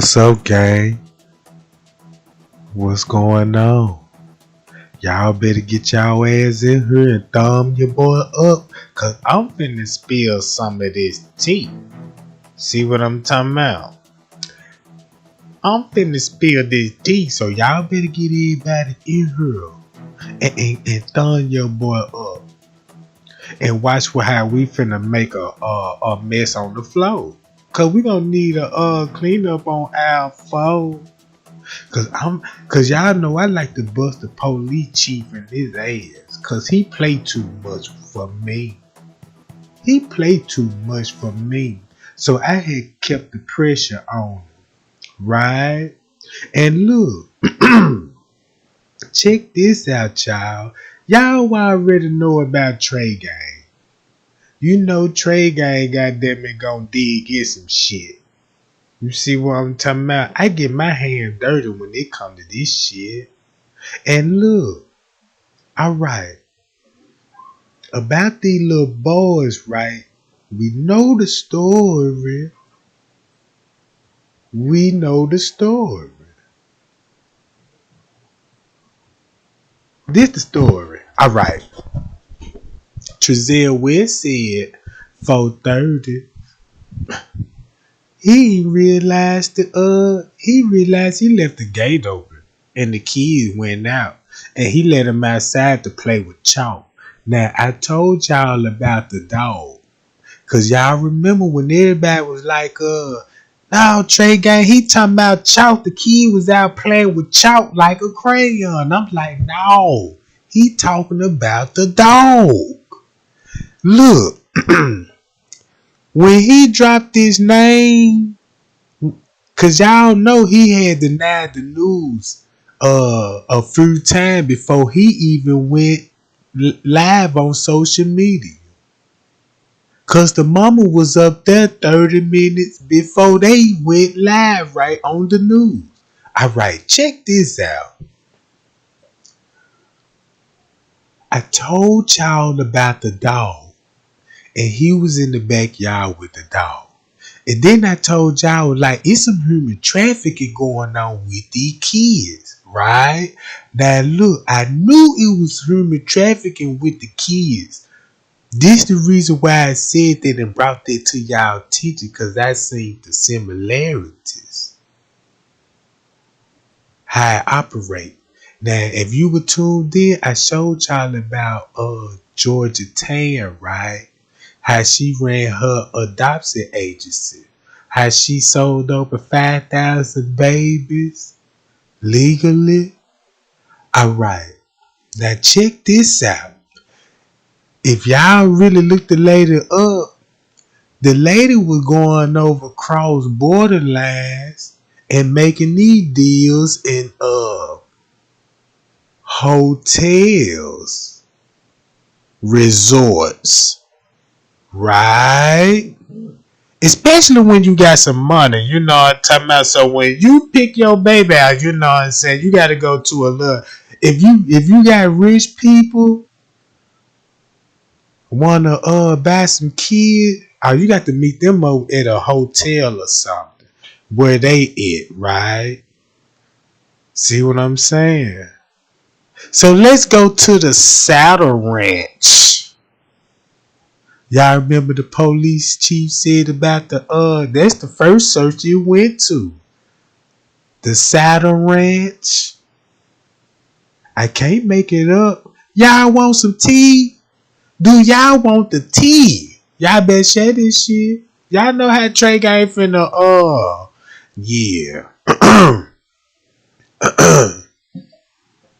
What's up, gang? What's going on? Y'all better get y'all ass in here and thumb your boy up, cause I'm finna spill some of this tea. See what I'm talking about? I'm finna spill this tea, so y'all better get everybody in here and thumb your boy up. And watch how we finna make a mess on the floor. Cause we gonna need a cleanup on our floor. Cause y'all know I like to bust the police chief in his ass. Cause he play too much for me. So I had kept the pressure on him. Right? And look, check this out, y'all. Y'all already know about Trey Gang. You know Trey Gang goddamn it gonna dig in some shit. You see what I'm talking about? I get my hand dirty when it come to this shit. And look, alright, about these little boys, right? We know the story. This the story. Alright. Trezell West said 4:30. He realized he left the gate open and the kids went out and he let them outside to play with chalk. Now I told y'all about the dog. Cause y'all remember when everybody was like, no, Trey Gang, he talking about chalk. The kid was out playing with chalk like a crayon. I'm like, no, he talking about the dog. Look, when he dropped his name, cause y'all know he had denied the news a few times before he even went live on social media. Cause the mama was up there 30 minutes before they went live right on the news. Alright, check this out. I told y'all about the dog. And he was in the backyard with the dog. And then I told y'all, like, it's some human trafficking going on with these kids, right? Now, look, I knew it was human trafficking with the kids. This the reason why I said that and brought that to y'all attention, because I seen the similarities. How I operate. Now, if you were tuned in, I showed y'all about Georgia Tan, right? How she ran her adoption agency. How she sold over 5,000 babies legally. Alright. Now check this out. If y'all really look the lady up, the lady was going over cross border lines and making these deals in hotels, resorts. Right? Especially when you got some money, you know what I'm talking about. So when you pick your baby out, you know what I'm saying, you gotta go to a little, if you got rich people wanna buy some kids, you got to meet them up at a hotel or something where they at, right? See what I'm saying? So let's go to the Saddle Ranch. Y'all remember the police chief said about that's the first search you went to. The Saddle Ranch. I can't make it up. Y'all want some tea? Do y'all want the tea? Y'all better share this shit. Y'all know how Trey Gang finna, yeah.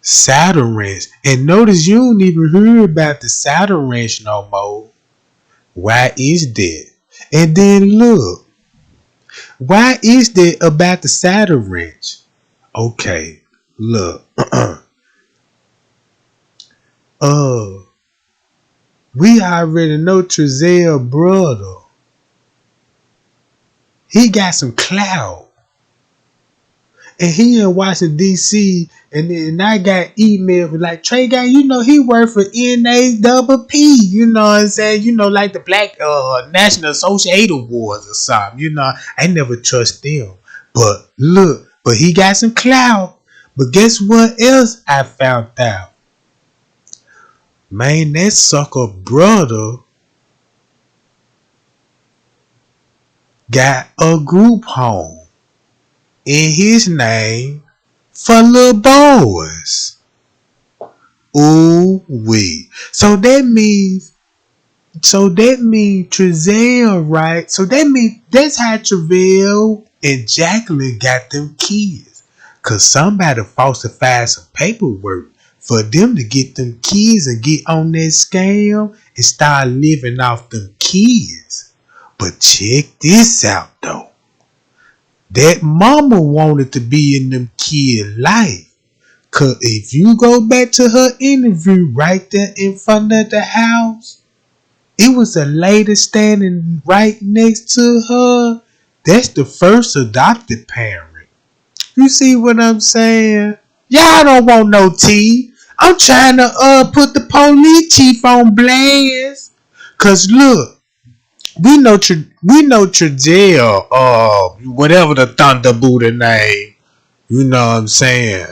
Saddle Ranch. And notice you don't even hear about the Saddle Ranch no more. Why is that? And then look, why is that about the Saddle Ranch? Okay, look, we already know Trezell brother. He got some clout. And he in Washington, D.C., and then I got email like, Trey Gang, you know, he worked for NAAP, you know what I'm saying? You know, like the Black National Associate Awards or something, you know. I never trust them. But look, but he got some clout. But guess what else I found out? Man, that sucker brother got a group home in his name for little boys. Ooh wee. So that means Trezell, right? So that's how Trevell and Jacqueline got them kids. Cause somebody falsified some paperwork for them to get them kids and get on that scam and start living off them kids. But check this out though. That mama wanted to be in them kids' life. Cause if you go back to her interview right there in front of the house, it was a lady standing right next to her. That's the first adopted parent. You see what I'm saying? Y'all don't want no tea. I'm trying to put the police chief on blast. Cause look, we know Trudell, whatever the Thunder Buddha name. You know what I'm saying?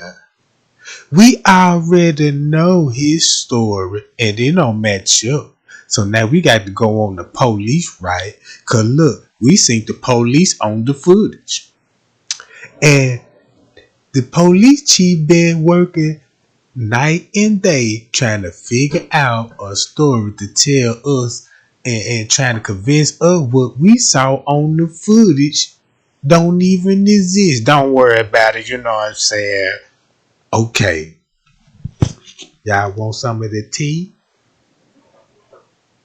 We already know his story and it don't match up. So now we got to go on the police, right? Cause look, we seen the police on the footage. And the police chief been working night and day trying to figure out a story to tell us and trying to convince us what we saw on the footage don't even exist. Don't worry about it, you know what I'm saying? Okay. Y'all want some of the tea?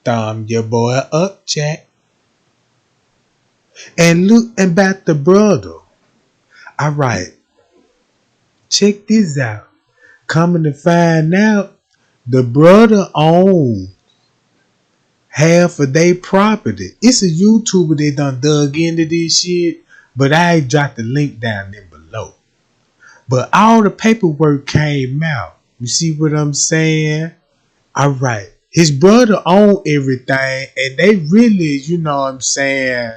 Thumb your boy up, Jack. And look about the brother. Alright. Check this out. Coming to find out, the brother owns half of their property. It's a YouTuber that done dug into this shit, but I dropped the link down there below. But all the paperwork came out. You see what I'm saying? Alright. His brother owned everything, and they really, you know what I'm saying?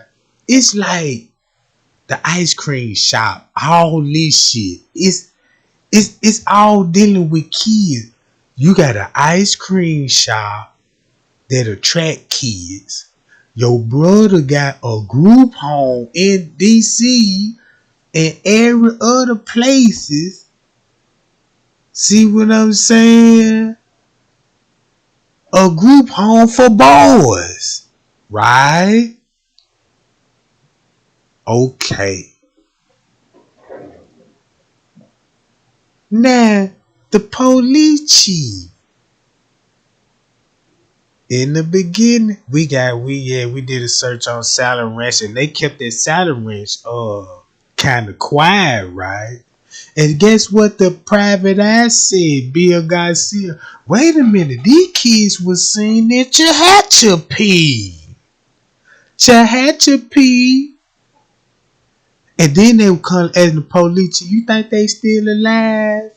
It's like the ice cream shop, all this shit. It's all dealing with kids. You got an ice cream shop that attract kids. Your brother got a group home in DC and every other places. See what I'm saying? A group home for boys. Right? Okay. Now, the police chief. In the beginning, we did a search on Silent Ranch and they kept that Silent Ranch kind of quiet, right? And guess what the private eye said, Bill Garcia? Wait a minute, these kids was seen at Tehachapi. And then they would come as the police. You think they still alive?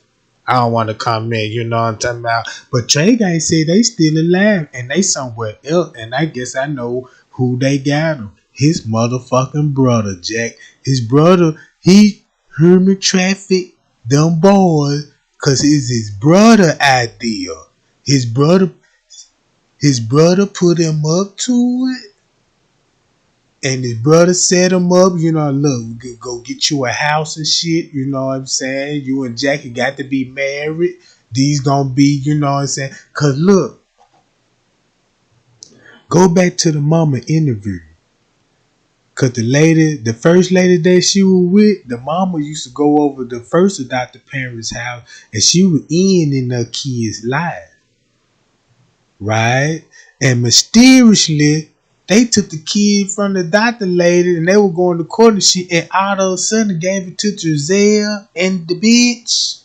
I don't want to comment, you know what I'm talking about. But Trey Gang said they still alive and they somewhere else. And I guess I know who they got him. His motherfucking brother, Jack. His brother, he hermit traffic them boys because it's his brother idea. His brother put him up to it. And his brother set him up, you know, look, go get you a house and shit, you know what I'm saying? You and Jackie got to be married. These gonna be, you know what I'm saying? Cause look, go back to the mama interview. Cause the first lady that she was with, the mama used to go over the first adopted parents' house and she was in her kids' life. Right? And mysteriously, they took the kid from the doctor lady and they were going to court and shit, and all of a sudden gave it to Giselle and the bitch.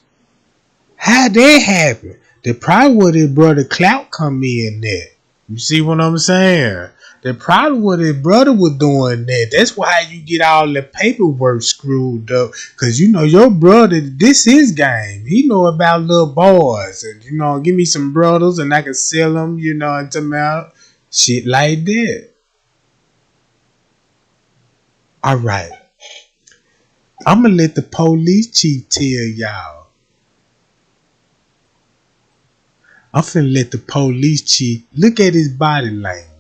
How that happen? That probably where their brother Clout come in there. You see what I'm saying? That probably what his brother was doing that. That's why you get all the paperwork screwed up. Cause you know your brother, this his game. He know about little boys. And you know, give me some brothers and I can sell them, you know what I'm talking about? Shit like that. Alright. I'ma let the police chief tell y'all. I'm finna let the police chief look at his body language.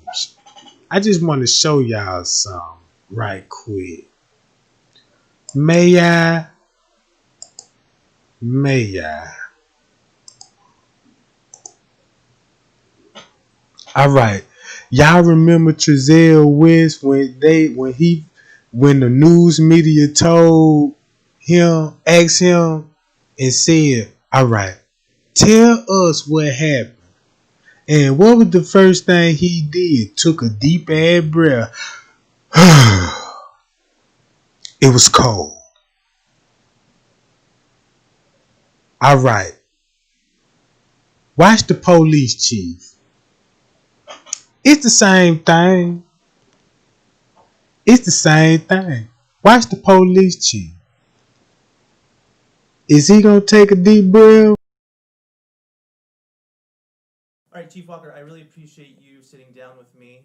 I just want to show y'all something right quick. May I? May I? All right. Y'all remember Trezell West when the news media asked him and said, all right, tell us what happened. And what was the first thing he did? Took a deep ass breath. It was cold. All right. Watch the police chief. It's the same thing. It's the same thing. Watch the police chief. Is he gonna take a deep breath? All right, Chief Walker, I really appreciate you sitting down with me.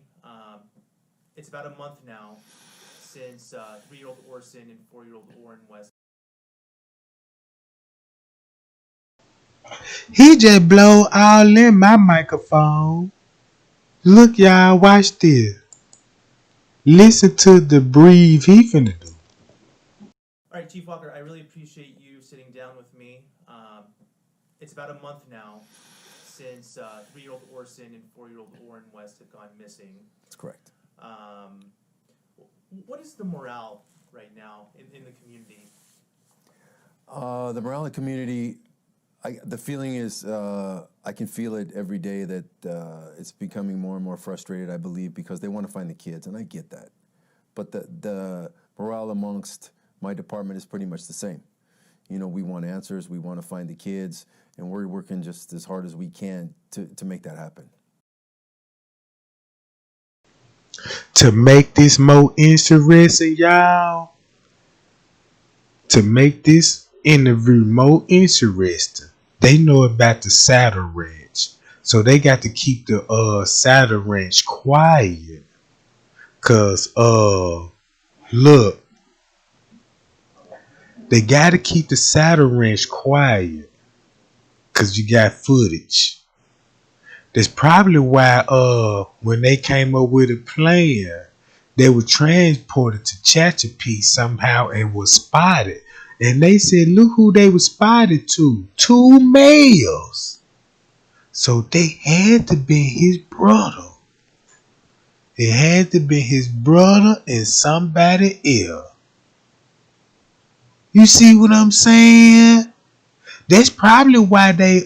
It's about a month now since 3-year-old Orson and 4-year-old Oren West. He just blow all in my microphone. Look, y'all, watch this. Listen to the breathe he finna do. All right, Chief Walker, I really appreciate you sitting down with me. It's about a month now since 3-year-old Orson and 4-year-old Oren West have gone missing. That's correct. What is the morale right now in the community? The morale in the community, the feeling is, I can feel it every day that it's becoming more and more frustrated, I believe, because they want to find the kids, and I get that. But the morale amongst my department is pretty much the same. You know, we want answers, we want to find the kids, and we're working just as hard as we can to make that happen. To make this more interesting, y'all, to make this interview more interesting, they know about the saddle ranch. So they got to keep the saddle ranch quiet. Cause look, they gotta keep the saddle ranch quiet. Cause you got footage. That's probably why when they came up with a plan, they were transported to Chatapee somehow and was spotted. And they said, look who they were spotted to. 2 males. So they had to be his brother. It had to be his brother and somebody else. You see what I'm saying? That's probably why they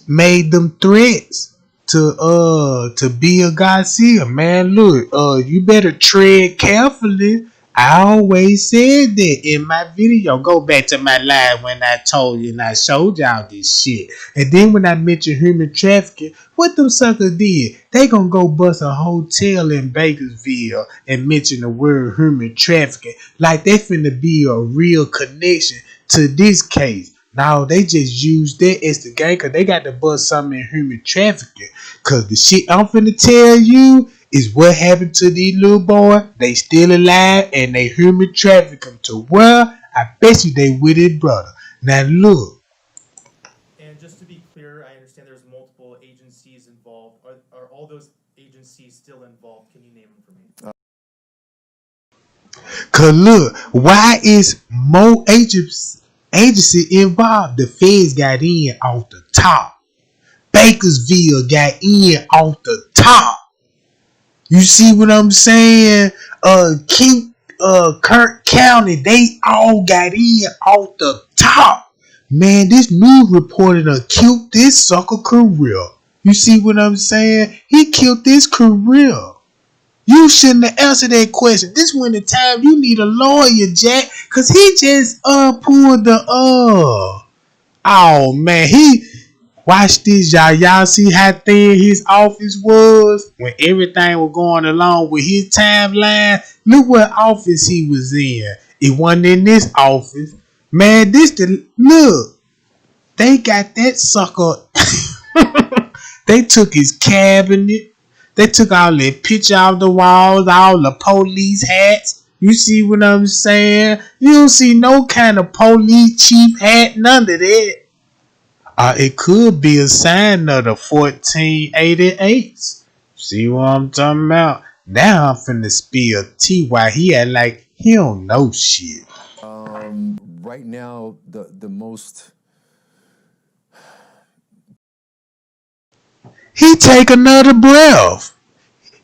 made them threats to Bill Garcia. Man, look, you better tread carefully. I always said that in my video. Go back to my live when I told you and I showed y'all this shit. And then when I mentioned human trafficking, what them suckers did? They gonna go bust a hotel in Bakersville and mention the word human trafficking like they finna be a real connection to this case. No, they just use that as the game because they got to bust something in human trafficking. Because the shit I'm finna tell you is what happened to these little boy. They still alive and they human traffic them to where I bet you they with his brother. Now look. And just to be clear, I understand there's multiple agencies involved. Are all those agencies still involved? Can you name them for me? Cause look, why is more agency involved? The feds got in off the top. Bakersville got in off the top. You see what I'm saying? Kirk County, they all got in off the top. Man, this news reporter done killed this sucker career. You see what I'm saying? He killed this career. You shouldn't have answered that question. This when the time you need a lawyer, Jack, cause he just pulled the oh man, he watch this, y'all. Y'all see how thin his office was when everything was going along with his timeline. Look what office he was in. It wasn't in this office. Man, look. They got that sucker. They took his cabinet. They took all that picture off the walls, all the police hats. You see what I'm saying? You don't see no kind of police chief hat, none of that. It could be a sign of the 1488s. See what I'm talking about? Now I'm finna spill tea while he act like he don't know shit. Right now, the most. He take another breath.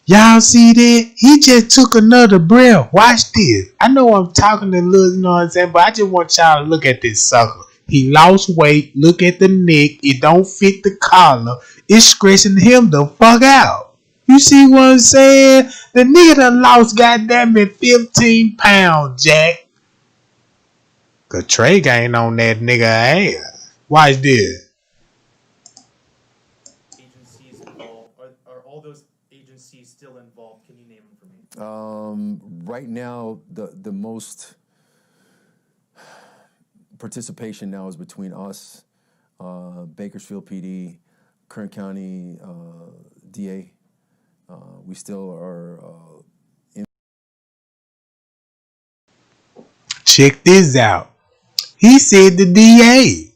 Y'all see that? He just took another breath. Watch this. I know I'm talking a little, you know what I'm saying, but I just want y'all to look at this sucker. He lost weight. Look at the neck. It don't fit the collar. It's stressing him the fuck out. You see what I'm saying? The nigga done lost goddamn it 15 pounds, Jack. Cause Trey ain't on that nigga ass. Watch this. Agencies involved. Are all those agencies still involved? Can you name them for me? Right now, the most participation now is between us, Bakersfield PD, Kern County DA. We still are. Check this out. He said the DA.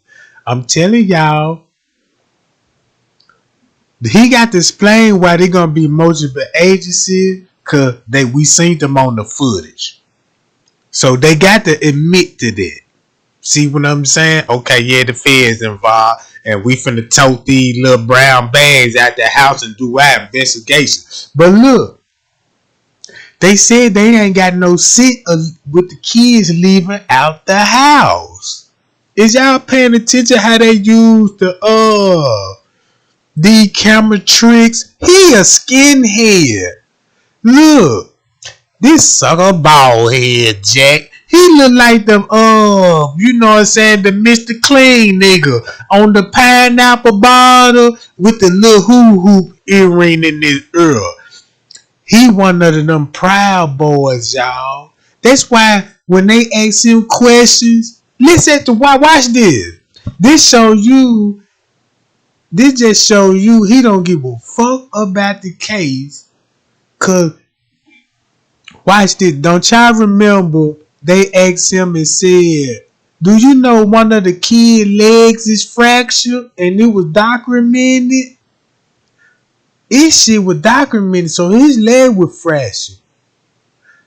I'm telling y'all. He got to explain why they gonna be multiple agencies, cause we seen them on the footage. So they got to admit to that. See what I'm saying? Okay, yeah, the feds involved, and we finna tote these little brown bags out the house and do our investigation. But look, they said they ain't got no sit with the kids leaving out the house. Is y'all paying attention how they use the camera tricks? He a skinhead. Look, this sucker bald head Jack. He look like the you know what I'm saying, the Mr. Clean nigga on the pineapple bottle with the little hoop earring in his ear. He one of them Proud Boys, y'all. That's why when they ask him questions, listen to watch this. This just show you he don't give a fuck about the case. Cause watch this. Don't y'all remember they asked him and said, do you know one of the kid legs is fractured? And it was documented. This shit was documented, so his leg was fractured.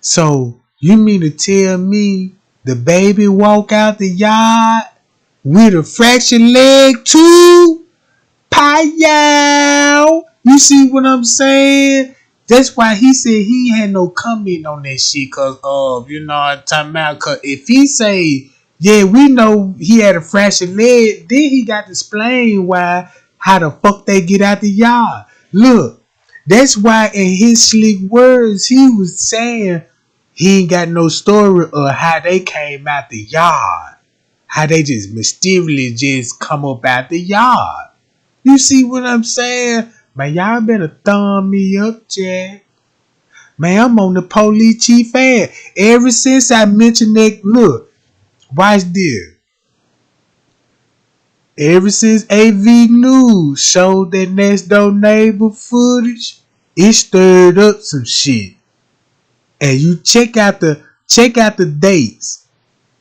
So you mean to tell me the baby walk out the yard with a fractured leg too? Pie-yow! You see what I'm saying? That's why he said he had no comment on that shit, cause you know what I'm talking about. Cause if he say, yeah, we know he had a fractured leg, then he got to explain how the fuck they get out the yard. Look, that's why in his slick words he was saying he ain't got no story of how they came out the yard, how they just mysteriously just come up out the yard. You see what I'm saying? Man, y'all better thumb me up, Jack. Man, I'm on the police chief ad. Ever since I mentioned that, look, watch this. Ever since AV News showed that next door neighbor footage, it stirred up some shit. And you check out the dates.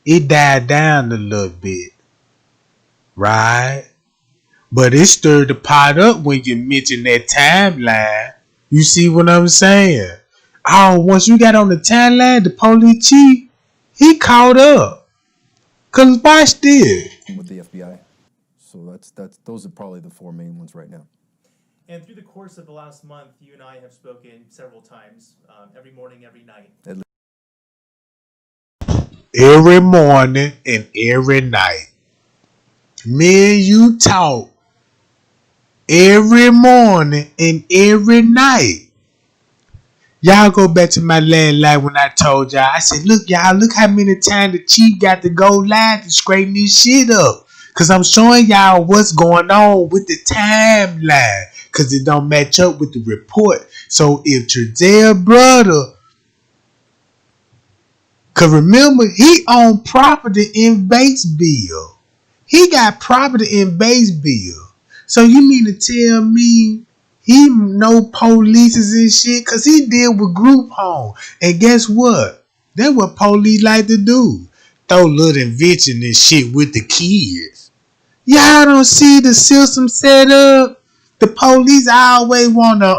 It died down a little bit. Right? But it stirred the pot up when you mention that timeline. You see what I'm saying? Oh, once you got on the timeline, the police chief, he caught up. Cause watch this. With the FBI. So those are probably the four main ones right now. And through the course of the last month, you and I have spoken several times, every morning, every night. Every morning and every night. Me and you talk every morning and every night. Y'all go back to my last live when I told y'all. I said, look, y'all, look how many times the chief got to go live to straighten this shit up. Because I'm showing y'all what's going on with the timeline. Because it don't match up with the report. So if Trezell brother, because remember, he owned property in Batesville. He got property in Batesville. So you mean to tell me He know police and shit because he deal with group home. And guess what? That's what police like to do. Throw little invention and shit with the kids. Y'all don't see the system set up. The police always want to,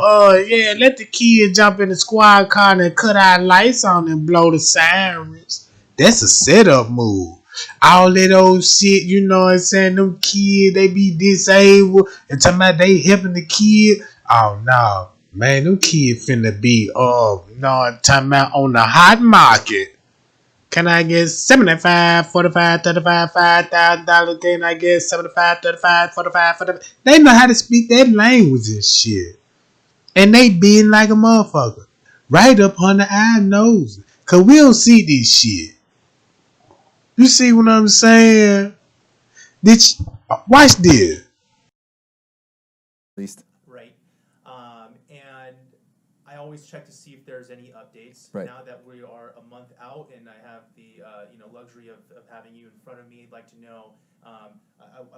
let the kid jump in the squad car and cut our lights on and blow the sirens. That's a setup move. All that old shit, you know what I'm saying? Them kids, they be disabled and talking about they helping the kid. Oh, no. Man, them kids finna be, no, talking about on the hot market. Can I get 75, 45, 35, $5,000? Can I get 75, 35, 45, 45? They know how to speak that language and shit. And they being like a motherfucker. Right up on the eye nose. Cause we don't see this shit. You see what I'm saying? Watch this. At least. Right. And I always check to see if there's any updates. Right. Now that we are a month out and I have the luxury of having you in front of me, I'd like to know. I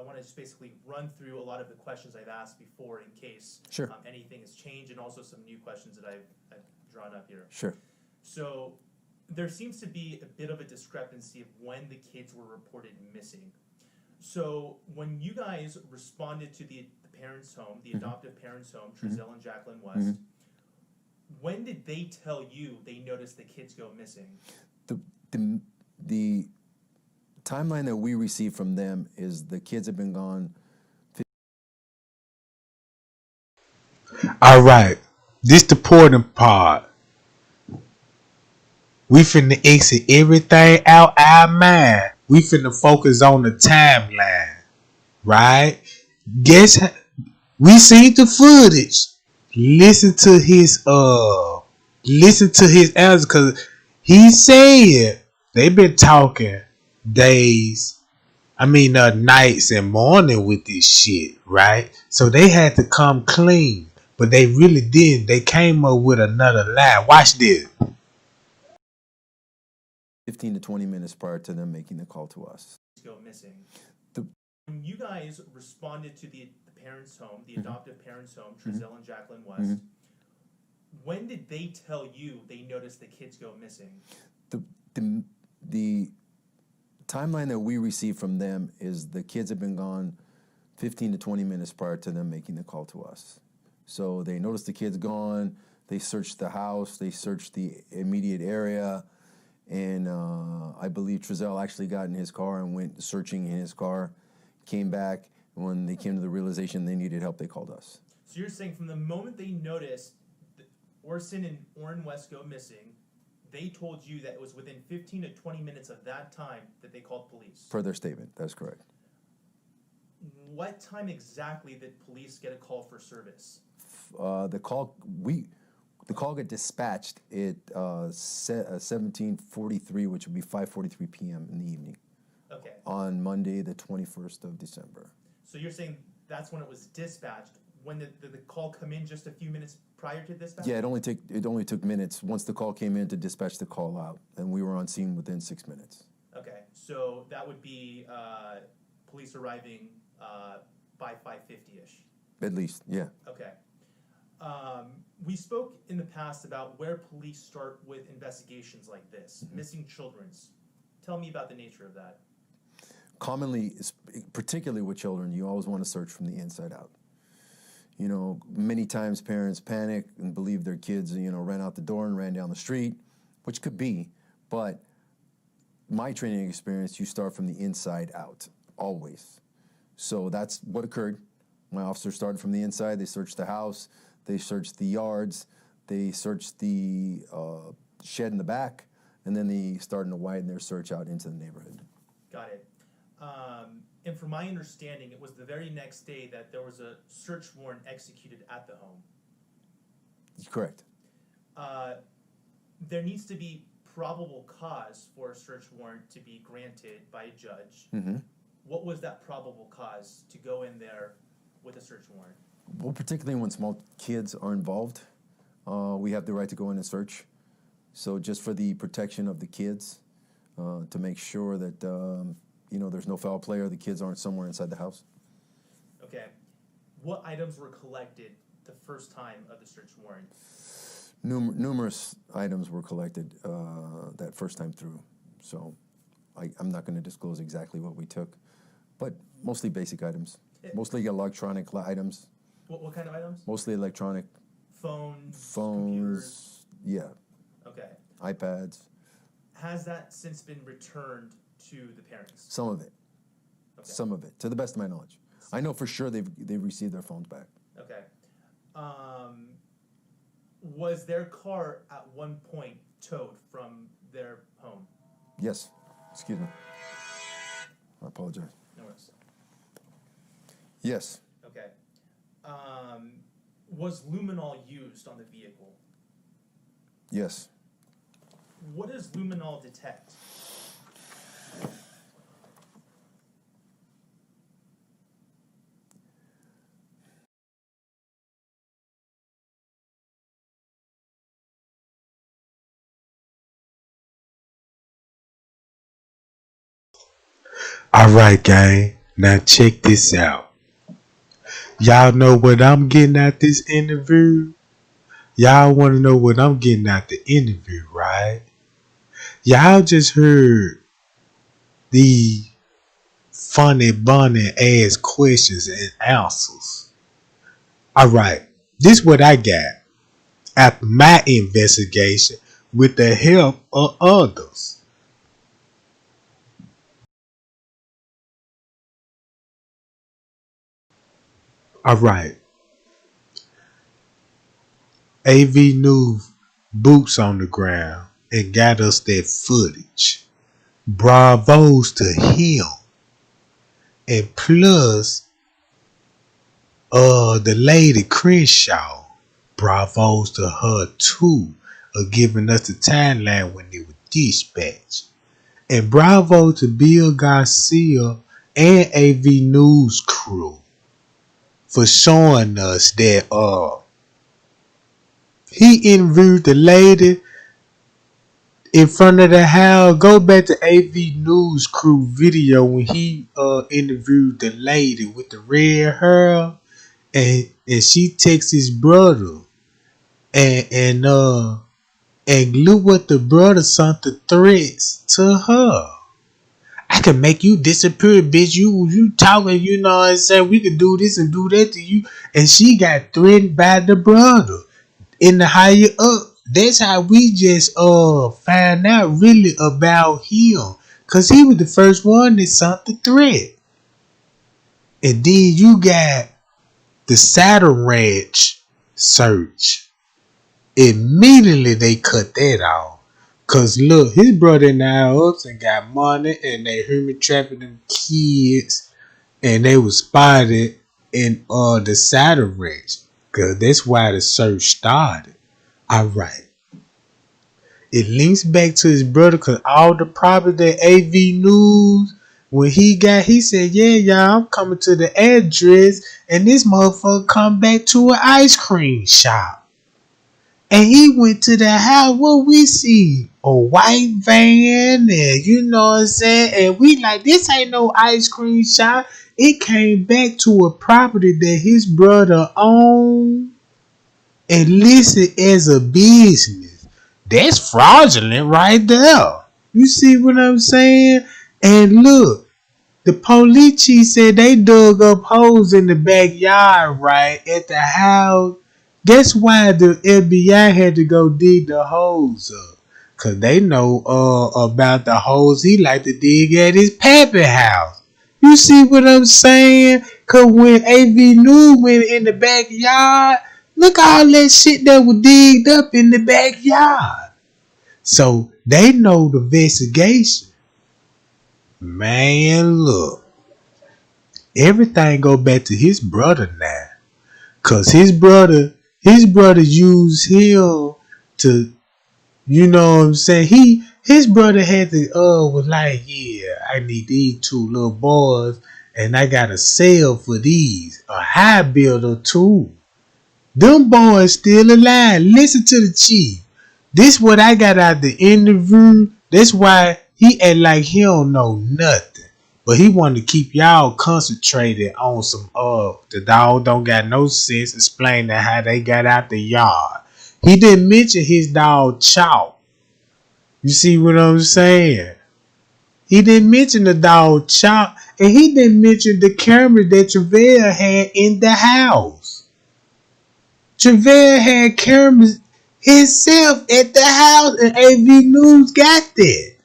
want to just basically run through a lot of the questions I've asked before in case Sure. Anything has changed, and also some new questions that I've drawn up here. Sure. So there seems to be a bit of a discrepancy of when the kids were reported missing. So when you guys responded to the parents' home, the adoptive parents' home, Trezell and Jacqueline West, when did they tell you they noticed the kids go missing? The timeline that we received from them is the kids have been gone. All right. This the important part. We finna exit everything out our mind. We finna focus on the timeline. Right? We seen the footage. Listen to his answer, cause he said they been talking nights and morning with this shit, right? So they had to come clean, but they really didn't. They came up with another lie. Watch this. 15 to 20 minutes prior to them making the call to us. Go missing. When you guys responded to the parents' home, the adoptive parents' home, Trezell and Jacqueline West, when did they tell you they noticed the kids go missing? The timeline that we received from them is the kids have been gone 15 to 20 minutes prior to them making the call to us. So they noticed the kids gone, they searched the house, they searched the immediate area, and I believe Trezell actually got in his car and went searching in his car, came back, and when they came to the realization they needed help, they called us. So you're saying from the moment they noticed Orson and Orrin West go missing, they told you that it was within 15 to 20 minutes of that time that they called police? Per their statement, that's correct. What time exactly did police get a call for service? The call got dispatched at 17:43, which would be 5:43 p.m. in the evening. Okay. On Monday, the 21st of December. So you're saying that's when it was dispatched. When did the call come in? Just a few minutes prior to dispatch? Yeah, it only took minutes once the call came in to dispatch the call out, and we were on scene within 6 minutes. Okay, so that would be police arriving by 5:50-ish. At least, yeah. Okay. We spoke in the past about where police start with investigations like this, missing children's. Tell me about the nature of that. Commonly, particularly with children, you always want to search from the inside out. You know, many times parents panic and believe their kids, ran out the door and ran down the street, which could be, but my training experience, you start from the inside out, always. So that's what occurred. My officers started from the inside. They searched the house. They searched the yards. They searched the shed in the back, and then they started to widen their search out into the neighborhood. Got it. And from my understanding, it was the very next day that there was a search warrant executed at the home. Correct. There needs to be probable cause for a search warrant to be granted by a judge. What was that probable cause to go in there with a search warrant? Well, particularly when small kids are involved, we have the right to go in and search. So just for the protection of the kids, to make sure that there's no foul play or the kids aren't somewhere inside the house. Okay. What items were collected the first time of the search warrant? Numerous items were collected that first time through. So I'm not going to disclose exactly what we took, but mostly basic items. Mostly electronic items. What kind of items? Mostly electronic. Phones, Phones, computers. yeah. Okay. iPads. Has that since been returned to the parents? Some of it. Okay. Some of it, to the best of my knowledge. I know for sure they've received their phones back. Okay. Was their car at one point towed from their home? Yes. Excuse me. I apologize. No worries. Yes. Okay. Was luminol used on the vehicle? Yes. What does luminol detect? Alright, gang. Now check this out. Y'all know what I'm getting at this interview? Y'all want to know what I'm getting at the interview, right? Y'all just heard the funny bunny ass questions and answers. Alright, this what I got after my investigation with the help of others. Alright, AV News boots on the ground and got us that footage. Bravos to him. And plus, the lady Crenshaw, bravos to her too, of giving us the timeline when they were dispatched. And bravo to Bill Garcia and AV News crew for showing us that he interviewed the lady in front of the house. Go back to AV News crew video when he interviewed the lady with the red hair, and she texts his brother, and look what the brother sent the threats to her. I can make you disappear, bitch. You talking, you know what I'm saying? We could do this and do that to you. And she got threatened by the brother in the higher up. That's how we just found out really about him. Cause he was the first one that sent the threat. And then you got the Saturn Ranch search. Immediately they cut that off. Cause look, his brother in the house and got money and they human trapping them kids, and they was spotted in the Saturn Ranch. Cause that's why the search started. Alright. It links back to his brother cause all the property that AV News, when he said, yeah, y'all, I'm coming to the address, and this motherfucker come back to an ice cream shop. And he went to the house. What we see? A white van, and you know what I'm saying? And we like, this ain't no ice cream shop. It came back to a property that his brother owned and listed as a business. That's fraudulent right there. You see what I'm saying? And look, the police chief said they dug up holes in the backyard, right, at the house. That's why the FBI had to go dig the holes up. Cause they know about the holes he like to dig at his pappy house. You see what I'm saying? Cause when AV News went in the backyard, look all that shit that was digged up in the backyard. So they know the investigation. Man, look. Everything go back to his brother now. Cause his brother used him to, you know what I'm saying? His brother had to was like, yeah, I need these two little boys and I gotta sell for these. A high builder too. Them boys still alive. Listen to the chief. This what I got out the interview. That's why he act like he don't know nothing. But he wanted to keep y'all concentrated on some the dog don't got no sense explaining how they got out the yard. He didn't mention his dog Chalk. You see what I'm saying? He didn't mention the dog Chalk, and he didn't mention the camera that Travell had in the house. Travell had cameras himself at the house, and AV News got that.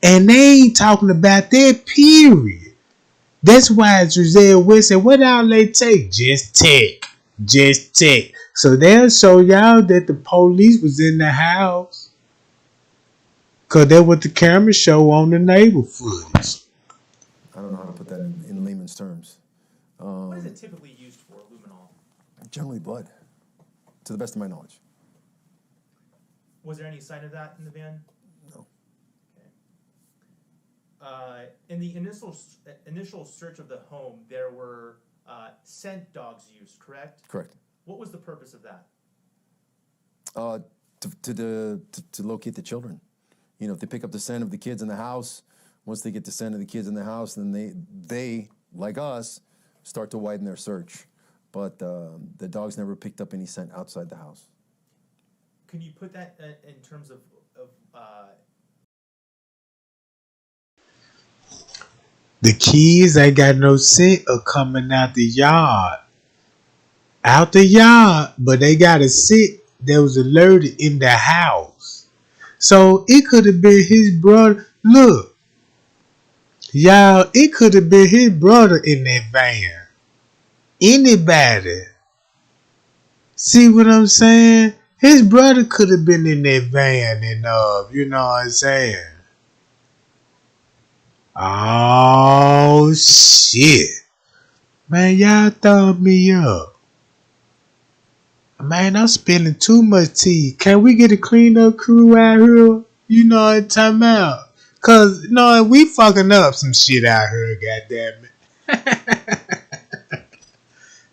And they ain't talking about that, period. That's why Giselle West said, what all they take? Just tech. Just tech. So they'll show y'all that the police was in the house. Because that's what the camera show on the neighbor footage. I don't know how to put that in layman's terms. What is it typically used for, luminol? Generally blood, to the best of my knowledge. Was there any sign of that in the van? No. Okay. In the initial search of the home, there were scent dogs used, correct? Correct. What was the purpose of that? To locate the children. You know, if they pick up the scent of the kids in the house, once they get the scent of the kids in the house, then they like us, start to widen their search. But the dogs never picked up any scent outside the house. Can you put that in terms of the kids ain't got no scent of coming out the yard. Out the yard, but they got a scent that was alerted in the house. So it could have been his brother. Look, y'all, it could have been his brother in that van. Anybody. See what I'm saying? His brother could have been in that van and you know what I'm saying? Oh shit. Man, y'all thumb me up. Man, I'm spilling too much tea. Can we get a cleanup crew out here? You know what I'm talking about? Cause no, we fucking up some shit out here, goddammit.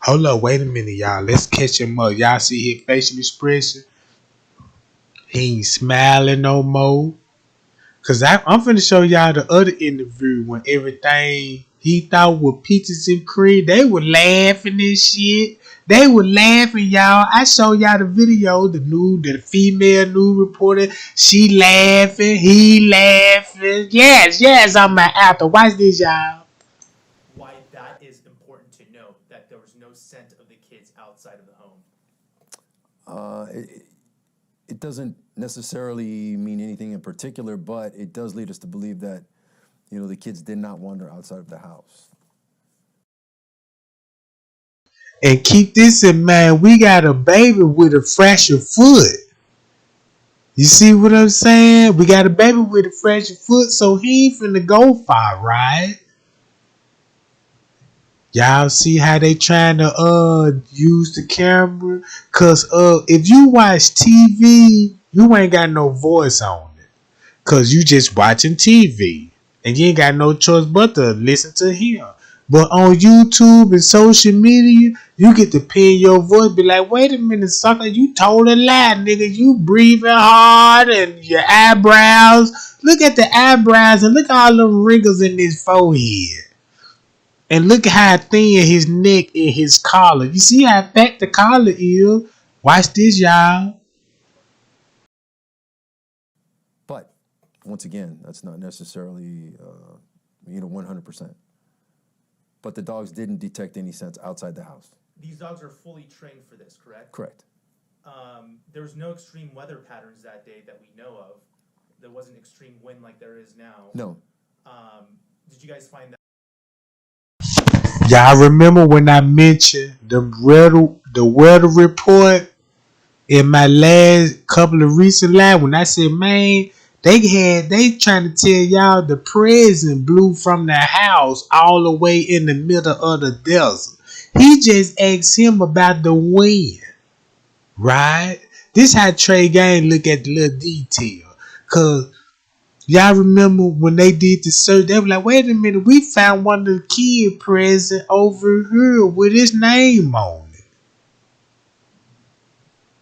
Hold up, wait a minute, y'all. Let's catch him up. Y'all see his facial expression? He ain't smiling no more. Cause I'm finna show y'all the other interview when everything he thought was peaches and cream. They were laughing and shit. They were laughing, y'all. I show y'all the video, the female news reporter. She laughing, he laughing. Yes, I'm an actor. Watch this, y'all. why that is important to note, that there was no scent of the kids outside of the home? It doesn't necessarily mean anything in particular, but it does lead us to believe that, you know, the kids did not wander outside of the house. And keep this in mind, we got a baby with a fractured foot. You see what I'm saying? We got a baby with a fractured foot, so he ain't finna go far, right? Y'all see how they trying to use the camera? Cause if you watch TV, you ain't got no voice on it. Cause you just watching TV. And you ain't got no choice but to listen to him. But on YouTube and social media, you get to pin your voice, be like, wait a minute, sucker, you told a lie, nigga. You breathing hard and your eyebrows. Look at the eyebrows and look at all them wrinkles in his forehead. And look at how thin his neck and his collar. You see how fat the collar is? Watch this, y'all. But once again, that's not necessarily 100%. But the dogs didn't detect any scents outside the house. These dogs are fully trained for this, correct? Correct. There was no extreme weather patterns that day that we know of. There wasn't extreme wind like there is now. No. Did you guys find that? Y'all remember when I mentioned the weather report in my last couple of recent lives when I said, man, they trying to tell y'all the president blew from the house all the way in the middle of the desert. He just asked him about the wind, right? This how Trey Gang look at the little detail. Cause y'all remember when they did the search, they were like, wait a minute, we found one of the kid present over here with his name on it.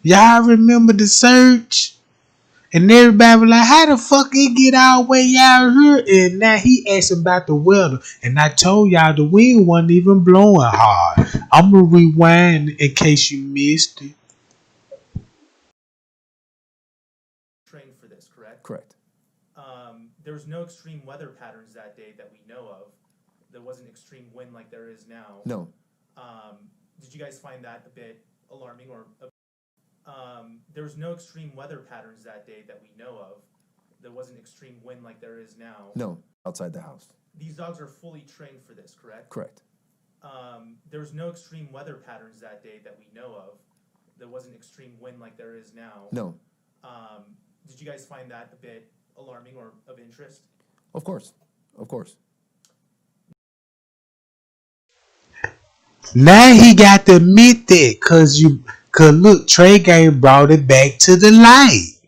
Y'all remember the search? And everybody was like, how the fuck it get all the way out here? And now he asked about the weather. And I told y'all the wind wasn't even blowing hard. I'm going to rewind in case you missed it. Trained for this, correct? Correct. There was no extreme weather patterns that day that we know of. There wasn't extreme wind like there is now. No. Did you guys find that a bit alarming or? There was no extreme weather patterns that day that we know of. There wasn't extreme wind like there is now. No. Outside the house. These dogs are fully trained for this, correct? Correct. There was no extreme weather patterns that day that we know of. There wasn't extreme wind like there is now. No. Did you guys find that a bit alarming or of interest? Of course. Of course. Now he got to admit that, cause look, Trey Gang brought it back to the light.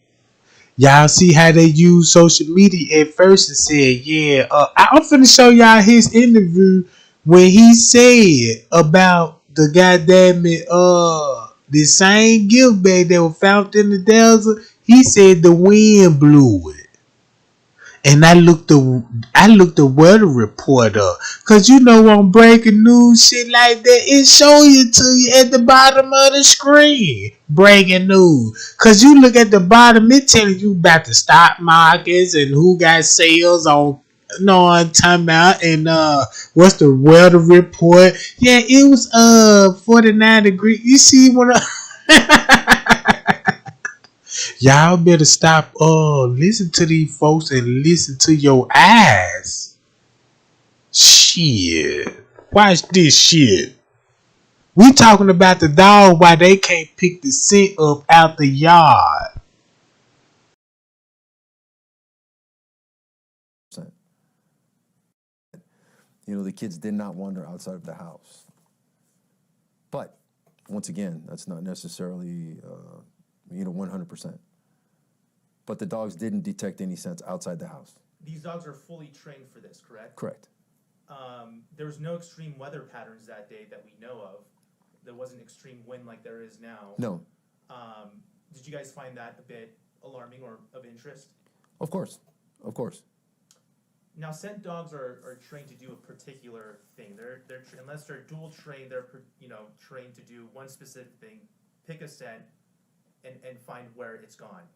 Y'all see how they use social media at first and said, yeah, I'm finna show y'all his interview when he said about the goddamn the same gift bag that was found in the desert. He said the wind blew it. And I looked the weather report up. Cause you know on breaking news shit like that, it show you to you at the bottom of the screen. Breaking news. Cause you look at the bottom, it telling you about the stock markets and who got sales on I'm talking about, and what's the weather report. Yeah, it was 49 degrees. You see when y'all better stop listen to these folks and listen to your eyes. Shit. Watch this shit. We talking about the dog why they can't pick the scent up out the yard. You know, the kids did not wander outside of the house. But once again, that's not necessarily 100%. But the dogs didn't detect any scents outside the house. These dogs are fully trained for this, correct? Correct. There was no extreme weather patterns that day that we know of. There wasn't extreme wind like there is now. No. Did you guys find that a bit alarming or of interest? Of course. Of course. Now, scent dogs are trained to do a particular thing. They're unless they're dual trained, they're trained to do one specific thing, pick a scent, and find where it's gone.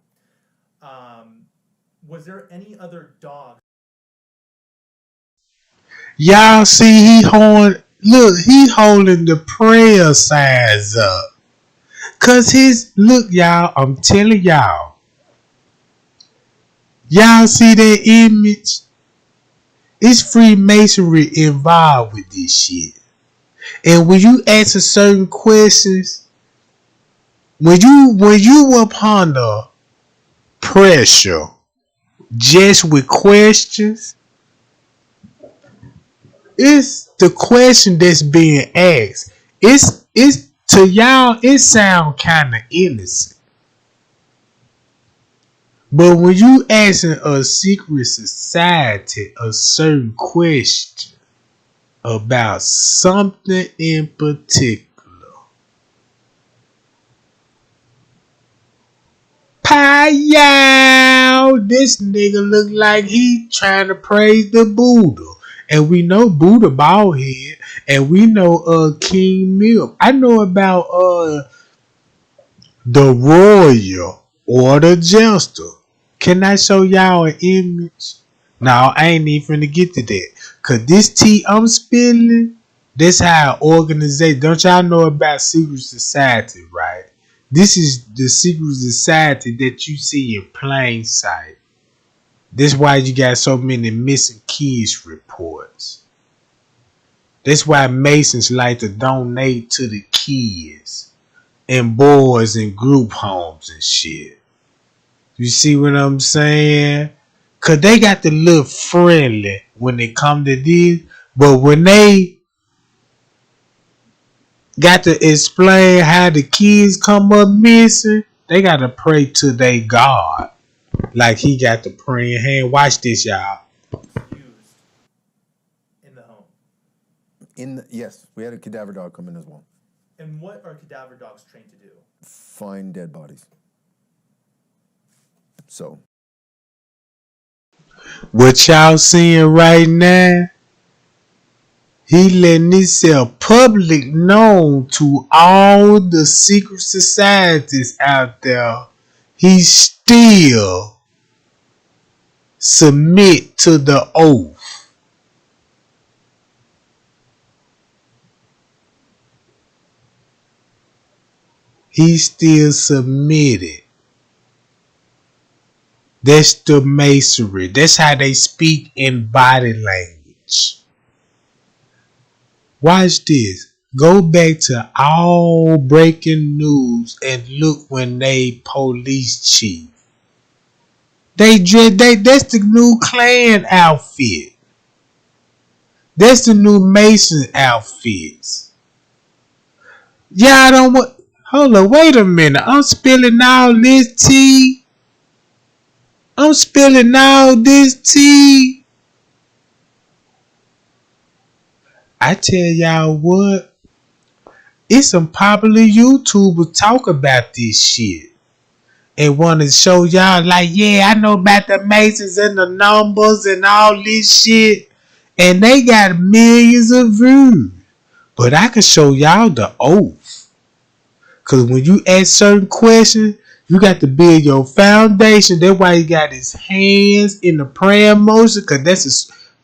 Was there any other dog? Y'all see he holding the prayer signs up. Cause y'all, I'm telling y'all. Y'all see that image? It's Freemasonry involved with this shit. And when you answer certain questions, when you up under pressure just with questions, it's the question that's being asked. It's to y'all, it sound kind of innocent. But when you asking a secret society a certain question about something in particular, Pie-yow! This nigga look like he trying to praise the Buddha. And we know Buddha bald head. And we know King Milk. I know about the Royal or the Jester. Can I show y'all an image? No, I ain't even finna get to that. Cause this tea I'm spilling, this how organization. Don't y'all know about secret society, right? This is the secret society that you see in plain sight. That's why you got so many missing kids reports. That's why Masons like to donate to the kids and boys in group homes and shit. You see what I'm saying? Cause they got to look friendly when they come to this, but when they got to explain how the kids come up missing, they got to pray to their God. Like he got the praying hand. Watch this, y'all. Used in the home. Yes, we had a cadaver dog come in as well. And what are cadaver dogs trained to do? Find dead bodies. So What y'all seeing right now, he letting himself public known to all the secret societies out there. He still submit to the oath. He still submitted. That's the masonry. That's how they speak in body language. Watch this. Go back to all breaking news and look when they police chief. They that's the new Klan outfit. That's the new Mason outfits. Y'all don't want. Hold on, wait a minute. I'm spilling all this tea. I'm spilling all this tea. I tell y'all what. It's some popular YouTubers talk about this shit. And want to show y'all like, yeah, I know about the Masons and the numbers and all this shit. And they got millions of views. But I can show y'all the oath. Because when you ask certain questions, you got to build your foundation. That's why he got his hands in the prayer motion. Because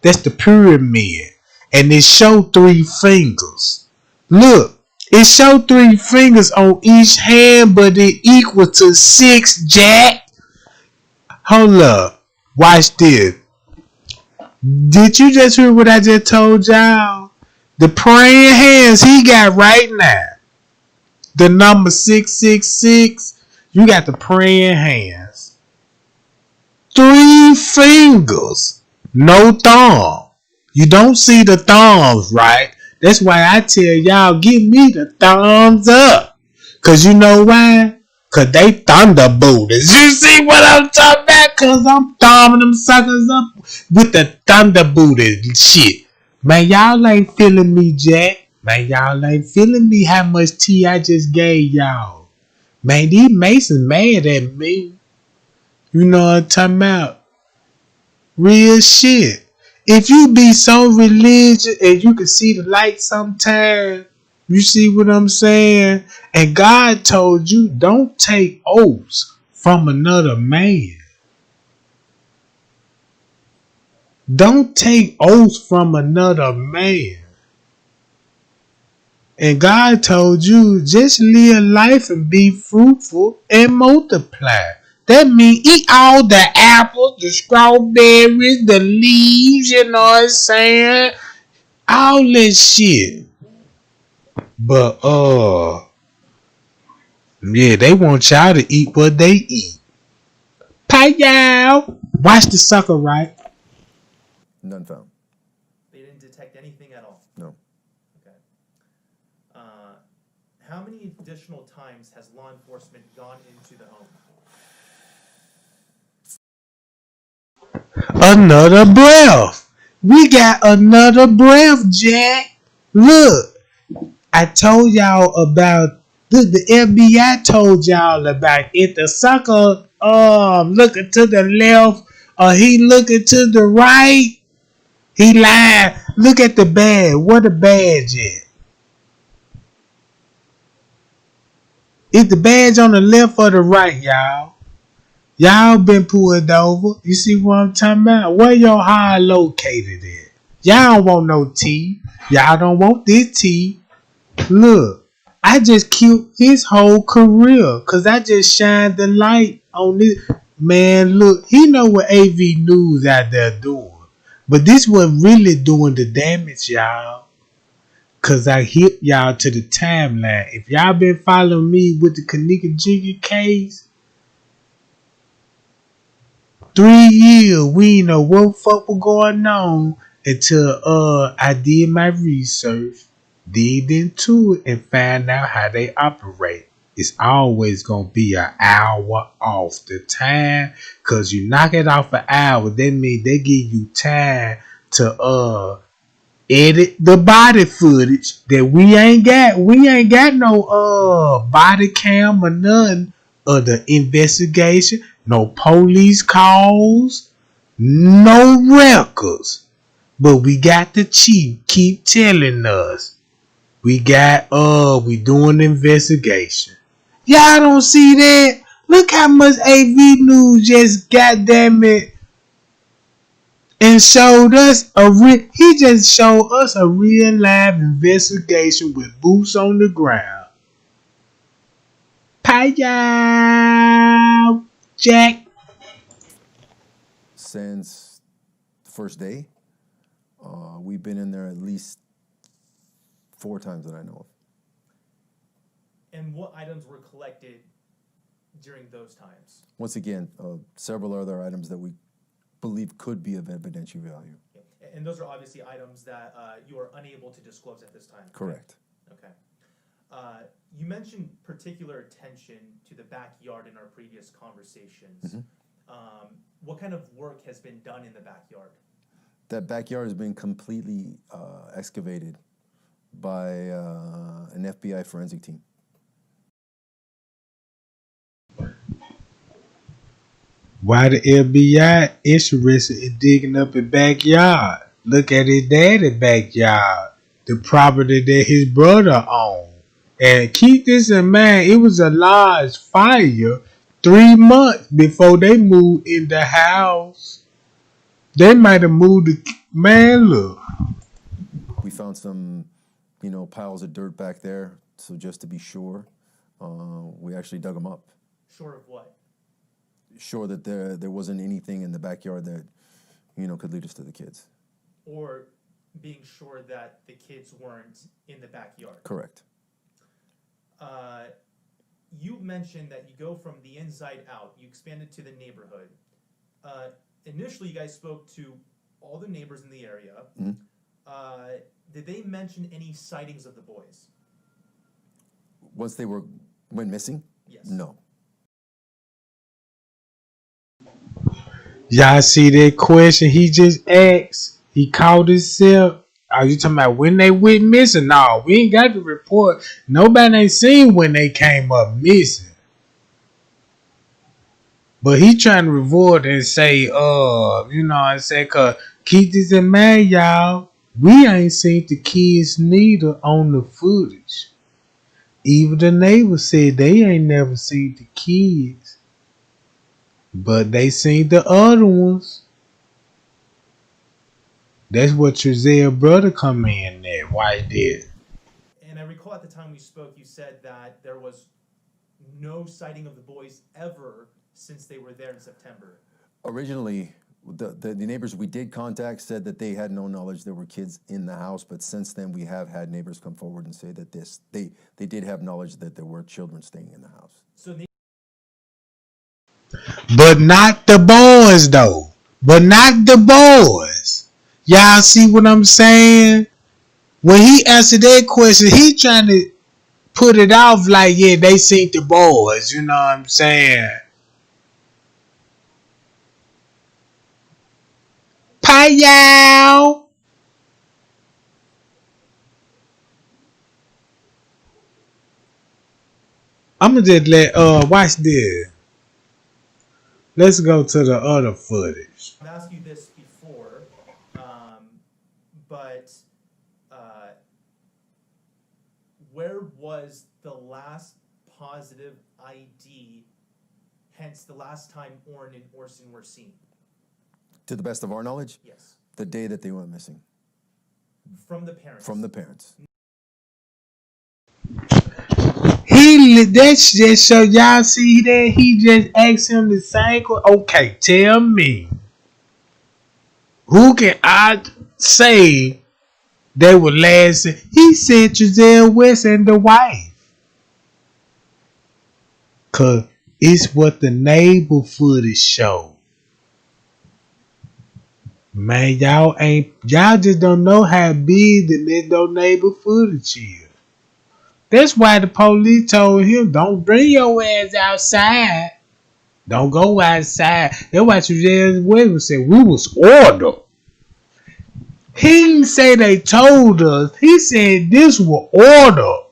that's the pyramid. And it show 3 fingers. Look. It show 3 fingers on each hand, but it equal to 6, Jack. Hold up. Watch this. Did you just hear what I just told y'all? The praying hands he got right now. The number 666. You got the praying hands. 3 fingers. No thumb. You don't see the thumbs, right? That's why I tell y'all, give me the thumbs up. Cause you know why? Cause they thunderbolters. You see what I'm talking about? Cause I'm thumbing them suckers up with the thunderbolted shit. Man, y'all ain't feeling me, Jack. Man, y'all ain't feeling me how much tea I just gave y'all. Man, these Masons mad at me. You know what I'm talking about? Real shit. If you be so religious and you can see the light sometime, you see what I'm saying? And God told you, don't take oaths from another man. Don't take oaths from another man. And God told you, just live life and be fruitful and multiply. That means eat all the apples, the strawberries, the leaves, you know what I'm saying? All this shit. But yeah, they want y'all to eat what they eat. Pie y'all. Watch the sucker, right? none found. They didn't detect anything at all. No. Okay. How many additional times has law enforcement gone into the home? Another breath. We got another breath, Jack. Look, I told y'all about the FBI told y'all about if the sucker looking to the left or he looking to the right, he lying. Look at the badge. Where the badge at? Is the badge on the left or the right, y'all? Y'all been pulled over. You see what I'm talking about? Where your high located at? Y'all don't want no tea. Y'all don't want this tea. Look, I just killed his whole career because I just shined the light on this. Man, look, he know what AV News out there doing. But this was really doing the damage, y'all. Because I hit y'all to the timeline. If y'all been following me with the Kanika Jiggy case, 3 years, we know what fuck was going on until I did my research, dig into it, and find out how they operate. It's always gonna be an hour off the time, cause you knock it off an hour, that means they give you time to edit the body footage that we ain't got. We ain't got no body cam or nothing of the investigation, no police calls, no records. But we got the chief keep telling us we doing the investigation. Y'all don't see that? Look how much AV News just goddamn it and showed us he just showed us a real live investigation with boots on the ground. Paya Jack. Since the first day, we've been in there at least 4 times that I know of. And what items were collected during those times? Once again, several other items that we believe could be of evidentiary value. And those are obviously items that you are unable to disclose at this time. Correct. Okay. You mentioned particular attention to the backyard in our previous conversations. Mm-hmm. What kind of work has been done in the backyard? That backyard has been completely excavated by an FBI forensic team. Why the FBI interested in digging up his backyard? Look at his daddy's backyard, the property that his brother owned. And keep this in mind, it was a large fire 3 months before they moved in the house. They might have moved look. We found some, piles of dirt back there. So just to be sure, we actually dug them up. Sure of what? Sure that there wasn't anything in the backyard that, could lead us to the kids. Or being sure that the kids weren't in the backyard. Correct. You mentioned that you go from the inside out. You expanded to the neighborhood. Initially, you guys spoke to all the neighbors in the area. Mm-hmm. Did they mention any sightings of the boys? Once they went missing? Yes. No. Y'all see that question he just asked? He called himself. Are you talking about when they went missing? No, we ain't got the report. Nobody ain't seen when they came up missing. But he trying to reward and say, cause keep this in mind, y'all. We ain't seen the kids neither on the footage. Even the neighbors said they ain't never seen the kids. But they seen the other ones. That's what Trezel's brother come in there. Why he did. And I recall at the time we spoke, you said that there was no sighting of the boys ever since they were there in September. Originally, the neighbors we did contact said that they had no knowledge there were kids in the house, but since then we have had neighbors come forward and say that they did have knowledge that there were children staying in the house. So but not the boys, though. But not the boys. Y'all see what I'm saying? When he answered that question, he trying to put it off like, yeah, they seen the boys. You know what I'm saying? Payal. I'm gonna just watch this. Let's go to the other footage. I've asked you this before, but where was the last positive ID, hence the last time Orrin and Orson were seen? To the best of our knowledge? Yes. The day that they went missing. From the parents? From the parents. That just show y'all see that he just asked him the same question. Okay, tell me, who can I say they were last? He said Giselle West and the wife, cause it's what the neighbor footage show. Man, y'all just don't know how big the neighbor footage is. That's why the police told him, don't bring your ass outside. Don't go outside. That's why Giselle West said, we was ordered. He didn't say they told us. He said this was ordered.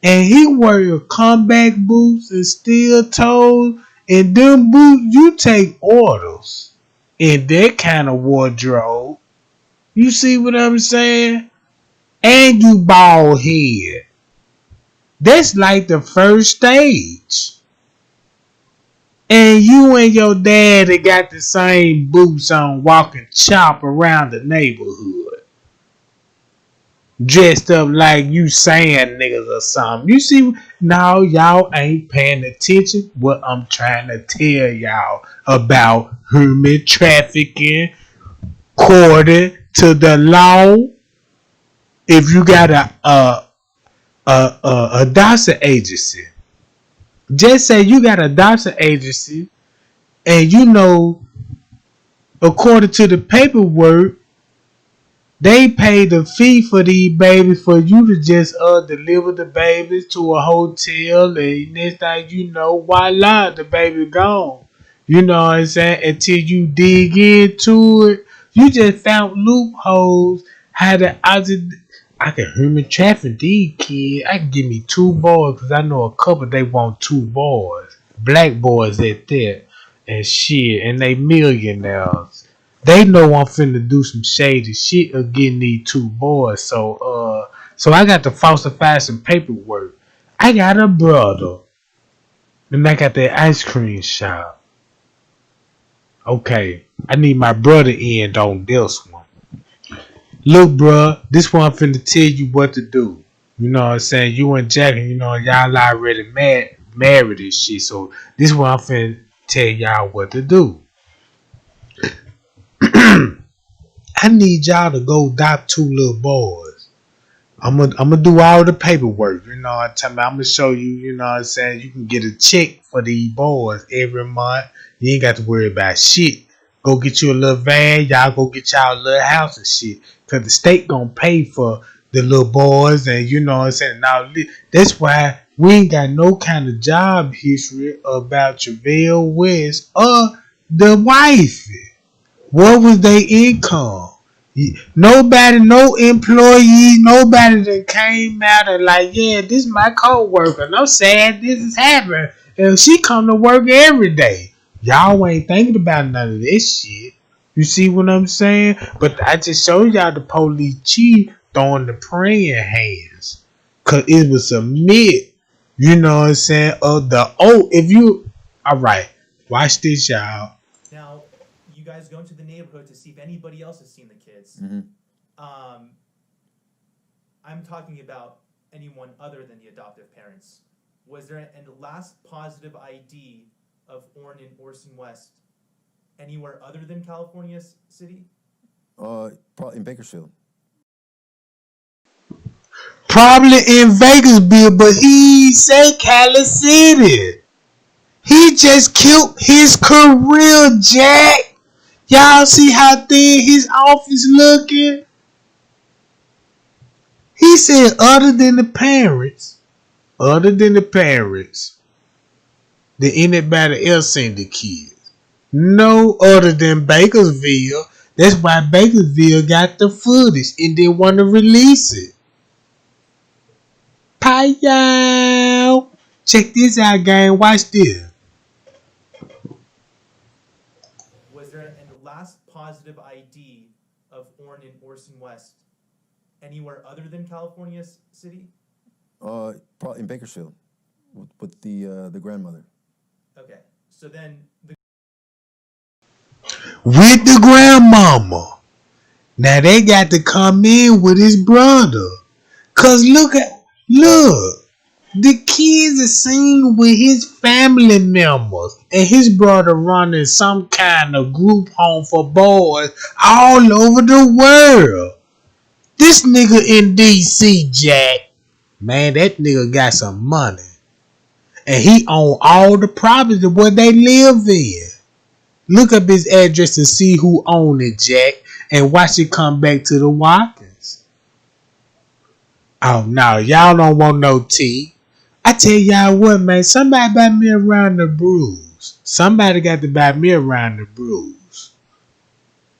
And he wear combat boots and steel toes. And them boots, you take orders in that kind of wardrobe. You see what I'm saying? And you bald head. That's like the first stage. And you and your daddy got the same boots on walking chop around the neighborhood. Dressed up like you saying niggas or something. You see, now y'all ain't paying attention what I'm trying to tell y'all about human trafficking according to the law. If you got a adoption agency, just say you got a adoption agency, and you know, according to the paperwork, they pay the fee for these babies for you to just deliver the babies to a hotel, and next thing you know, voila, the baby gone. You know what I'm saying? Until you dig into it, you just found loopholes. How to I can human traffic these kids. I can give me 2 boys because I know a couple they want 2 boys, black boys at that, and shit, and they millionaires. They know I'm finna do some shady shit or getting these 2 boys. So I got to falsify some paperwork. I got a brother. Then I got that ice cream shop. Okay, I need my brother in on this one. Look, bruh, this one I'm finna tell you what to do. You know what I'm saying? You and Jack, you know, y'all already married and shit. So this one I'm finna tell y'all what to do. I need y'all to go adopt 2 little boys. I'm gonna do all the paperwork. You know what I'm talking about? I'm gonna show you, you know what I'm saying? You can get a check for these boys every month. You ain't got to worry about shit. Go get you a little van. Y'all go get y'all a little house and shit. Cause the state gonna pay for the little boys, and you know what I'm saying? Now that's why we ain't got no kind of job history about Javale West or the wifey. What was their income? Nobody, no employee, nobody that came out and like, yeah, this is my co-worker. And I'm sad this is happening. And she come to work every day. Y'all ain't thinking about none of this shit. You see what I'm saying? But I just showed y'all the police chief throwing the praying hands. Cause it was a myth. You know what I'm saying? If you, all right, watch this, y'all. Now, you guys go into the neighborhood to see if anybody else has seen the kids. Mm-hmm. I'm talking about anyone other than the adoptive parents. Was there a last positive ID of Orrin and Orson West anywhere other than California City? Probably in Bakersfield. Probably in Vegasville, but he said Cali City. He just killed his career, Jack. Y'all see how thin his office looking? He said other than the parents, did anybody else seen the kids? No other than Bakersville. That's why Bakersville got the footage and didn't want to release it. Hi, check this out, gang. Watch this. Was there a last positive ID of Orrin and Orson West anywhere other than California City? Probably in Bakersfield with the grandmother. Okay, so then With the grandmama. Now they got to come in with his brother. Cause look, the kids are seen with his family members, and his brother running some kind of group home for boys all over the world. This nigga in DC, Jack, man, that nigga got some money, and he own all the properties where they live in. Look up his address to see who own it, Jack, and watch it come back to the Watkins. Oh no, y'all don't want no tea. I tell y'all what, man, somebody buy me around the bruise. Somebody got to buy me around the bruise.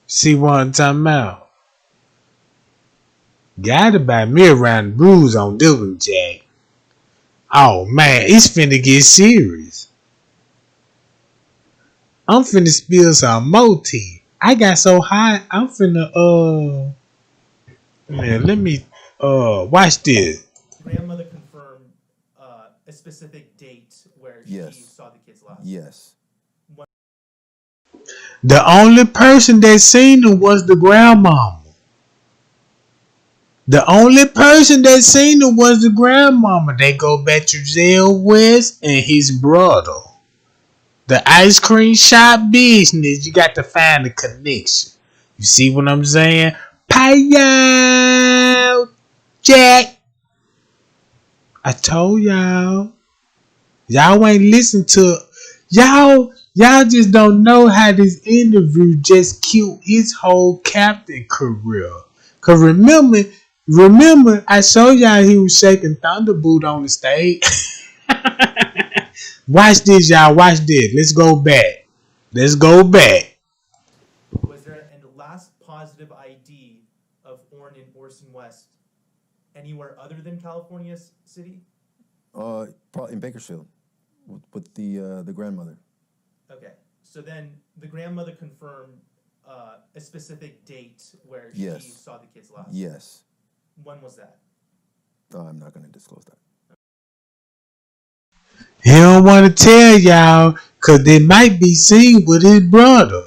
See what I'm talking about? Got to buy me around the bruise on this one, Jack. Oh man, it's finna get serious. I'm finna spill some more tea. I got so high, I'm finna man, let me watch this. Grandmother confirmed a specific date where she Yes. saw the kids last. Yes. The only person that seen him was the grandmama. The only person that seen him was the grandmama. They go back to Zell West and his brother. The ice cream shop business, you got to find the connection. You see what I'm saying? Pay out, Jack. I told y'all. Y'all ain't listen to y'all. Y'all just don't know how this interview just killed his whole captain career. Cause remember, I showed y'all he was shaking Thunderbolt on the stage. Watch this, y'all. Watch this. Let's go back. Was there a last positive ID of Orrin and Orson West anywhere other than California City? Probably in Bakersfield with the grandmother. Okay, so then the grandmother confirmed a specific date where Yes. she saw the kids last. Yes. When was that? I'm not going to disclose that. He don't want to tell y'all because they might be seen with his brother.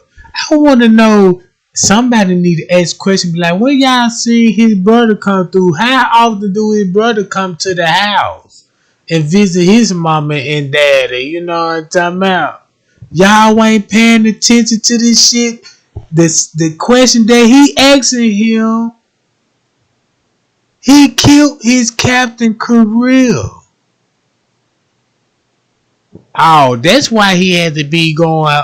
I want to know. Somebody need to ask questions like, when y'all see his brother come through? How often do his brother come to the house and visit his mama and daddy? You know what I'm talking about? Y'all ain't paying attention to this shit. The question that he asking him, he killed his captain career. Oh, that's why he had to be going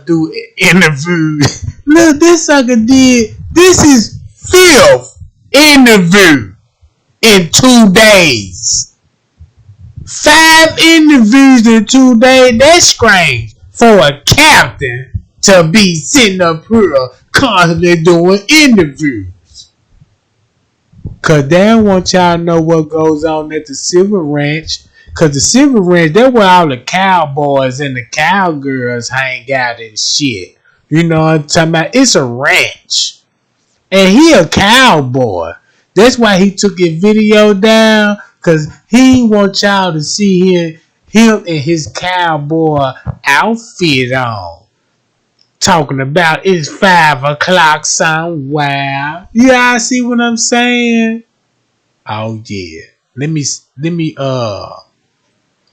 do interviews. Look, this sucker did. This is fifth interview in 2 days. 5 interviews in 2 days. That's strange for a captain to be sitting up here constantly doing interviews. Cause they don't want y'all to know what goes on at the Silver Ranch. Cause the Silver Ranch, that's where all the cowboys and the cowgirls hang out and shit. You know what I'm talking about? It's a ranch. And he a cowboy. That's why he took his video down. Cause he want y'all to see him in his cowboy outfit on. Talking about it's 5 o'clock somewhere. Y'all see what I'm saying? Oh yeah. Let me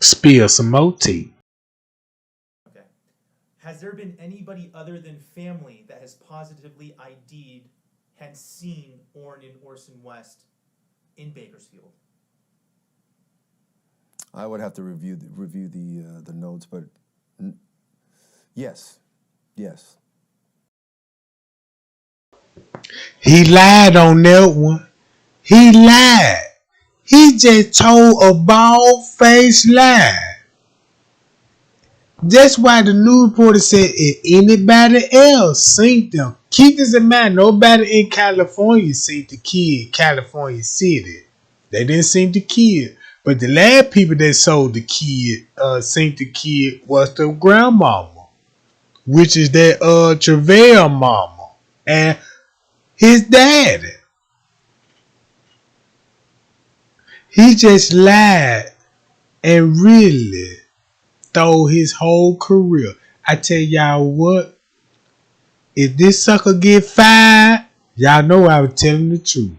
spill some more tea. Okay. Has there been anybody other than family that has positively ID'd and seen Orrin and Orson West in Bakersfield? I would have to review the notes, but yes. He lied on that one. He lied. He just told a bald-faced lie. That's why the news reporter said if anybody else seen them. Keep this in mind, nobody in California seen the kid, California City. They didn't see the kid. But the last people that sold the kid, seen the kid was the grandmama, which is that Travail mama and his daddy. He just lied and really stole his whole career. I tell y'all what, if this sucker get fired, y'all know I was telling the truth.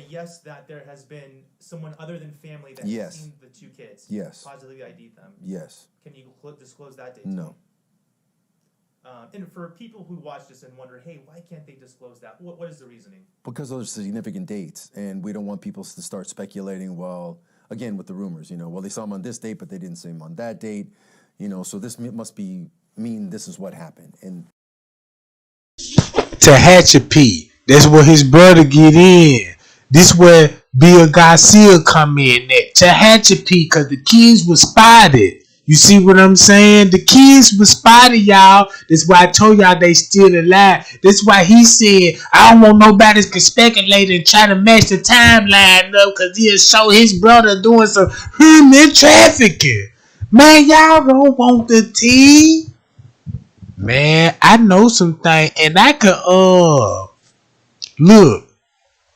Yes, that there has been someone other than family that Yes. has seen the 2 kids. Yes. Positively ID'd them. Yes. Can you disclose that date? No. And for people who watch this and wonder, hey, why can't they disclose that? What is the reasoning? Because those are significant dates, and we don't want people to start speculating. Well, again with the rumors, well, they saw him on this date, but they didn't see him on that date. So this must mean this is what happened. And Tehachapi, that's where his brother get in. This where Bill Garcia come in at Tehachapi, because the kids were spotted You see what I'm saying? The kids was spotted, y'all. That's why I told y'all they still alive. That's why he said, I don't want nobody to speculate and try to match the timeline up because he'll show his brother doing some human trafficking. Man, y'all don't want the tea. Man, I know some things and I could look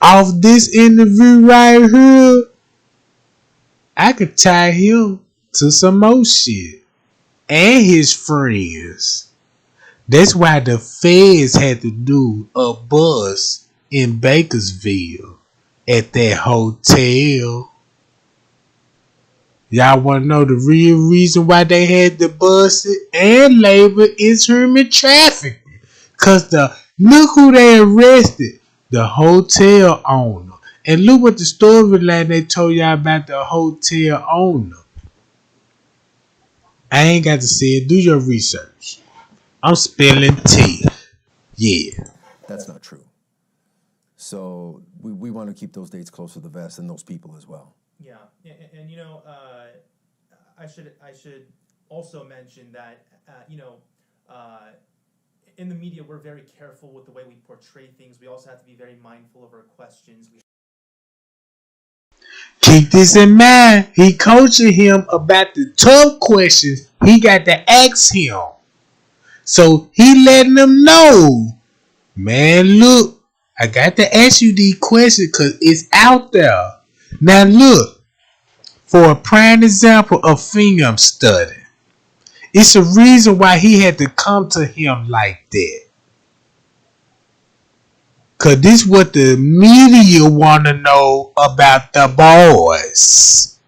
off this interview right here. I could tie him to some more shit. And his friends. That's why the feds had to do a bus in Bakersville at that hotel. Y'all want to know the real reason why they had to bust it and label is human trafficking. Because look who they arrested. The hotel owner. And look what the storyline they told y'all about the hotel owner. I ain't got to say it. Do your research. I'm spilling tea. Yeah. That's not true. So we want to keep those dates close to the vest and those people as well. Yeah, and you know, I should also mention that in the media we're very careful with the way we portray things. We also have to be very mindful of our questions. Keep this in mind. He coaching him about the tough questions he got to ask him. So he letting them know, man, look, I got to ask you these questions because it's out there. Now look, for a prime example of film study, it's a reason why he had to come to him like that. Cause this what the media wanna know about the boys.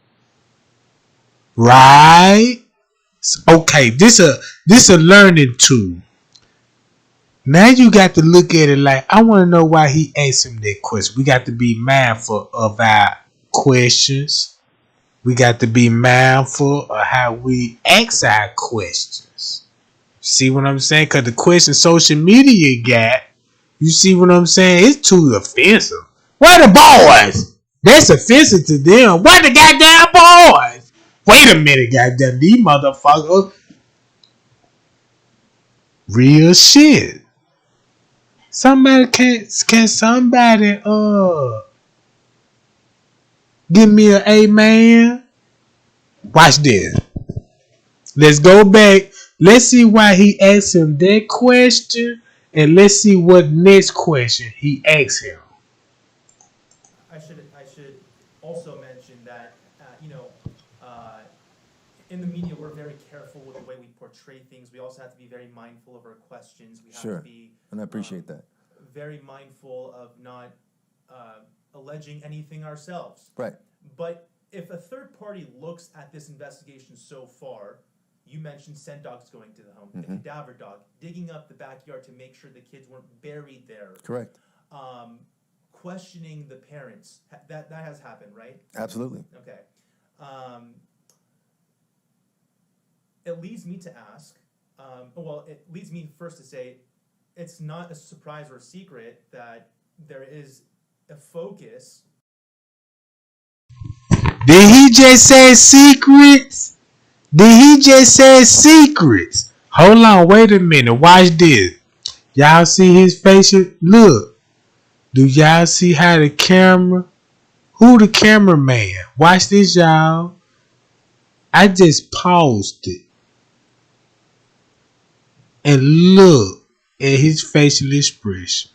Right? Okay, this a learning tool. Now you got to look at it like, I want to know why he asked him that question. We got to be mindful of our questions. We got to be mindful of how we ask our questions. See what I'm saying? Because the question social media got, you see what I'm saying? It's too offensive. Where the boys? That's offensive to them. Where the goddamn boys? Wait a minute, goddamn. These motherfuckers. Real shit. Somebody can somebody give me an amen? Watch this. Let's go back. Let's see why he asked him that question, and let's see what next question he asked him. I should also mention that in the media we're very careful with the way we portray things. We also have to be very mindful of our questions. We have Sure. to be And I appreciate that. very mindful of not alleging anything ourselves. Right. But if a third party looks at this investigation so far, you mentioned scent dogs going to the home, the cadaver dog, digging up the backyard to make sure the kids weren't buried there. Correct. Questioning the parents. That has happened, right? Absolutely. Okay. It leads me to ask, it leads me first to say, it's not a surprise or a secret that there is a focus. Did he just say secrets? Did he just say secrets? Hold on, wait a minute. Watch this. Y'all see his facial? Look. Do y'all see how the camera? Who the cameraman? Watch this, y'all. I just paused it. And look at his facial expression.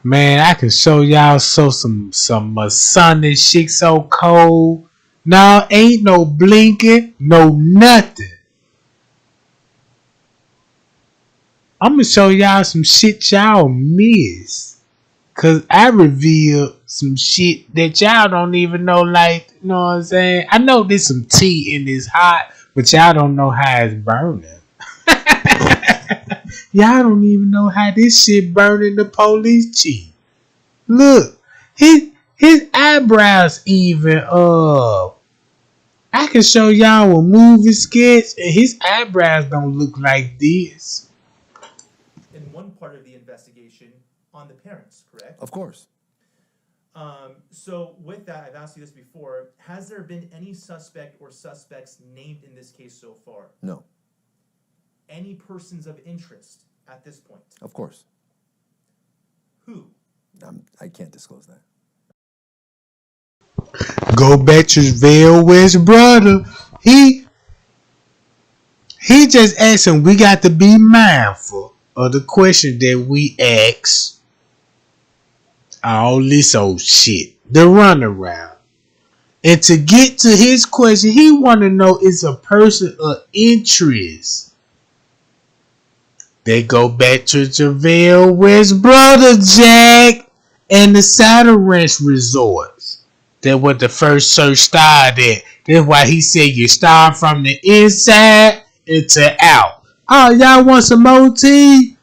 Man, I can show y'all some Masonic shit so cold. No, ain't no blinking, no nothing. I'm gonna show y'all some shit y'all miss. Cause I revealed some shit that y'all don't even know, like, you know what I'm saying? I know there's some tea in this hot, but y'all don't know how it's burning. Y'all don't even know how this shit burning the police chief. Look, his eyebrows even I can show y'all a movie sketch and his eyebrows don't look like this. In one part of the investigation on the parents, correct? Of course. So with that, I've asked you this before. Has there been any suspect or suspects named in this case so far? No, Any persons of interest at this point? of course. Who? I can't disclose that. Go Betchersville with his brother. He just asking. We got to be mindful of the question that we ask. All this old shit, the runaround, and to get to his question, he want to know is a person of interest. They go back to JaVale West's brother Jack and the Saddle Ranch resorts. That what the first search started at. That's why he said you start from the inside into out. Oh, y'all want some OT?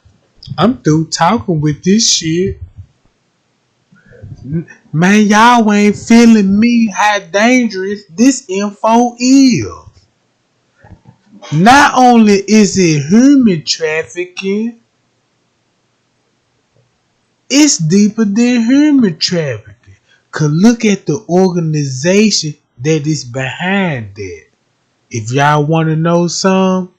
I'm through talking with this shit. Man, y'all ain't feeling me how dangerous this info is. Not only is it human trafficking, it's deeper than human trafficking. Cause look at the organization that is behind that. If y'all want to know some,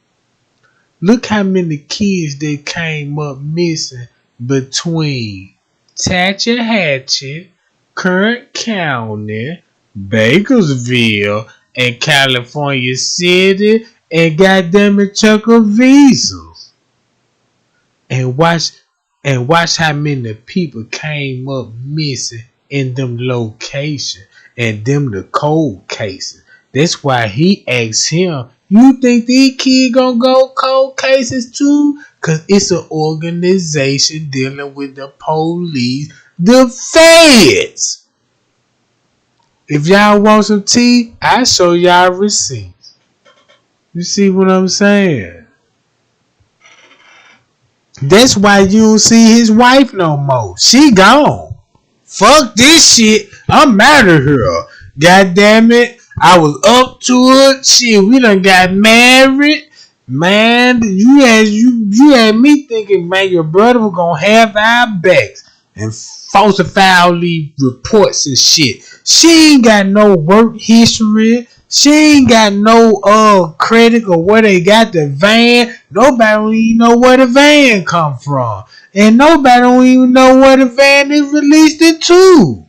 look how many kids that came up missing between Hatchet, Kern County, Bakersville, and California City, and goddamn it, Chuckle visas. And watch how many people came up missing in them locations and them the cold cases. That's why he asked him, you think these kids gonna go cold cases too? Cause it's an organization dealing with the police, the feds. If y'all want some tea, I show y'all receipts. You see what I'm saying? That's why you don't see his wife no more. She gone. Fuck this shit. I'm mad at her. God damn it. I was up to it. Shit, we done got married. Man, you had me thinking, man, your brother was gonna have our backs and falsify all these reports and shit. She ain't got no work history. She ain't got no credit or where they got the van. Nobody don't even know where the van come from. And nobody don't even know where the van is released it to.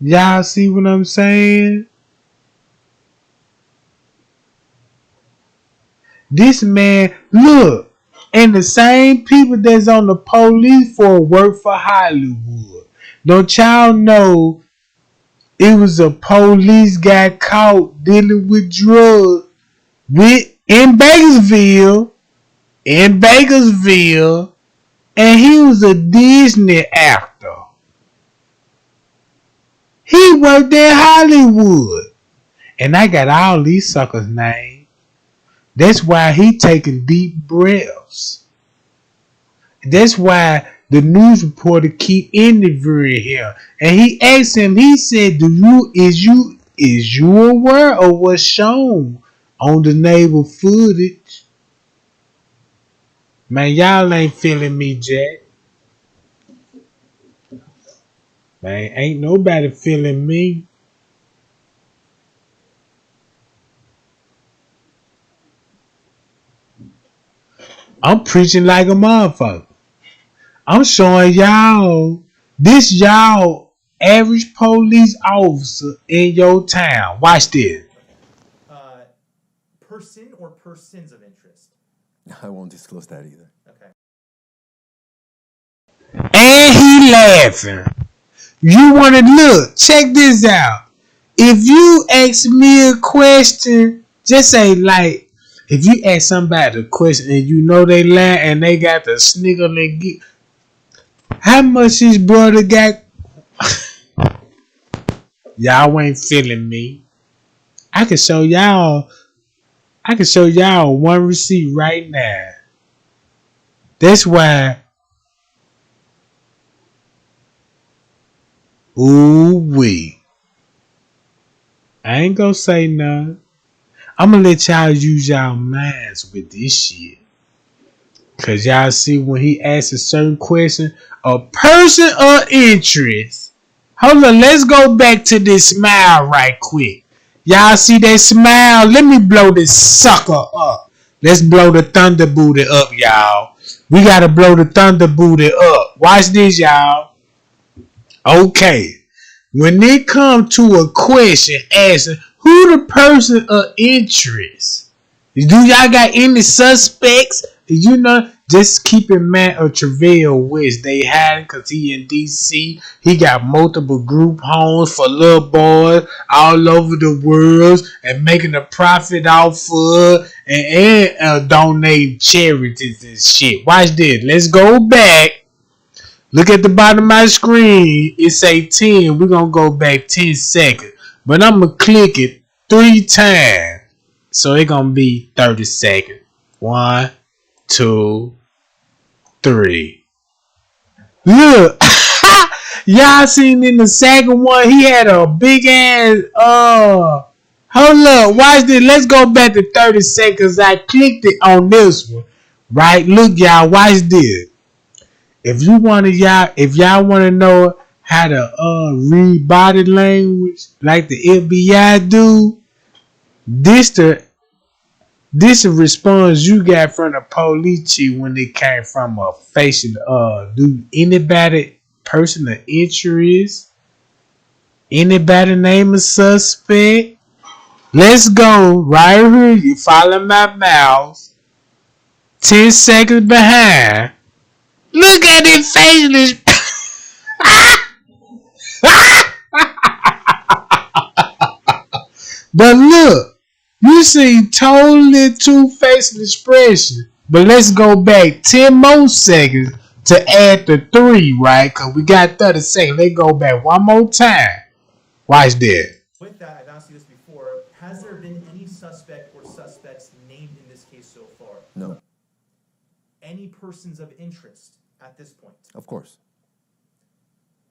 Y'all see what I'm saying? This man, look, and the same people that's on the police for work for Hollywood. Don't y'all know it was a police guy caught dealing with drugs in Bakersville, and he was a Disney actor. He worked in Hollywood. And I got all these suckers' names. That's why he taking deep breaths. That's why the news reporter keep interviewing him. And he asked him, he said, is you aware of what's shown on the naval footage? Man, y'all ain't feeling me, Jack. Man, ain't nobody feeling me. I'm preaching like a motherfucker. I'm showing y'all y'all average police officer in your town. Watch this. Okay. Person or persons of interest? I won't disclose that either. Okay. And he laughing. You want to look? Check this out. If you ask me a question, just say like, if you ask somebody a question and you know they laugh and they got the snicker and get, how much his brother got? Y'all ain't feeling me. I can show y'all one receipt right now. That's why. Ooh wee. I ain't gonna say nothing. I'm gonna let y'all use y'all minds with this shit. Cause y'all see when he asks a certain question, a person of interest. Hold on, let's go back to this smile right quick. Y'all see that smile? Let me blow this sucker up. Let's blow the thunder booty up, y'all. We gotta blow the thunder booty up. Watch this, y'all. Okay. When it comes to a question asking who the person of interest, do y'all got any suspects? You know, just keep in mind of Travail West. They had because he in DC. He got multiple group homes for little boys all over the world and making a profit off of and donate charities and shit. Watch this. Let's go back. Look at the bottom of my screen. It say 10. We're going to go back 10 seconds. But I'm going to click it 3 times. So it's going to be 30 seconds. 1, 2, 3. Look. Y'all seen in the second one, he had a big ass, hold up. Watch this. Let's go back to 30 seconds. I clicked it on this one. Right? Look, y'all. Watch this. If y'all want to know how to read body language like the FBI do, this the response you got from the police chief when it came from a facial do anybody person of interest, anybody name a suspect. Let's go right here. You follow my mouse. 10 seconds behind. Look at it facial. But look, you see totally two-faced expression. But let's go back 10 more seconds to add the 3, right? Because we got 30 seconds. Let's go back one more time. Watch this. With that, I've asked you this before. Has there been any suspect or suspects named in this case so far? No. Any persons of interest at this point? Of course.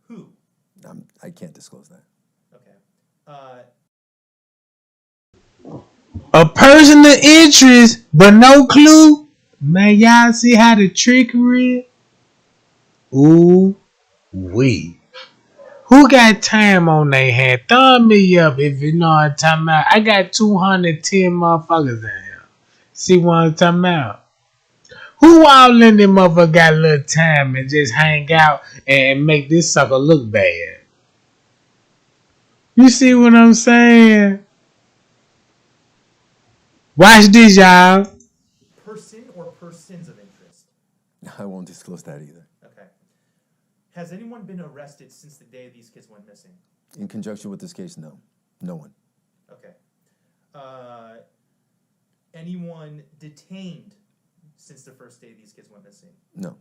Who? I can't disclose that. Okay. A person of interest, but no clue. Man, y'all see how the trickery is? Ooh, wee. Who got time on their hand? Thumb me up if you know what I'm talking about. I got 210 motherfuckers in here. See what I'm talking about? Who all in them motherfucker got a little time and just hang out and make this sucker look bad? You see what I'm saying? Watch this, y'all. Person or persons of interest? I won't disclose that either. Okay. Has anyone been arrested since the day these kids went missing? In conjunction with this case, no. No one. Okay. Anyone detained since the first day these kids went missing? No.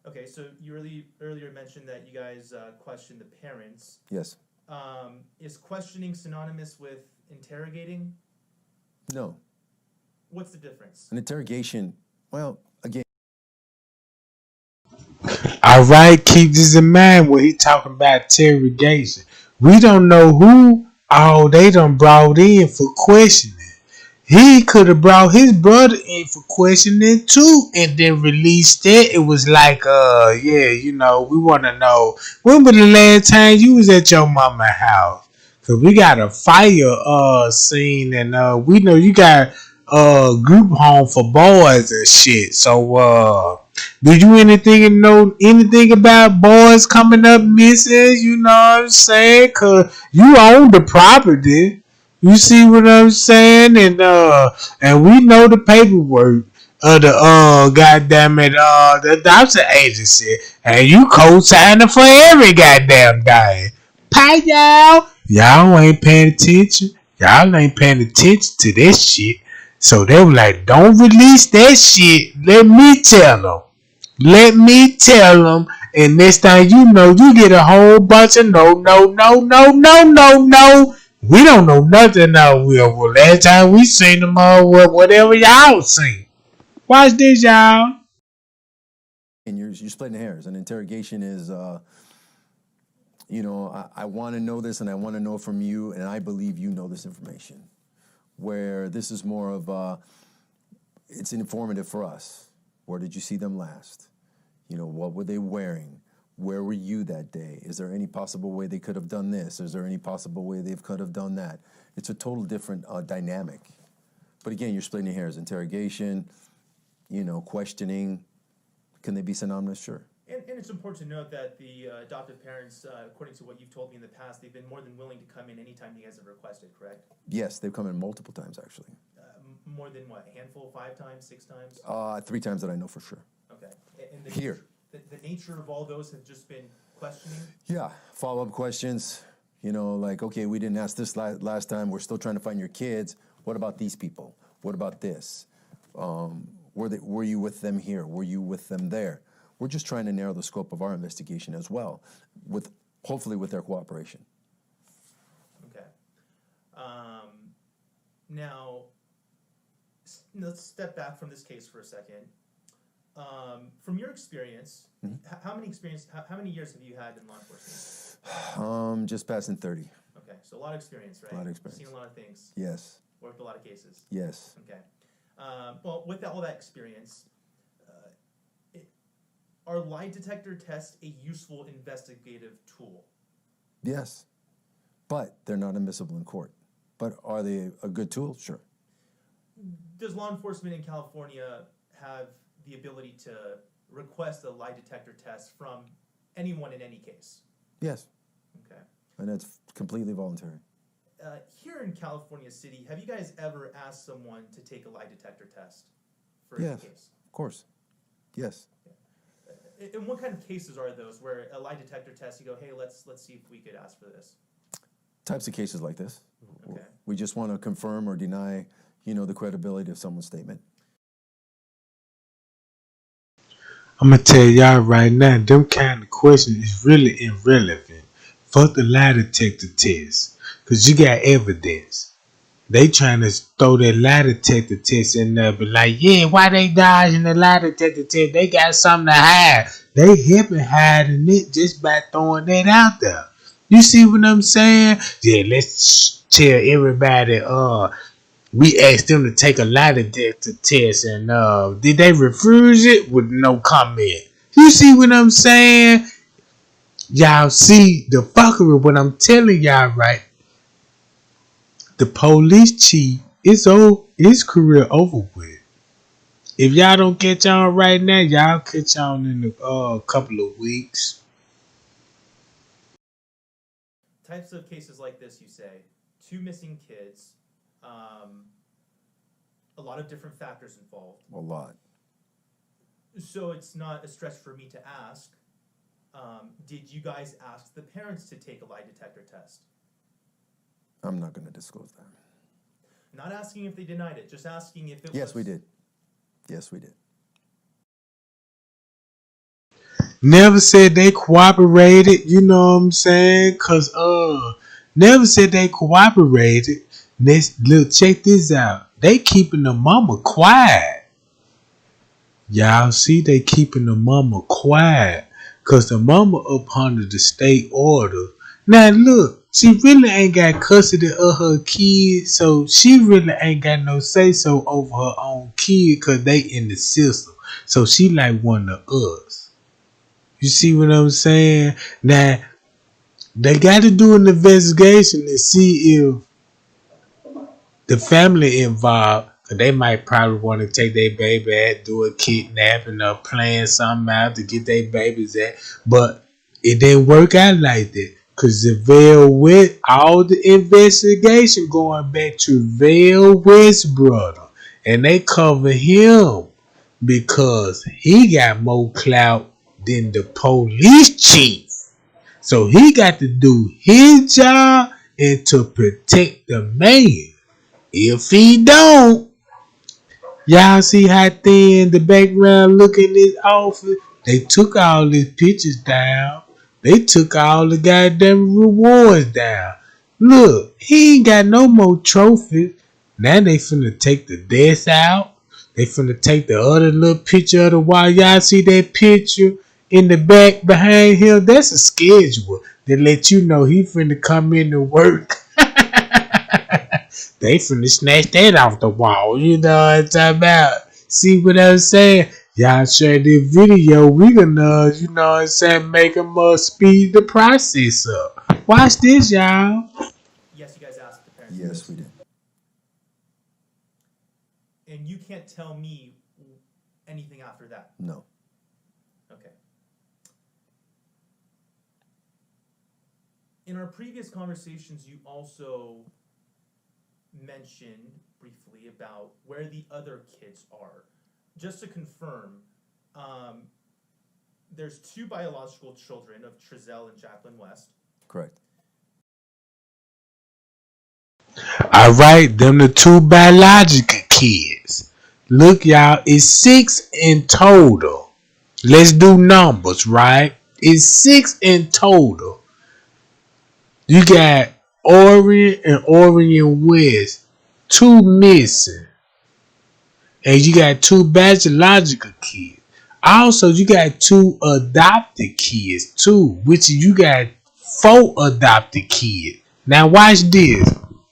Okay, so you earlier mentioned that you guys questioned the parents. Yes. Is questioning synonymous with interrogating? No. What's the difference? An interrogation, well, again. All right, keep this in mind when he talking about interrogation. We don't know who all they done brought in for questioning. He could have brought his brother in for questioning too, and then released it. It was like, yeah, you know, we want to know when was the last time you was at your mama's house? Cause we got a fire scene, and we know you got group home for boys and shit. So do you know anything about boys coming up missing? You know what I'm saying? Cause you own the property. You see what I'm saying? And we know the paperwork of the goddamn it the adoption agency, and you co-signing for every goddamn thing. Pie y'all ain't paying attention. Y'all ain't paying attention to this shit. So they were like, don't release that shit. Let me tell them. Let me tell them. And next time you know, you get a whole bunch of no. We don't know nothing now. Well, last time we seen them all, whatever y'all seen. Watch this, y'all. And you're splitting hairs. An interrogation is, you know, I want to know this and I want to know from you, and I believe you know this information. Where this is more of, it's informative for us. Where did you see them last? You know, what were they wearing? Where were you that day? Is there any possible way they could have done this? Is there any possible way they could have done that? It's a total different dynamic. But again, you're splitting hairs. Interrogation, you know, questioning. Can they be synonymous? Sure. And it's important to note that the adoptive parents, according to what you've told me in the past, they've been more than willing to come in anytime you guys have requested, correct? Yes, they've come in multiple times, actually. More than what, a handful, 5 times, 6 times? 3 times that I know for sure. Okay. And Here. The nature of all those have just been questioning? Yeah, follow-up questions. You know, like, okay, we didn't ask this last time. We're still trying to find your kids. What about these people? What about this? Were you with them here? Were you with them there? We're just trying to narrow the scope of our investigation as well, hopefully with their cooperation. Okay. Now, let's step back from this case for a second. From your experience, how many years have you had in law enforcement? Just passing 30. Okay, so a lot of experience, right? A lot of experience. Seen a lot of things. Yes. Worked a lot of cases. Yes. Okay. Well, with all that experience, are lie detector tests a useful investigative tool? Yes. But they're not admissible in court. But are they a good tool? Sure. Does law enforcement in California have the ability to request a lie detector test from anyone in any case? Yes. Okay. And it's completely voluntary. Here in California City, have you guys ever asked someone to take a lie detector test for Yes. any case? Of course. Yes. And what kind of cases are those where a lie detector test, you go, hey, let's see if we could ask for this? Types of cases like this. Okay. We just want to confirm or deny, you know, the credibility of someone's statement. I'm gonna tell y'all right now, them kind of questions is really irrelevant. Fuck the lie detector test, cause you got evidence. They trying to throw that lie detector test in there, but like, yeah, why they dodging the lie detector test? They got something to hide. They helping hiding it just by throwing that out there. You see what I'm saying? Yeah, let's tell everybody, we asked them to take a lie detector test, and did they refuse it with no comment? You see what I'm saying? Y'all see the fuckery, what I'm telling y'all, right? The police chief his career over with. If y'all don't catch on right now, y'all catch on in a couple of weeks. Types of cases like this, you say, 2 missing kids, a lot of different factors involved. A lot. So it's not a stretch for me to ask, did you guys ask the parents to take a lie detector test? I'm not going to disclose that. Not asking if they denied it, just asking if it was... Yes, we did. Yes, we did. Never said they cooperated, you know what I'm saying? Cause never said they cooperated. Look, check this out. They keeping the mama quiet. Y'all see, they keeping the mama quiet. Cause the mama up under the state order. Now look, she really ain't got custody of her kids, so she really ain't got no say so over her own kid, cause they in the system. So she like one of us. You see what I'm saying? Now they got to do an investigation to see if the family involved, cause they might probably want to take their baby out, do a kidnapping or plan something out to get their babies at, but it didn't work out like that. Cause the Vale West, all the investigation going back to Vale West brother, and they cover him because he got more clout than the police chief. So he got to do his job and to protect the man. If he don't, y'all see how thin the background look in this office? They took all his pictures down. They took all the goddamn rewards down. Look, he ain't got no more trophies. Now they finna take the desk out. They finna take the other little picture of the wall. Y'all see that picture in the back behind him? That's a schedule that let you know he finna come in to work. They finna snatch that off the wall. You know what I'm talking about? See what I'm saying? Y'all share this video. We gonna, you know what I'm saying, make them speed the process up. Watch this, y'all. Yes, you guys asked the parents. Yes, we did. And you can't tell me anything after that. No. Okay. In our previous conversations, you also mentioned briefly about where the other kids are. Just to confirm, there's 2 biological children of Trezell and Jacqueline West. Correct. All right, them the 2 biological kids. Look, y'all, it's 6 in total. Let's do numbers, right? It's 6 in total. You got Orion and Orion West, 2 missing. And you got 2 biological kids. Also, you got 2 adopted kids too, which you got 4 adopted kids. Now watch this.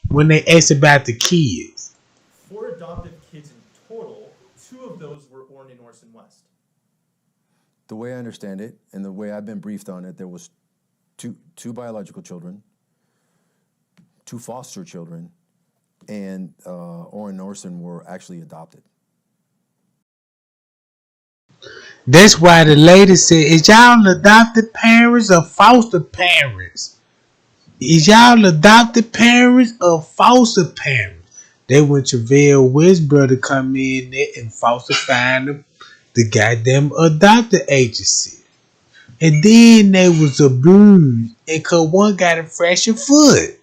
When they ask about the kids, 4 adopted kids in total. 2 of those were born in Orson West. The way I understand it, and the way I've been briefed on it, there was two biological children, 2 foster children, and Orrin and Orson were actually adopted. that's why the lady said, is y'all adopted parents or foster parents? Is y'all adopted parents or foster parents? They went to Vale West brother come in there and falsifying the goddamn adopted agency. And then they was abused and cause one got a fractured foot.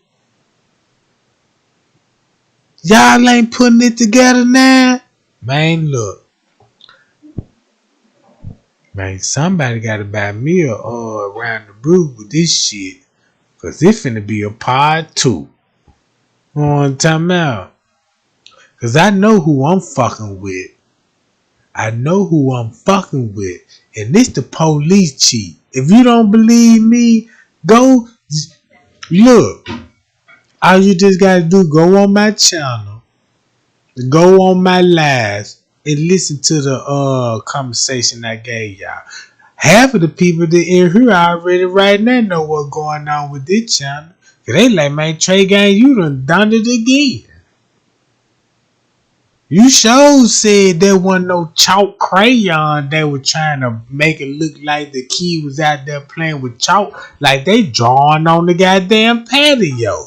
Y'all ain't putting it together now? Man, look. Man, somebody gotta buy me a round the brew with this shit. Cause it finna be a part 2. You know what I'm talking about? Cause I know who I'm fucking with. And this the police chief. If you don't believe me, go look. All you just gotta do, go on my channel, go on my lives, and listen to the conversation I gave y'all. Half of the people that in here already right now know what's going on with this channel. Cause they like, man, Trey Gang, you done it again. You sure said there wasn't no chalk crayon they were trying to make it look like the kid was out there playing with chalk, like they drawing on the goddamn patio.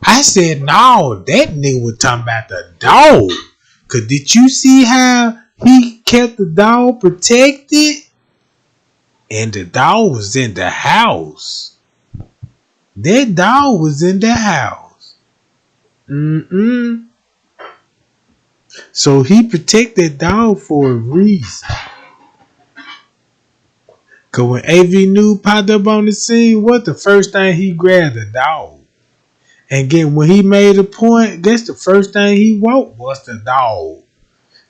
I said, no, that nigga was talking about the dog. Cause did you see how he kept the dog protected? And the dog was in the house. That dog was in the house. So he protected that dog for a reason. Cause when AV New popped up on the scene, what the first thing he grabbed? The dog. And again, when he made a point, guess the first thing he walked was the dog.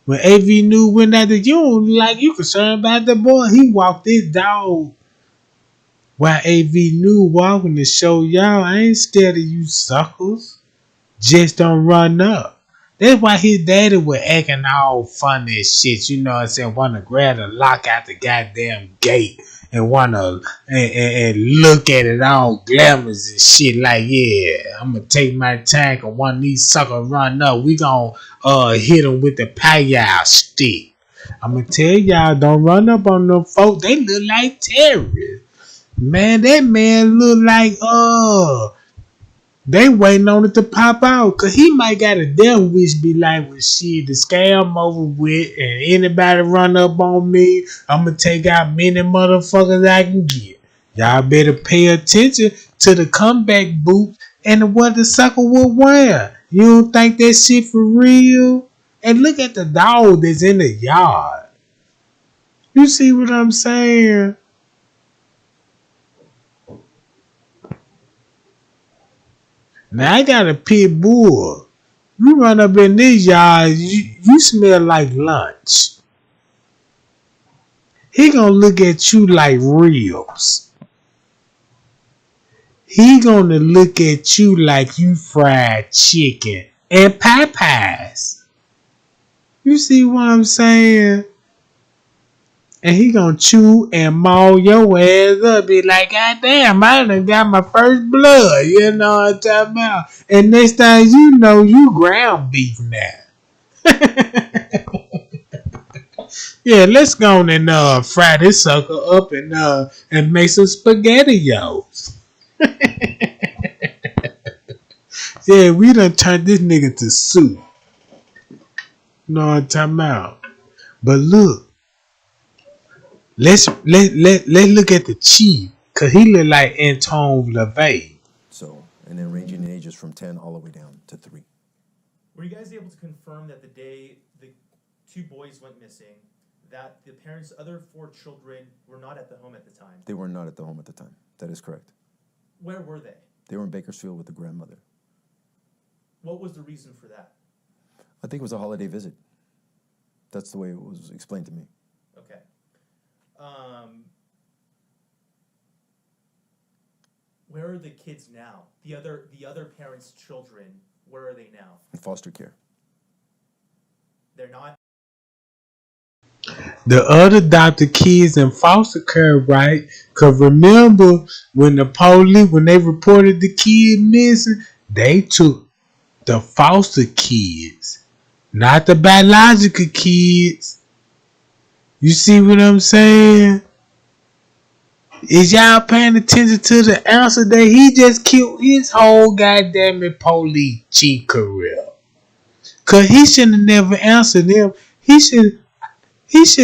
When AV New went out there, you concerned about the boy, he walked his dog. While AV New walking to show y'all, I ain't scared of you suckers. Just don't run up. That's why his daddy was acting all funny as shit. You know what I'm saying? Want to grab the lock out the goddamn gate and want to and look at it all glamorous and shit. Like, yeah, I'm going to take my tank and one of these suckers run up. We going to hit them with the payal stick. I'm going to tell y'all, don't run up on them folks. They look like terrorists. Man, that man look like, they waiting on it to pop out. Cause he might got a death wish be like, well, shit, the scam over with and anybody run up on me, I'm gonna take out many motherfuckers I can get. Y'all better pay attention to the comeback boots and what the sucker will wear. You don't think that shit for real? And look at the dog that's in the yard. You see what I'm saying? Now I got a pit bull. You run up in this yard, you smell like lunch. He gonna look at you like ribs. He gonna look at you like you fried chicken and Popeyes. You see what I'm saying? And he gonna chew and maul your ass up. Be like, God damn, I done got my first blood. You know what I'm talking about? And next thing you know, you ground beef now. Yeah, let's go on and fry this sucker up and make some spaghettios. Yeah, we done turned this nigga to soup. You know what I'm talking about? But look, let's look at the chief, cause he look like Anton LaVey. So, and then ranging in ages from 10 all the way down to 3. Were you guys able to confirm that the day the 2 boys went missing, that the parents' other 4 children were not at the home at the time? They were not at the home at the time. That is correct. Where were they? They were in Bakersfield with the grandmother. What was the reason for that? I think it was a holiday visit. That's the way it was explained to me. Okay. Where are the kids now? The other parents' children, where are they now? In foster care. They're not. The other adopted kids in foster care, right? Cause remember when the police, when they reported the kid missing, they took the foster kids, not the biological kids. You see what I'm saying? Is y'all paying attention to the answer that he just killed his whole goddamn police chief career? Cause he should have never answered them. He should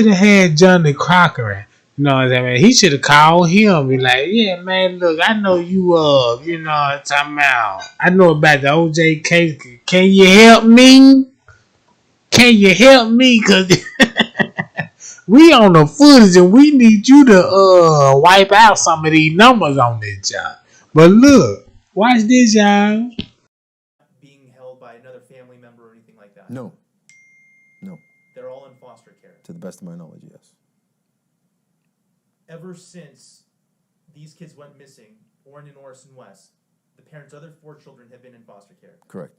have had Johnny Cochran. You know what I mean? He should have called him. Be like, yeah, man, look, I know you you know what I'm talking about. I know about the OJ case. Can you help me? Can you help me? Cause we on the footage and we need you to wipe out some of these numbers on this job. But look, watch this, y'all. Being held by another family member or anything like that? No. No. They're all in foster care? To the best of my knowledge, yes. Ever since these kids went missing, Orrin and Orson West, the parents' other 4 children have been in foster care? Correct.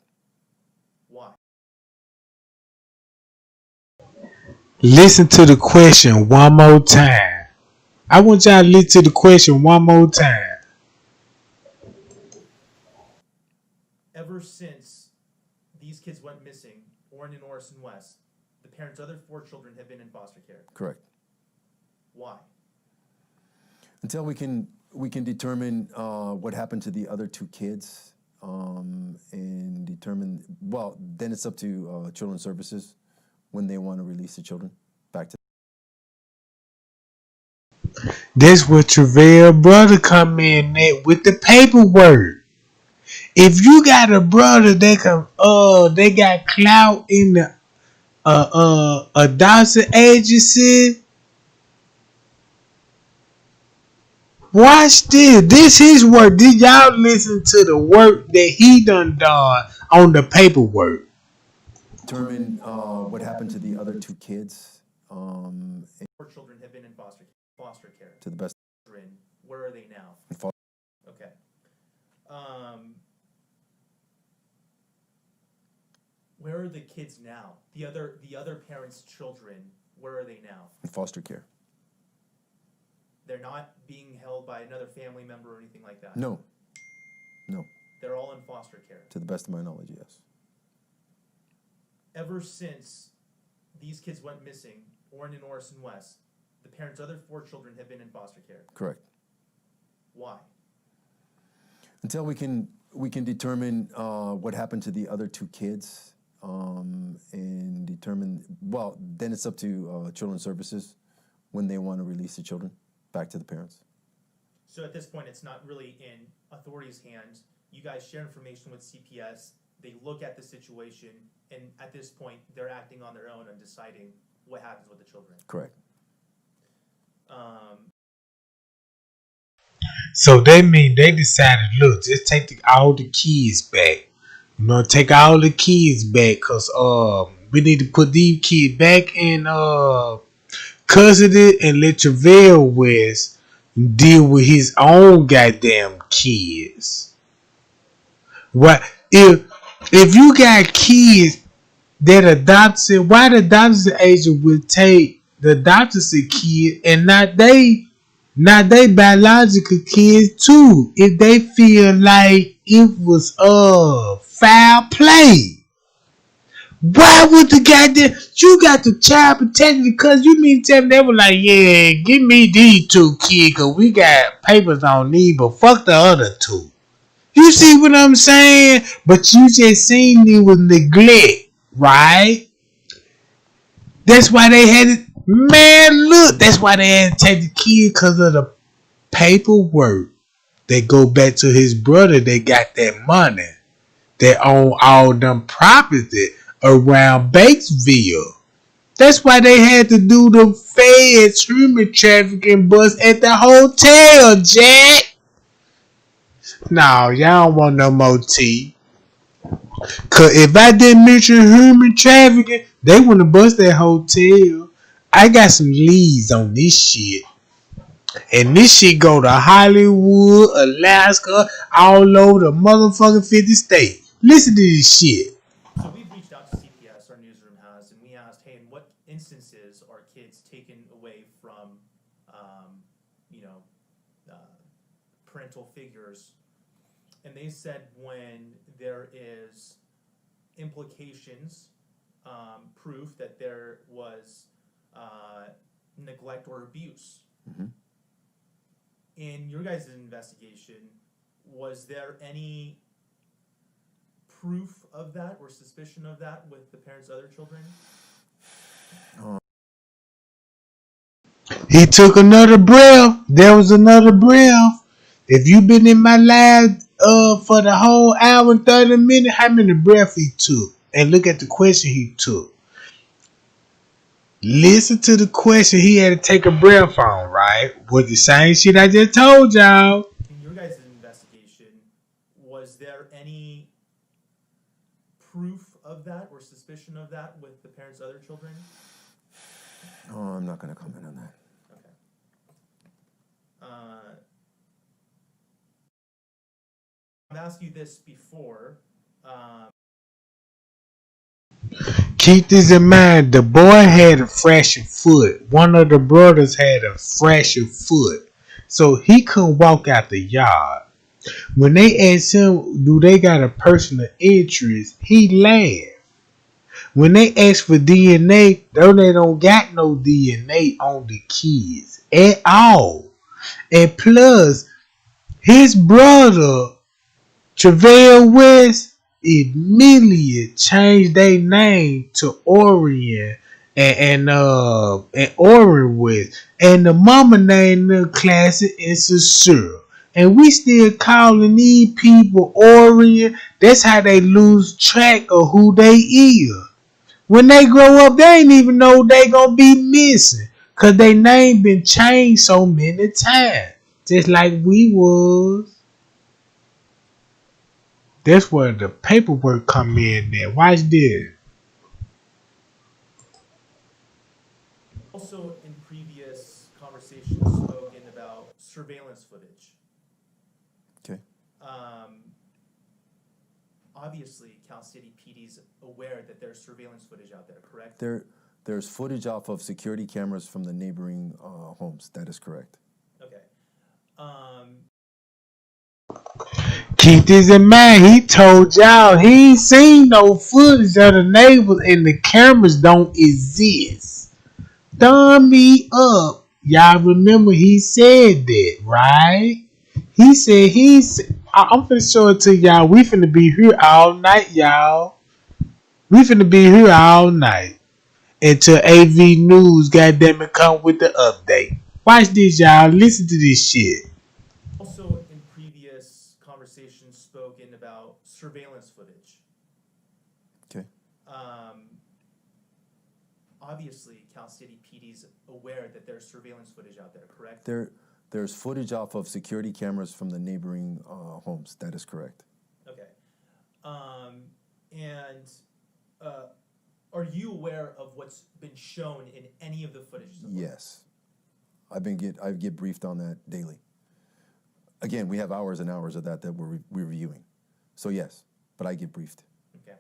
Why? Listen to the question one more time. I want y'all to listen to the question one more time. Ever since these kids went missing, Orrin and Orson West, the parents' other 4 children have been in foster care? Correct. Why? Until we can determine what happened to the other 2 kids, and determine, well, then it's up to Children's Services when they want to release the children back to. That's what Travell brother come in at with the paperwork. If you got a brother that can they got clout in the adoption agency. Watch this. This his work. Did y'all listen to the work that he done on the paperwork? Determine what happened to the other 2 kids. 4 children have been in foster care. To the best. Where are they now? Okay. Where are the kids now? The other parents' children, where are they now? In foster care. They're not being held by another family member or anything like that? No. No. They're all in foster care? To the best of my knowledge, yes. Ever since these kids went missing, Orrin and Orson West, the parents' other 4 children have been in foster care? Correct. Why? Until we can determine what happened to the other 2 kids, and determine, well, then it's up to Children's Services when they want to release the children back to the parents. So at this point, it's not really in authorities' hands. You guys share information with CPS. They look at the situation, and at this point, they're acting on their own and deciding what happens with the children. Correct. So they mean they decided, look, just take all the kids back. You know, take all the kids back, cause we need to put these kids back in custody and let Travell West deal with his own goddamn kids. What if you got kids that why the adoption agent would take the adopted kid and not they biological kids too, if they feel like it was foul play. Why would the goddamn you got the child protected because you mean to tell me they were like, yeah, give me these two kids cause we got papers on these, but fuck the other two. You see what I'm saying? But you just seen it with neglect, right? That's why they had it. Man, look, that's why they had to take the kid because of the paperwork. They go back to his brother. They got that money. They own all them property around Batesville. That's why they had to do the feds human trafficking bus at the hotel, Jack. No, y'all don't want no more tea. Cause if I didn't mention human trafficking, they wouldn't bust that hotel. I got some leads on this shit. And this shit go to Hollywood, Alaska, all over the motherfucking 50 states. Listen to this shit. So we've reached out to CPS, our newsroom has, and we asked, hey, in what instances are kids taken away from, um, you know, uh, parental figures? And they said when there is implications, proof that there was neglect or abuse. Mm-hmm. In your guys' investigation, was there any proof of that or suspicion of that with the parents' other children? He took another breath. There was another breath. If you been in my lab for the whole hour and 30 minutes, how many breaths he took? And look at the question he took. Listen to the question he had to take a breath on, right? Was the same shit I just told y'all. In your guys' investigation, was there any proof of that or suspicion of that with the parents' other children? Oh, I'm not going to comment on that. Okay. I've asked you this before. Keep this in mind. The boy had a fractured foot. One of the brothers had a fractured foot. So he couldn't walk out the yard. When they asked him, do they got a personal interest, he laughed. When they asked for DNA, though they don't got no DNA on the kids at all. And plus, his brother, Travail West, immediately changed their name to Orion and Orion West. And the mama named them Classic and Sincere. And we still calling these people Orion. That's how they lose track of who they is. When they grow up, they ain't even know they gonna be missing. Cause their name been changed so many times. Just like we was. That's where the paperwork come in there. Watch this. Also, in previous conversations, spoken about surveillance footage. Okay. Obviously, Cal City PD's aware that there's surveillance footage out there, correct? There's footage off of security cameras from the neighboring homes. That is correct. Okay. Keep this in mind. He told y'all he ain't seen no footage of the neighbors and the cameras don't exist. Thumb me up. Y'all remember he said that, right? He said I'm finna show it to y'all. We finna be here all night, y'all. We finna be here all night. Until AV News, goddammit, come with the update. Watch this, y'all. Listen to this shit. Also, in previous conversations, spoken about surveillance footage. Okay. Obviously, Cal City PD's aware that there's surveillance footage out there, correct? There's footage off of security cameras from the neighboring homes. That is correct. Okay. Are you aware of what's been shown in any of the footage? Yes. I get briefed on that daily. Again, we have hours and hours of that we're reviewing. So yes, but I get briefed. Okay.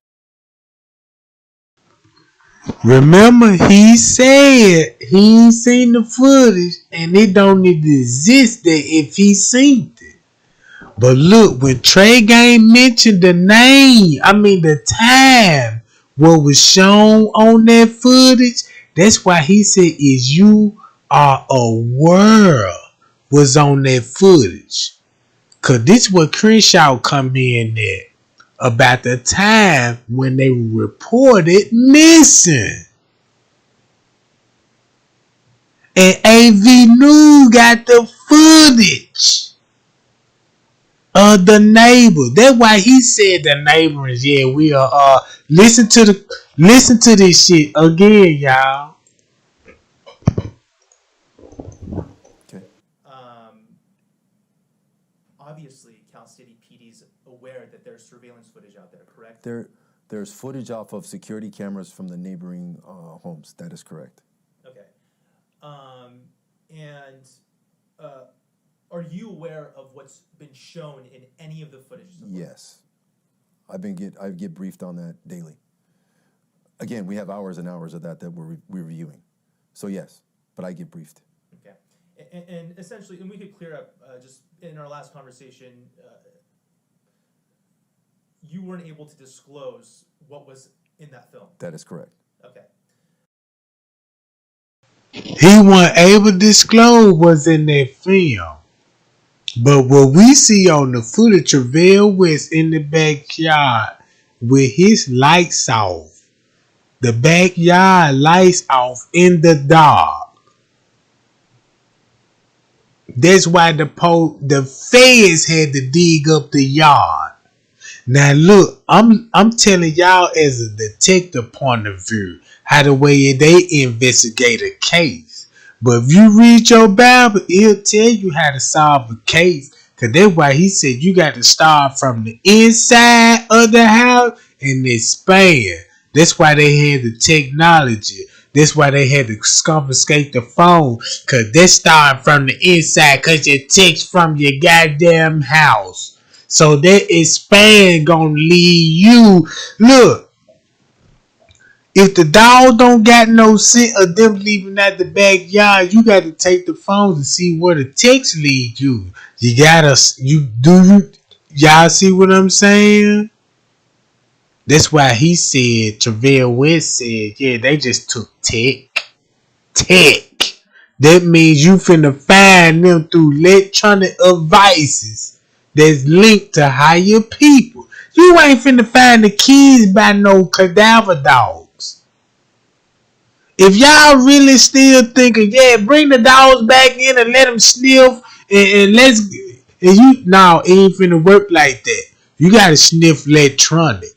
Remember, he said he ain't seen the footage and it don't need to exist there if he seen it. But look, when Trey Gang mentioned the time what was shown on that footage, that's why he said is you are aware was on that footage. Cause this what Crenshaw come in at about the time when they reported missing. And AV News got the footage of the neighbor. That's why he said the neighbors, yeah, we are listen to this shit again, y'all. Okay. Obviously, Cal City PD's aware that there's surveillance footage out there, correct? There's footage off of security cameras from the neighboring homes. That is correct. Okay. And are you aware of what's been shown in any of the footage? Yes. I get briefed on that daily. Again, we have hours and hours of that we're reviewing. So yes, but I get briefed. Okay. And essentially, and we could clear up just in our last conversation, you weren't able to disclose what was in that film. That is correct. Okay. He wasn't able to disclose what's in that film. But what we see on the footage, Travell West in the backyard with his lights off. The backyard lights off in the dark. That's why the feds had to dig up the yard. Now look, I'm telling y'all as a detective point of view how the way they investigate a case. But if you read your Bible, it'll tell you how to solve a case. Cause that's why he said you got to start from the inside of the house and expand. That's why they had the technology. That's why they had to confiscate the phone. Cause they starting from the inside. Cause you text from your goddamn house. So that expand gonna lead you. Look. If the dog don't got no scent of them leaving out the backyard, you got to take the phones and see where the text lead you. Y'all see what I'm saying? That's why he said, Travell West said, yeah, they just took tech. That means you finna find them through electronic devices that's linked to higher people. You ain't finna find the kids by no cadaver dog. If y'all really still thinking, yeah, bring the dogs back in and let them sniff and it ain't finna work like that. You gotta sniff electronic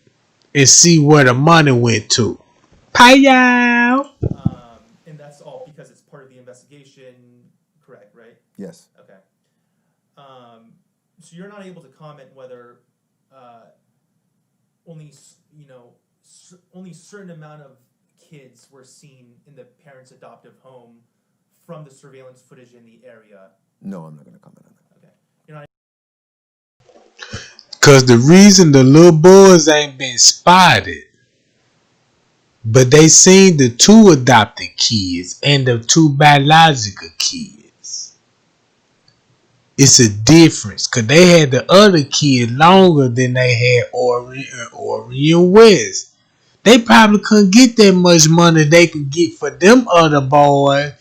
and see where the money went to. Pay y'all. And that's all because it's part of the investigation, correct, right? Yes. Okay. So you're not able to comment whether only certain amount of kids were seen in the parents' adoptive home from the surveillance footage in the area. No, I'm not going to comment on that. Okay. You're not. Cause the reason the little boys ain't been spotted, but they seen the two adopted kids and the two biological kids. It's a difference. Cause they had the other kid longer than they had Orion West. They probably couldn't get that much money they could get for them other boys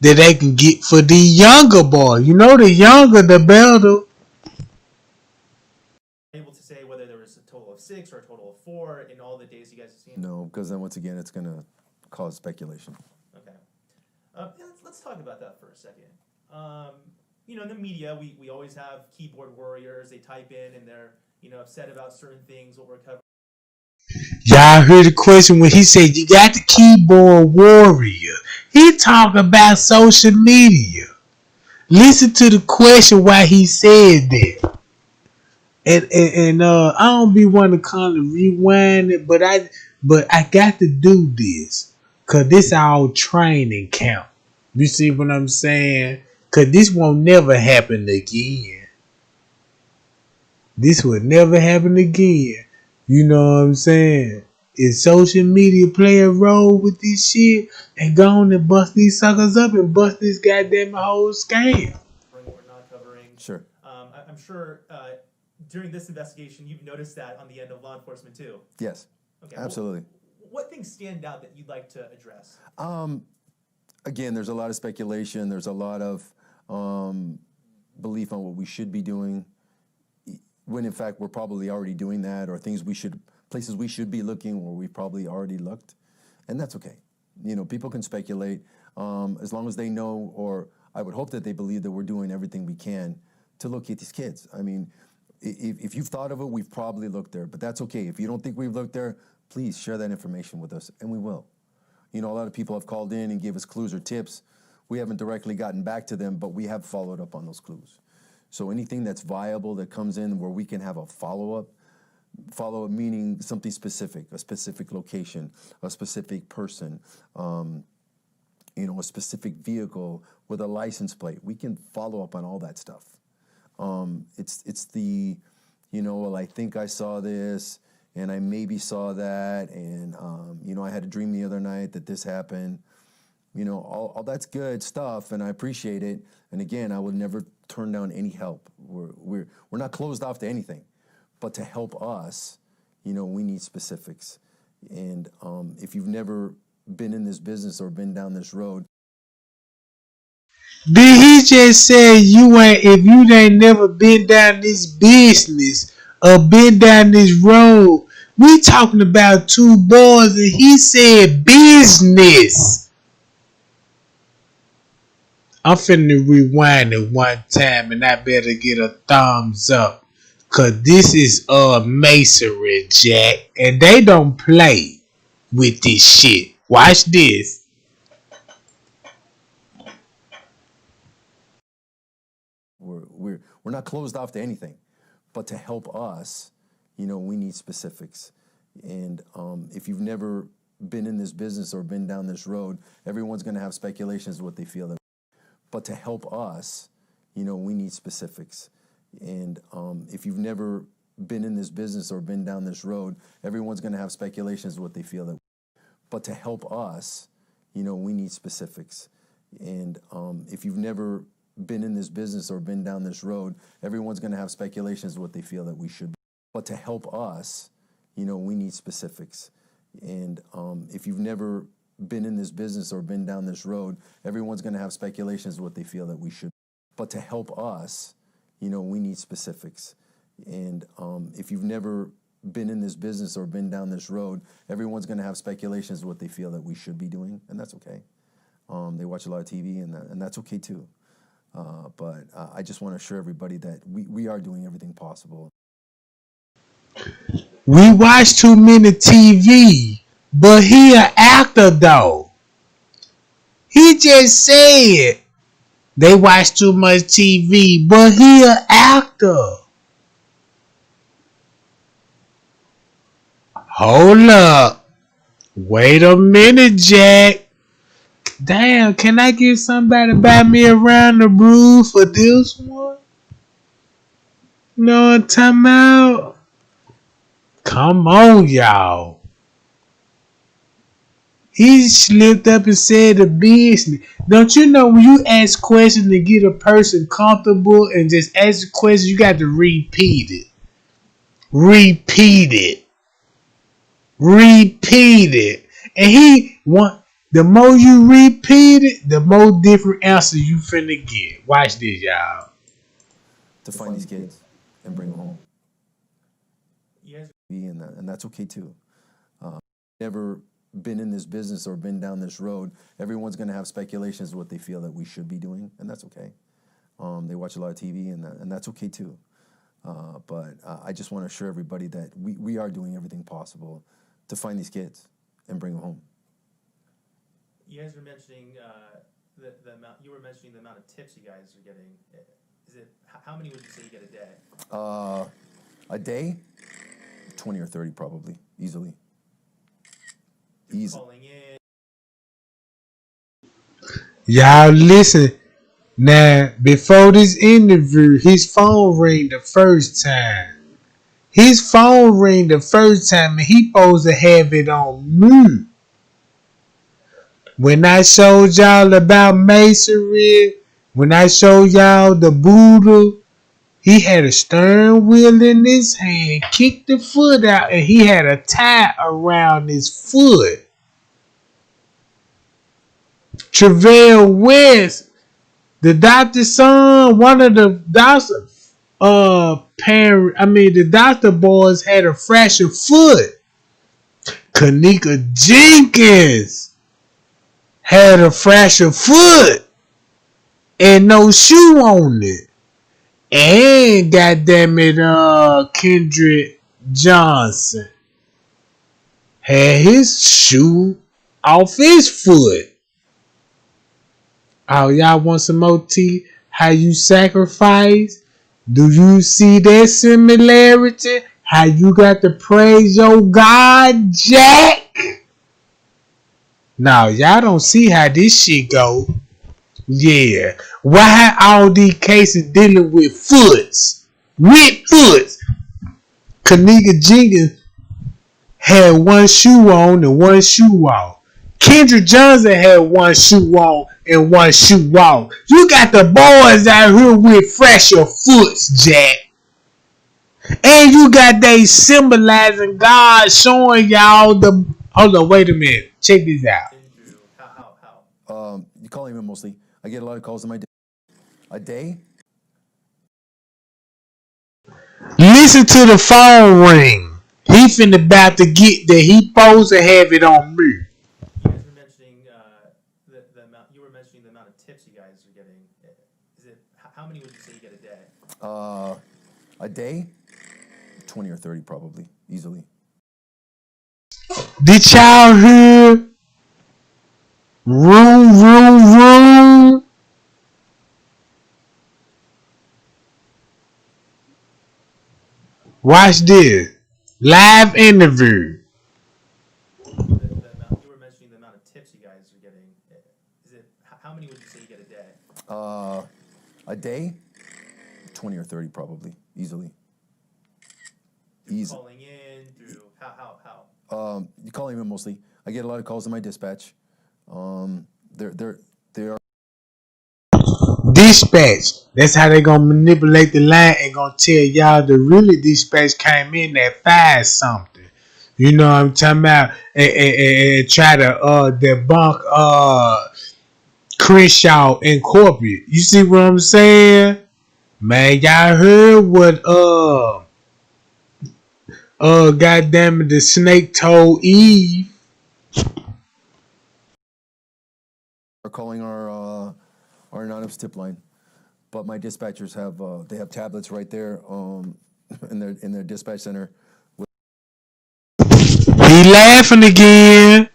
that they can get for the younger boy. You know, the younger, the better. Able to say whether there was a total of 6 or a total of 4 in all the days you guys have seen? No, because then once again, it's going to cause speculation. Okay. Let's talk about that for a second. In the media, we always have keyboard warriors. They type in and they're, upset about certain things, what we're covering. Y'all heard the question when he said you got the keyboard warrior. He talk about social media. Listen to the question why he said that. And I don't be wanting to kind of rewind it, but I got to do this. Cause this all training camp. You see what I'm saying? Cause this won't never happen again. This will never happen again. You know what I'm saying? Is social media play a role with this shit and go on and bust these suckers up and bust this goddamn whole scam? What we're not covering. Sure. I'm sure during this investigation you've noticed that on the end of law enforcement too. Yes. Okay. Absolutely. What things stand out that you'd like to address? Again, there's a lot of speculation. There's a lot of belief on what we should be doing, when in fact we're probably already doing that, or places we should be looking where we've probably already looked, and that's okay. You know, people can speculate as long as they know, or I would hope that they believe that we're doing everything we can to locate these kids. I mean, if you've thought of it, we've probably looked there, but that's okay. If you don't think we've looked there, please share that information with us, and we will. You know, a lot of people have called in and gave us clues or tips. We haven't directly gotten back to them, but we have followed up on those clues. So anything that's viable that comes in where we can have a follow-up meaning something specific, a specific location, a specific person, you know, a specific vehicle with a license plate. We can follow up on all that stuff. It's the, you know, well, I think I saw this, and I maybe saw that, and, you know, I had a dream the other night that this happened. You know, all that's good stuff, and I appreciate it. And again, I would never turn down any help. We're not closed off to anything, but to help us, you know, we need specifics. And if you've never been in this business or been down this road, Did he just say if you ain't never been down this business or been down this road? We talking about two boys and he said business. I'm finna rewind it one time and I better get a thumbs up. Cause this is masonry, Jack. And they don't play with this shit. Watch this. we're not closed off to anything, but to help us, you know, we need specifics. And if you've never been in this business or been down this road, everyone's going to have speculations of what they feel. But to help us, you know, we need specifics. And if you've never been in this business or been down this road, everyone's going to have speculations of what they feel. But to help us, you know, we need specifics. And if you've never been in this business or been down this road, everyone's going to have speculations of what they feel that we should. But to help us, you know, we need specifics. And if you've never been in this business or been down this road, everyone's going to have speculations of what they feel that we should. But to help us, you know, we need specifics. And if you've never been in this business or been down this road, everyone's going to have speculations of what they feel that we should be doing, and that's okay. They watch a lot of TV, and that's okay too. But I just want to assure everybody that we are doing everything possible. We watch too many TV, but he an actor though. He just said they watch too much TV, but he an actor. Hold up. Wait a minute, Jack. Damn, can I get somebody to buy me a round of brews for this one? No time out. Come on, y'all. He slipped up and said the business. Don't you know when you ask questions to get a person comfortable and just ask a question, you got to repeat it. Repeat it. Repeat it. And the more you repeat it, the more different answers you finna get. Watch this, y'all. To find these kids and bring them home. Yes. And that's okay too. Never been in this business or been down this road, everyone's going to have speculations of what they feel that we should be doing, and that's okay. They watch a lot of TV, and that's okay too. But I just want to assure everybody that we are doing everything possible to find these kids and bring them home. You guys were mentioning the amount. You were mentioning the amount of tips you guys are getting. Is it how many would you say you get a day? A day, 20 or 30 probably, easily. Calling in. Y'all listen. Now, before this interview, his phone rang the first time. His phone ring the first time and he supposed to have it on mute. When I showed y'all about masonry, when I showed y'all the Buddha, he had a stern wheel in his hand, kicked the foot out, and he had a tie around his foot. Travell West, the doctor's son, one of the doctor the doctor boys had a fractured foot. Kanika Jenkins had a fractured foot and no shoe on it. And goddamn it, Kendrick Johnson had his shoe off his foot. Oh, y'all want some more tea? How you sacrifice? Do you see that similarity? How you got to praise your God, Jack? Now, y'all don't see how this shit go. Yeah. Why all these cases dealing with foots? With foots. Kanika Jenkins had one shoe on and one shoe off. Kendrick Johnson had one shoe on and one shoe off. You got the boys out here with fresher foots, Jack. And you got they symbolizing God, showing y'all the. Hold on, wait a minute. Check this out. You call him mostly. I get a lot of calls in my day. A day? Listen to the phone ring. He finna about to get that. He supposed to have it on me. You guys were mentioning the amount. You were mentioning the amount of tips you guys are getting. Is it how many would you say you get a day? A day? 20 or 30 probably, easily. Did y'all hear? Room. Watch this. Live interview. You were mentioning the amount of tips you guys are getting. Is it how many would you say you get a day? A day? 20 or 30 probably, easily. Easy. Calling in through how? You call him mostly. I get a lot of calls in my dispatch. They are Dispatch. That's how they gonna manipulate the line and gonna tell y'all the really dispatch came in at 5 something. You know what I'm talking about? And try to debunk Crenshaw and corporate. You see what I'm saying? Man, y'all heard what goddamn it, the snake told Eve. are calling our anonymous tip line, but my dispatchers have they have tablets right there in their dispatch center. He laughing again.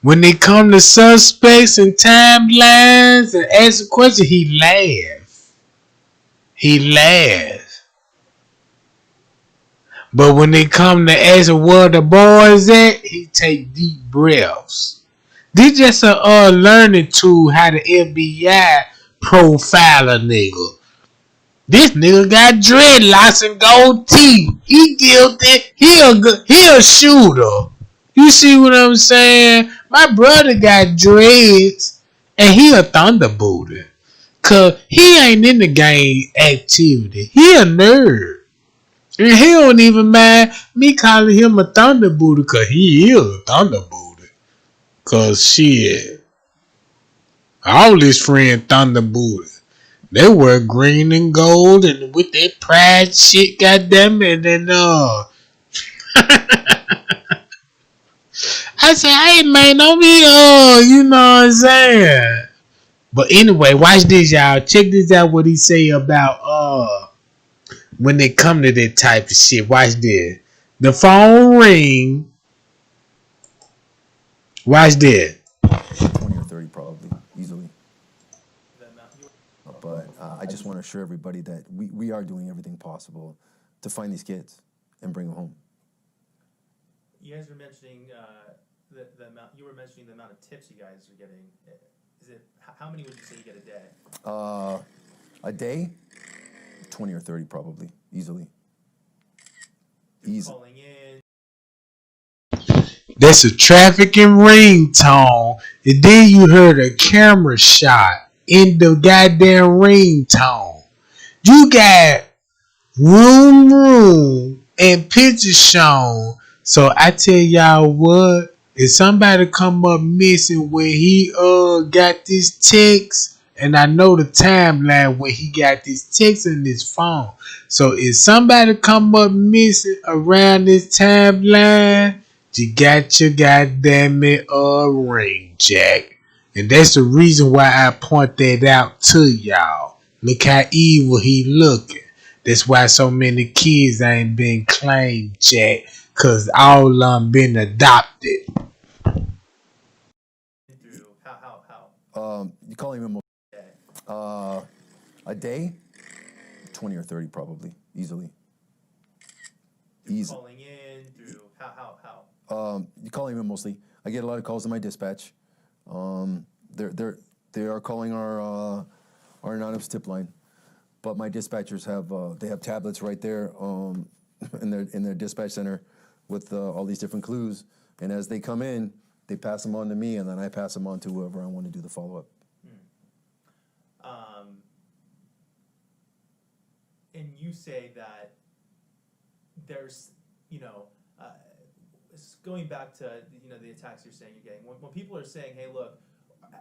When they come to suspects and timelines and ask a question, he laughs. He laughs. But when they come to ask where the boys at, he take deep breaths. This just a learning tool how the FBI profile a nigga. This nigga got dreadlocks and gold teeth. He guilty. He a shooter. You see what I'm saying? My brother got dreads and he a thunderbooter. Cause he ain't in the gang activity. He a nerd. And he don't even mind me calling him a thunderbooter cause he is a thunderbooter. Cause shit, all his friends thunderbooter. They wear green and gold and with that pride shit, goddamn it, and I said, hey man, don't be you know what I'm saying. But anyway, watch this, y'all. Check this out. What he say about when they come to that type of shit. Watch this. The phone ring. Watch this. 20 or 30 probably, easily. But I just want to assure everybody that we are doing everything possible to find these kids and bring them home. You guys were mentioning the amount. You were mentioning the amount of tips you guys are getting. Is it how many would you say you get a day? A day? 20 or 30 probably, easily. Easy. Calling in. That's a trafficking ringtone. And then you heard a camera shot in the goddamn ringtone. You got room, and pictures shown. So I tell y'all what, if somebody come up missing when he got this text, and I know the timeline when he got this text in his phone. So if somebody come up missing around this timeline, you got your goddamn it ring, Jack. And that's the reason why I point that out to y'all. Look how evil he looking. That's why so many kids ain't been claimed, Jack, cause all of them been adopted. Through how? You call him a day, 20 or 30 probably, easily. Easy. Calling in through how? You call him mostly. I get a lot of calls in my dispatch. They are calling our anonymous tip line. But my dispatchers have they have tablets right there in their dispatch center with all these different clues, and as they come in, they pass them on to me, and then I pass them on to whoever I want to do the follow up. And you say that there's, going back to the attacks you're saying you're getting. When people are saying, "Hey, look,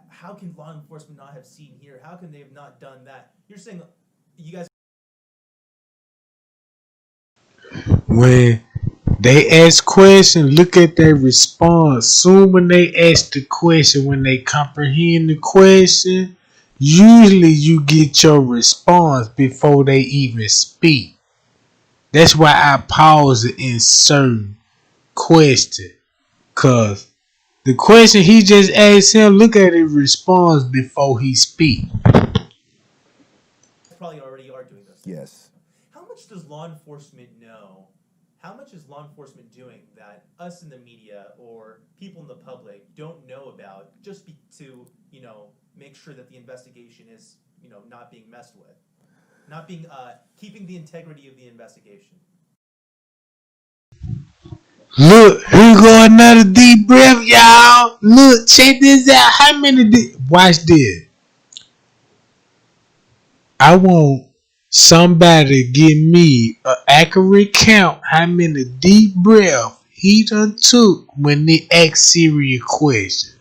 how can law enforcement not have seen here? How can they have not done that?" You're saying you guys. When they ask questions, look at their response. Soon when they ask the question, when they comprehend the question, usually you get your response before they even speak. That's why I pause and insert question. Cause the question he just asked him, look at his response before he speak. Probably already are doing this. Yes. How much does law enforcement know? How much is law enforcement doing that us in the media or people in the public don't know about, just to make sure that the investigation is not being messed with, not being keeping the integrity of the investigation? Look, here go another deep breath, y'all. Look, check this out. How many watch this. I want somebody give me an accurate count how many deep breaths he done took when they ask serious questions.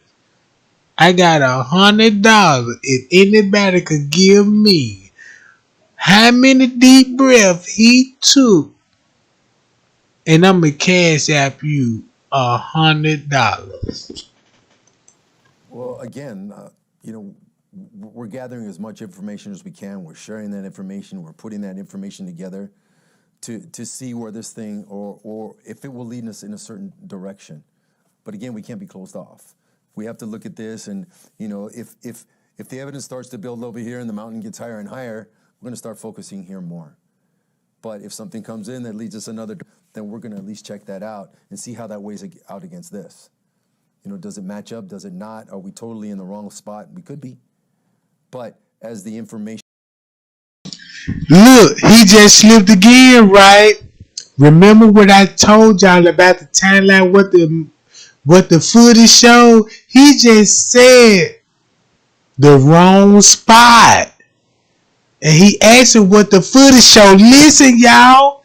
I got $100 if anybody could give me how many deep breaths he took, and I'm gonna cash app you $100. Well, again, we're gathering as much information as we can. We're sharing that information. We're putting that information together to see where this thing or if it will lead us in a certain direction. But again, we can't be closed off. We have to look at this, and if the evidence starts to build over here and the mountain gets higher and higher, we're going to start focusing here more. But if something comes in that leads us another, then we're going to at least check that out and see how that weighs out against this. Does it match up? Does it not? Are we totally in the wrong spot? We could be. But as the information... Look, he just slipped again, right? Remember what I told y'all about the timeline, what the footage showed? He just said the wrong spot. And he asked him what the footage showed. Listen, y'all.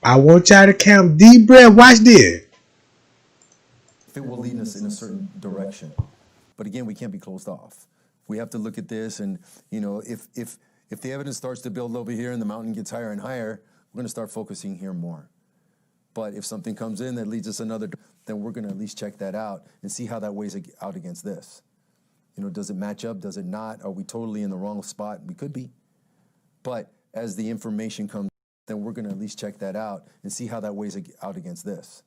I want y'all to count deep breath. Watch this. If it will lead us in a certain direction. But again, we can't be closed off. We have to look at this, and if the evidence starts to build over here and the mountain gets higher and higher, we're going to start focusing here more. But if something comes in that leads us another, then we're going to at least check that out and see how that weighs out against this. Does it match up? Does it not? Are we totally in the wrong spot? We could be. But as the information comes, then we're going to at least check that out and see how that weighs out against this.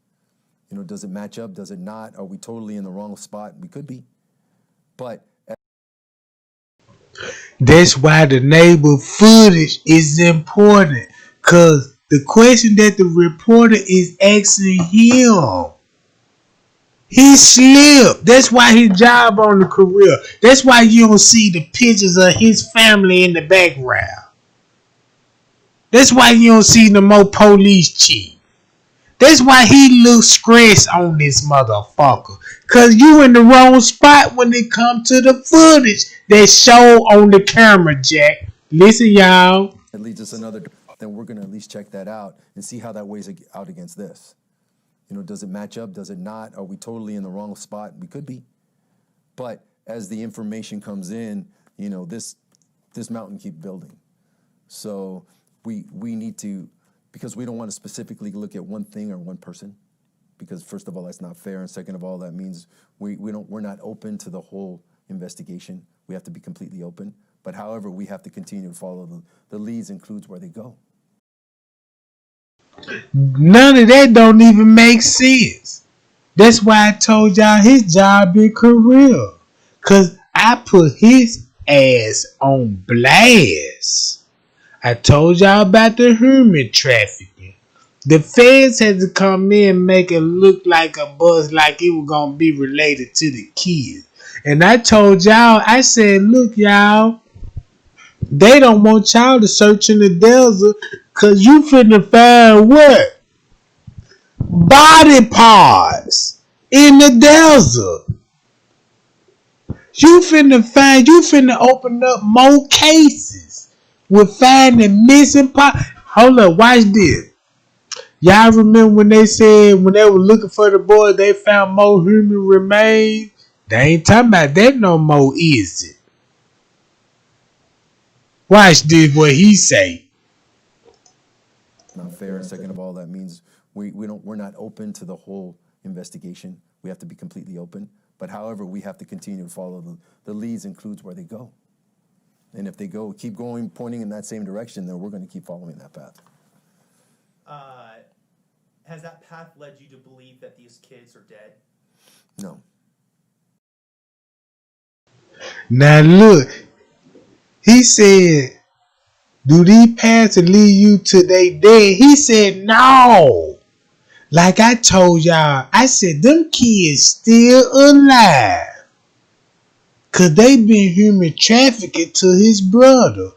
Does it match up? Does it not? Are we totally in the wrong spot? We could be. But that's why the neighbor footage is important. Because the question that the reporter is asking him, he slipped. That's why his job on the career. That's why you don't see the pictures of his family in the background. That's why you don't see no more police chief. That's why he looks stressed on this motherfucker. Cause you in the wrong spot when it comes to the footage that show on the camera, Jack. Listen, y'all. It leads us another, then we're going to at least check that out and see how that weighs out against this. You know, does it match up? Does it not? Are we totally in the wrong spot? We could be. But as the information comes in, you know, this mountain keeps building. So we need to, because we don't want to specifically look at one thing or one person, because first of all, that's not fair, and second of all, that means we're not open to the whole investigation. We have to be completely open. But however, we have to continue to follow the leads, includes where they go. None of that don't even make sense. That's why I told y'all his job in career. Cause I put his ass on blast. I told y'all about the human trafficking. The feds had to come in and make it look like a buzz, like it was gonna be related to the kids. And I told y'all, I said, look, y'all, they don't want y'all to search in the desert because you finna find what? Body parts in the desert. You finna open up more cases with finding missing parts. Hold up, watch this. Y'all remember when they said when they were looking for the boy, they found more human remains? They ain't talking about that no more, is it? Watch this, what he say. Not fair, and second of all, that means we're not open to the whole investigation. We have to be completely open. But however, we have to continue to follow the leads, includes where they go. And if they keep going, pointing in that same direction, then we're going to keep following that path. Has that path led you to believe that these kids are dead? No. Now look, he said, do these paths lead you to they dead? He said, no. Like I told y'all, I said, them kids still alive. Cause they been human trafficking to his brother.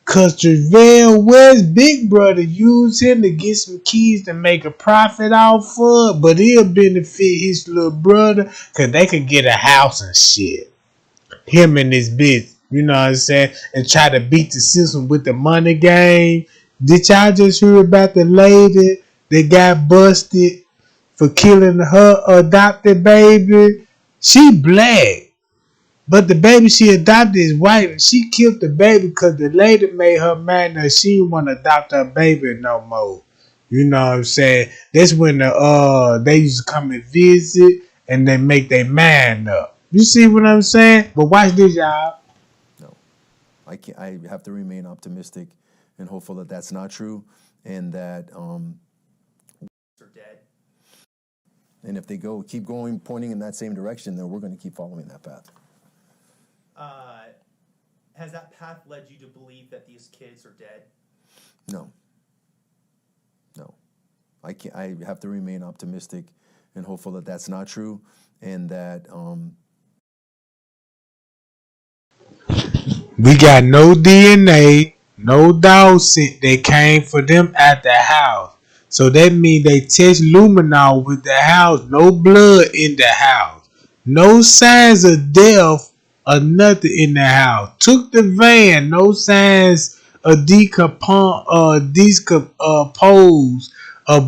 Cause Travell West big brother used him to get some keys to make a profit off of, but he'll benefit his little brother cause they could get a house and shit. Him and his bitch, you know what I'm saying? And try to beat the system with the money game. Did y'all just hear about the lady that got busted for killing her adopted baby? She black. But the baby she adopted is white, and she killed the baby because the lady made her mad that she didn't want to adopt her baby no more. You know what I'm saying? That's when they used to come and visit, and they make their mind up. You see what I'm saying? But watch this, y'all. No, I have to remain optimistic and hopeful that that's not true, and that They're dead. And if they keep going, pointing in that same direction, then we're going to keep following that path. Has that path led you to believe that these kids are dead? No. I have to remain optimistic and hopeful that that's not true, and that we got no DNA, no dog scent that came for them at the house. So that means they test luminol with the house, no blood in the house, no signs of death or nothing in the house. Took the van, no signs of decomposed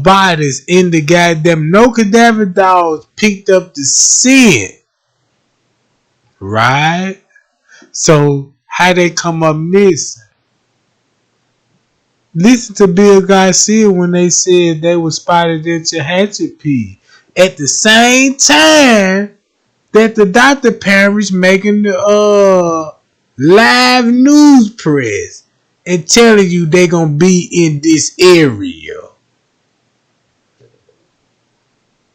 bodies in the goddamn. No cadaver dogs picked up the scent. Right? So how they come up missing? Listen to Bill Garcia when they said they were spotted in Tehachapi. At the same time that the doctor parents making the live news press and telling you they gonna be in this area.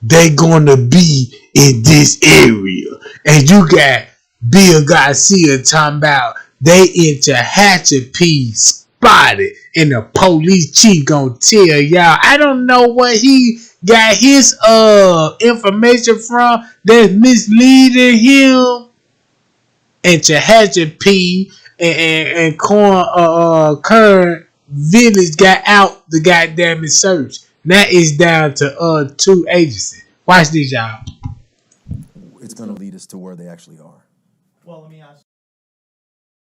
They gonna be in this area. And you got Bill Garcia talking about they in Tehachapi spotted, and the police chief gonna tell y'all. I don't know what he got his information from that's misleading him. And Tehachapi and Current village got out the goddamn search. Now it's down to 2 agencies. Watch this, y'all. It's going to lead us to where they actually are. Well, let me ask.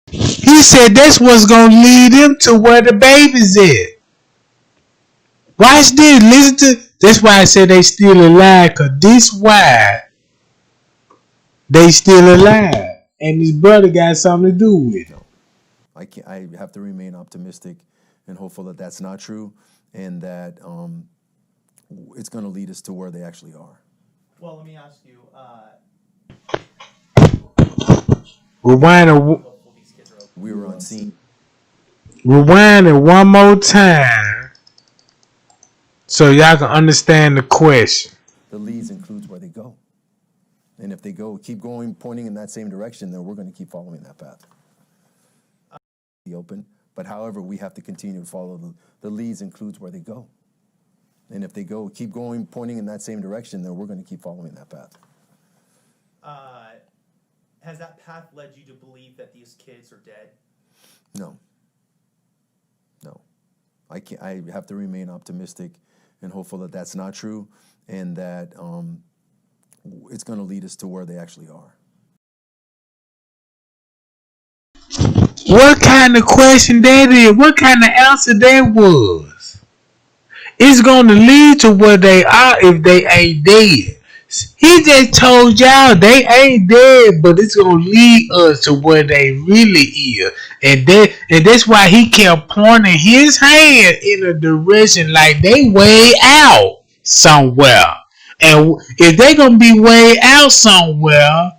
He said that's what's gonna lead them to where the baby's at. Watch this. Listen to. That's why I said they still alive. Cause this why they still alive, and his brother got something to do with it. No, I can't. I have to remain optimistic and hopeful that that's not true, and that it's going to lead us to where they actually are. Well, let me ask you. Rewind. These kids are okay. We were on scene. Rewind it one more time, so y'all can understand the question. The leads includes where they go, and if they keep going, pointing in that same direction, then we're going to keep following that path. Be open, but however, we have to continue to follow the leads includes where they go, and if they keep going, pointing in that same direction, then we're going to keep following that path. Has that path led you to believe that these kids are dead? No. I can't. I have to remain optimistic and hopeful that that's not true, and that it's going to lead us to where they actually are. What kind of question that is? What kind of answer that was? It's gonna lead to where they are if they ain't dead. He just told y'all they ain't dead, but it's gonna lead us to where they really is. And that's why he kept pointing his hand in a direction like they way out somewhere. And if they gonna be way out somewhere,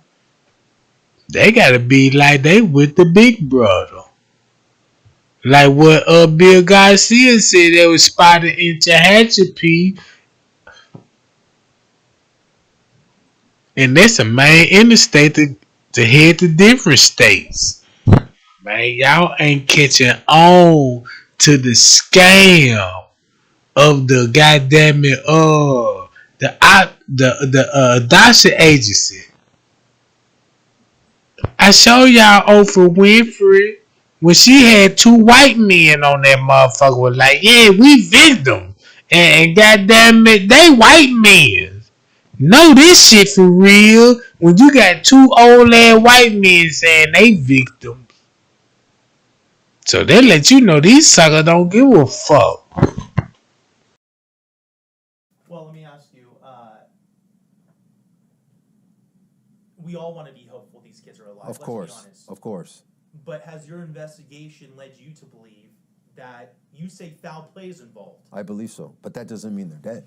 they gotta be like they with the big brother. Like what Bill Garcia said, they was spotted in Tehachapi, and that's a main interstate to head to different states. Man, y'all ain't catching on to the scam of the goddamn it the adoption agency. I show y'all Oprah Winfrey when she had 2 white men on that motherfucker was like, yeah, we victims. And goddamn it, they white men. Know this shit for real when you got 2 old ass white men saying they victims. So they let you know these suckers don't give a fuck. Well, let me ask you. We all want to be hopeful these kids are alive. Of course, Let's be honest. of course. But has your investigation led you to believe that you say foul play is involved? I believe so, but that doesn't mean they're dead.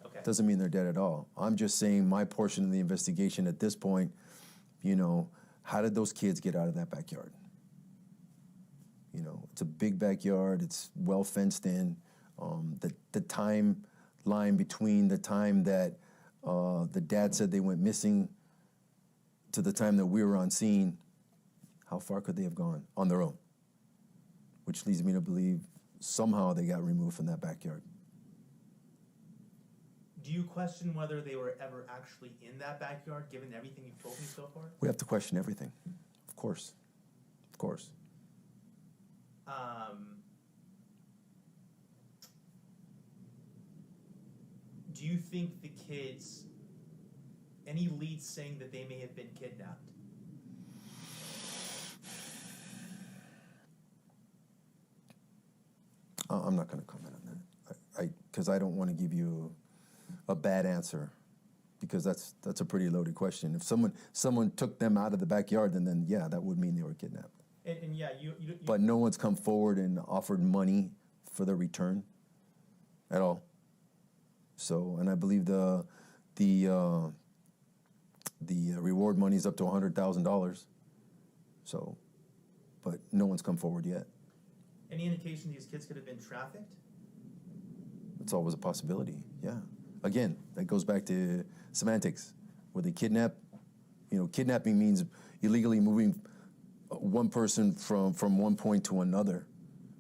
Okay. Doesn't mean they're dead at all. I'm just saying my portion of the investigation at this point, how did those kids get out of that backyard? It's a big backyard. It's well fenced in. The timeline between the time that the dad said they went missing to the time that we were on scene, how far could they have gone on their own? Which leads me to believe somehow they got removed from that backyard. Do you question whether they were ever actually in that backyard, given everything you've told me so far? We have to question everything, of course. Of course. Do you think the kids, any leads saying that they may have been kidnapped? I'm not going to comment on that, because I don't want to give you a bad answer, because that's a pretty loaded question. If someone took them out of the backyard, then yeah, that would mean they were kidnapped. And yeah, you But no one's come forward and offered money for their return at all. So, and I believe the reward money is up to $100,000. So, but no one's come forward yet. Any indication these kids could have been trafficked? It's always a possibility. Yeah. Again, that goes back to semantics. Were they kidnapped? Kidnapping means illegally moving one person from one point to another,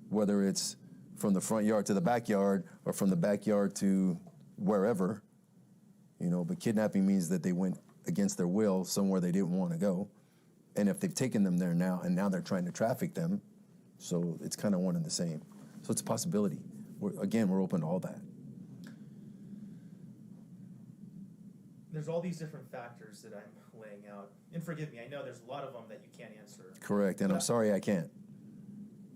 whether it's from the front yard to the backyard or from the backyard to wherever. But kidnapping means that they went against their will somewhere they didn't want to go. And if they've taken them there now and now they're trying to traffic them, So it's kind of one and the same. So it's a possibility. We're open to all that. There's all these different factors that I'm laying out. And forgive me, I know there's a lot of them that you can't answer. Correct, and I'm sorry I can't.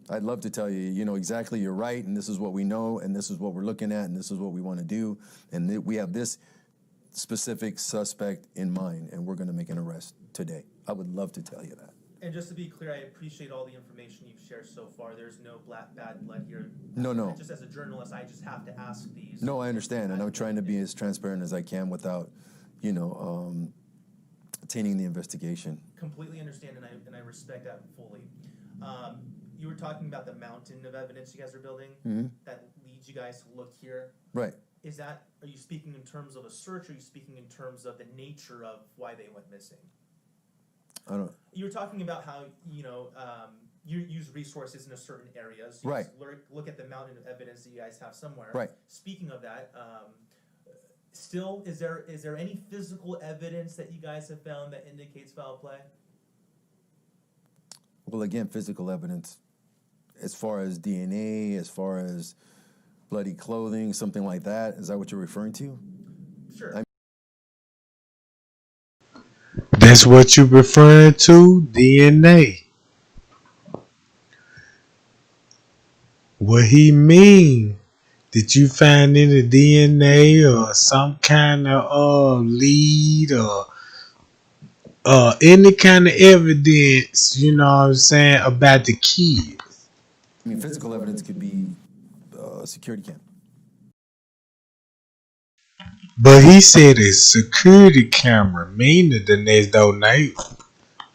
I'd love to tell you, exactly you're right, and this is what we know, and this is what we're looking at, and this is what we want to do, and we have this specific suspect in mind, and we're going to make an arrest today. I would love to tell you that. And just to be clear, I appreciate all the information you've shared so far. There's no bad blood here. No. Just as a journalist, I just have to ask these. No, I understand, and I'm trying to be as transparent as I can without, tainting the investigation. Completely understand, and I respect that fully. You were talking about the mountain of evidence you guys are building that leads you guys to look here. Right. Are you speaking in terms of a search, or are you speaking in terms of the nature of why they went missing? I don't. You were talking about how you use resources in a certain area. So you right. Look at the mountain of evidence that you guys have somewhere. Right. Speaking of that, still, is there any physical evidence that you guys have found that indicates foul play? Well, again, physical evidence, as far as DNA, as far as bloody clothing, something like that. Is that what you're referring to? Sure. That's what you're referring to? DNA. What he mean? Did you find any DNA or some kind of lead or any kind of evidence, you know what I'm saying, about the kids? I mean, physical evidence could be security cam. But he said a security camera, meaning the next door neighbor.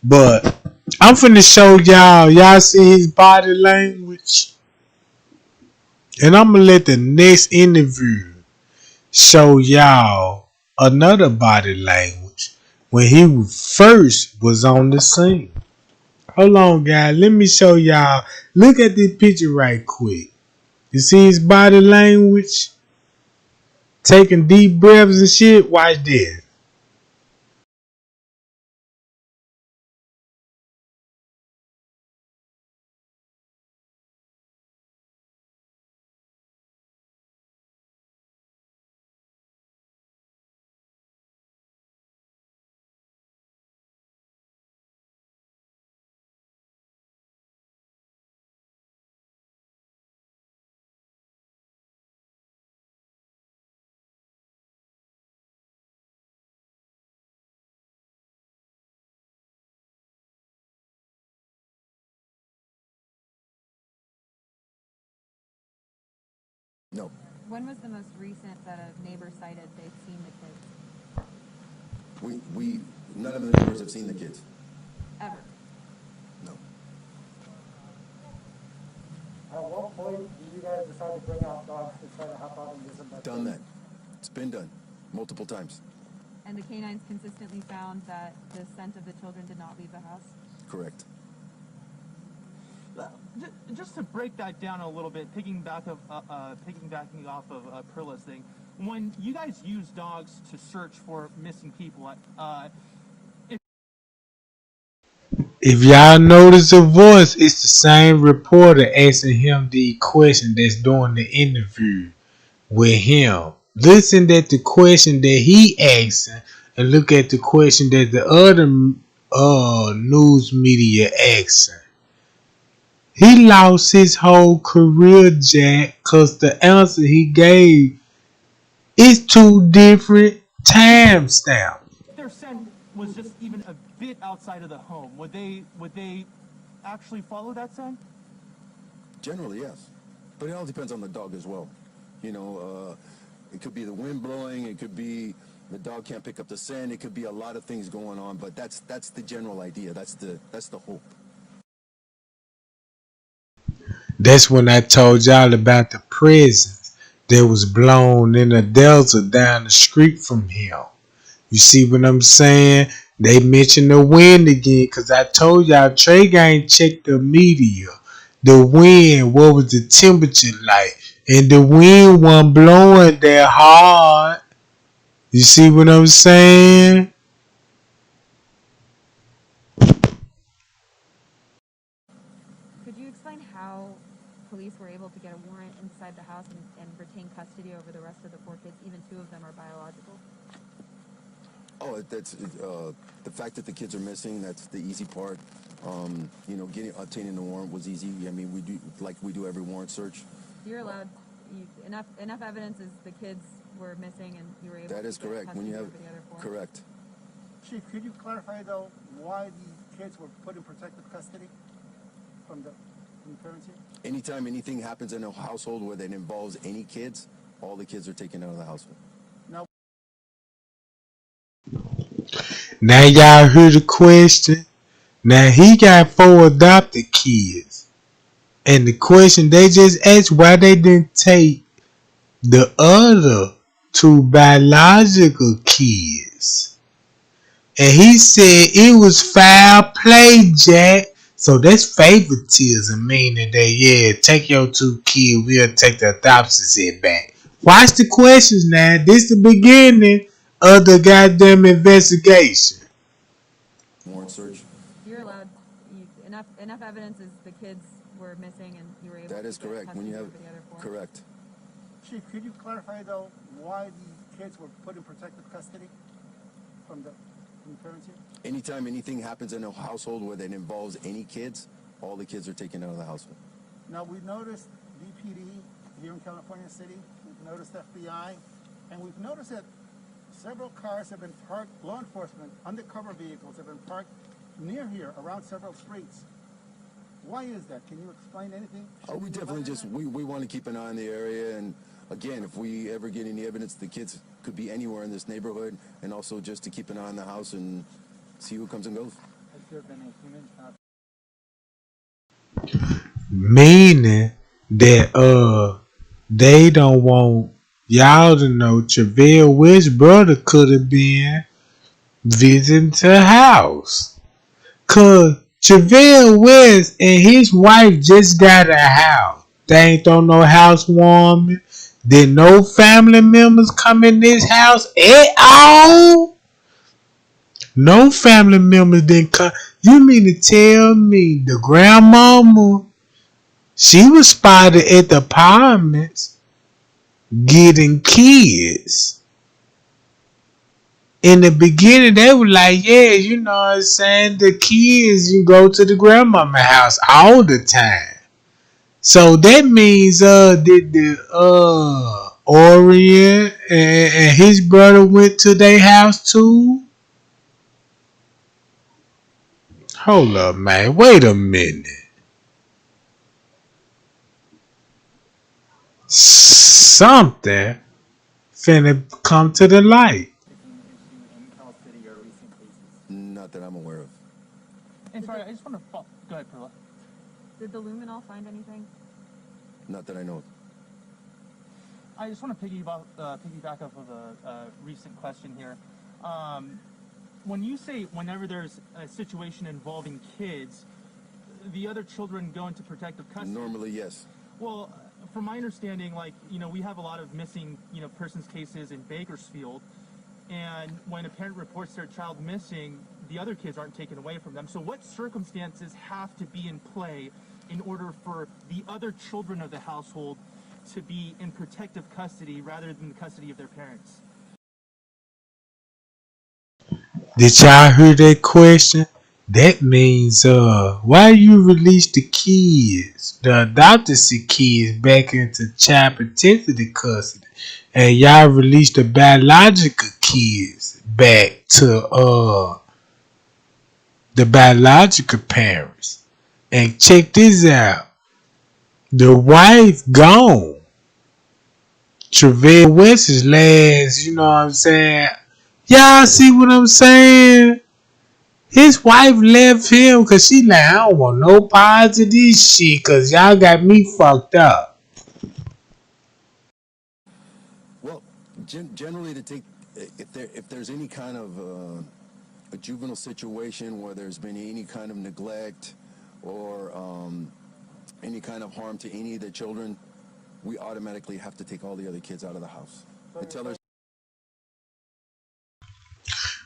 But I'm finna show y'all. Y'all see his body language? And I'm gonna let the next interview show y'all another body language when he first was on the scene. Hold on, guys. Let me show y'all. Look at this picture right quick. You see his body language? Taking deep breaths and shit? Watch this. No. When was the most recent that a neighbor cited they'd seen the kids? We none of the neighbors have seen the kids. Ever? No. At what point did you guys decide to bring out dogs to try to help out in this investigation? Done that. It's been done multiple times. And the canines consistently found that the scent of the children did not leave the house? Correct. Just to break that down a little bit, piggybacking off of Perla's thing, when you guys use dogs to search for missing people, if y'all notice the voice, it's the same reporter asking him the question that's doing the interview with him. Listen at the question that he asking and look at the question that the other news media asking. He lost his whole career, Jack, because the answer he gave is two different time stamps. if their scent was just even a bit outside of the home, would they actually follow that scent? Generally, yes. But it all depends on the dog as well. It could be the wind blowing. It could be the dog can't pick up the scent. It could be a lot of things going on. But that's the general idea. That's the hope. That's when I told y'all about the presence that was blown in the desert down the street from him. You see what I'm saying? They mentioned the wind again because I told y'all Trey ain't checked the media. The wind, what was the temperature like? And the wind wasn't blowing that hard. You see what I'm saying? Could Could you explain how police were able to get a warrant inside the house and retain custody over the rest of the 4 kids? Even 2 of them are biological. Oh, that's the fact that the kids are missing. That's the easy part. Obtaining the warrant was easy. I mean, we do every warrant search. You're allowed enough evidence is the kids were missing and you were able. That is to get correct. When you have custody over the other 4. correct. Chief, could you clarify though why these kids were put in protective custody from the parents here? Anytime anything happens in a household where that involves any kids, all the kids are taken out of the household. Now y'all hear the question. Now he got 4 adopted kids. And the question they just asked why they didn't take the other 2 biological kids. And he said it was foul play, Jack. So that's favoritism, meaning that, take your 2 kids, we'll take the adoption set back. Watch the questions now. This the beginning of the goddamn investigation. Warrant search. You're allowed enough evidence is the kids were missing and you were able. That is to get correct. When you have custody over the other 4. correct. Chief, could you clarify though why these kids were put in protective custody from the parents here? Anytime anything happens in a household where that involves any kids, all the kids are taken out of the household. Now, we've noticed DPD here in California City, we've noticed FBI, and we've noticed that several cars have been parked, law enforcement, undercover vehicles have been parked near here, around several streets. Why is that? Can you explain anything? We definitely we want to keep an eye on the area, and again, if we ever get any evidence the kids could be anywhere in this neighborhood, and also just to keep an eye on the house and see who comes and goes. Has there been a human Meaning that they don't want y'all to know Travell West's brother could have been visiting the house. Cause Travell West and his wife just got a house. They ain't throw no housewarming. Did no family members come in this house at all? No family members didn't come. You mean to tell me the grandmama, she was spotted at the apartments getting kids? In the beginning, they were like, yeah, you know what I'm saying? The kids, you go to the grandmama house all the time. So that means did the Orion and his brother went to their house too? Hold up, man. Wait a minute. Something finna come to the light. In Cal City or recent cases? Not that I'm aware of. And sorry, I just want to go ahead, Perla. Did the luminol find anything? Not that I know of. I just want to piggyback off of a recent question here. When you say whenever there's a situation involving kids, the other children go into protective custody? Normally, yes. Well, from my understanding, we have a lot of missing, persons cases in Bakersfield, and when a parent reports their child missing, the other kids aren't taken away from them. So what circumstances have to be in play in order for the other children of the household to be in protective custody rather than the custody of their parents? Did y'all hear that question? That means why you release the kids, the adopted kids, back into child protective custody, and y'all release the biological kids back to the biological parents? And check this out. The wife gone. Travell West's last, you know what I'm saying? Y'all see what I'm saying? His wife left him because she like, I don't want no parts of this shit because y'all got me fucked up. Well, generally, to take if there's any kind of a juvenile situation where there's been any kind of neglect or any kind of harm to any of the children, we automatically have to take all the other kids out of the house until there's.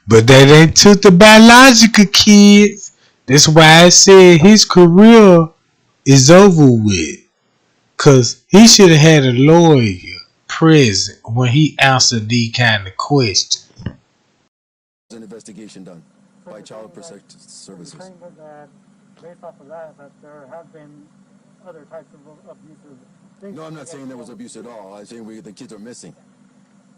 But they didn't took the biological kids. That's why I said his career is over with. Cause he should have had a lawyer present when he answered these kind of questions. An investigation done So by you're Child saying that- Protective You're Services. saying that based off of that there have been other types of abusive things. No, I'm not saying there was abuse at all. I'm saying the kids are missing,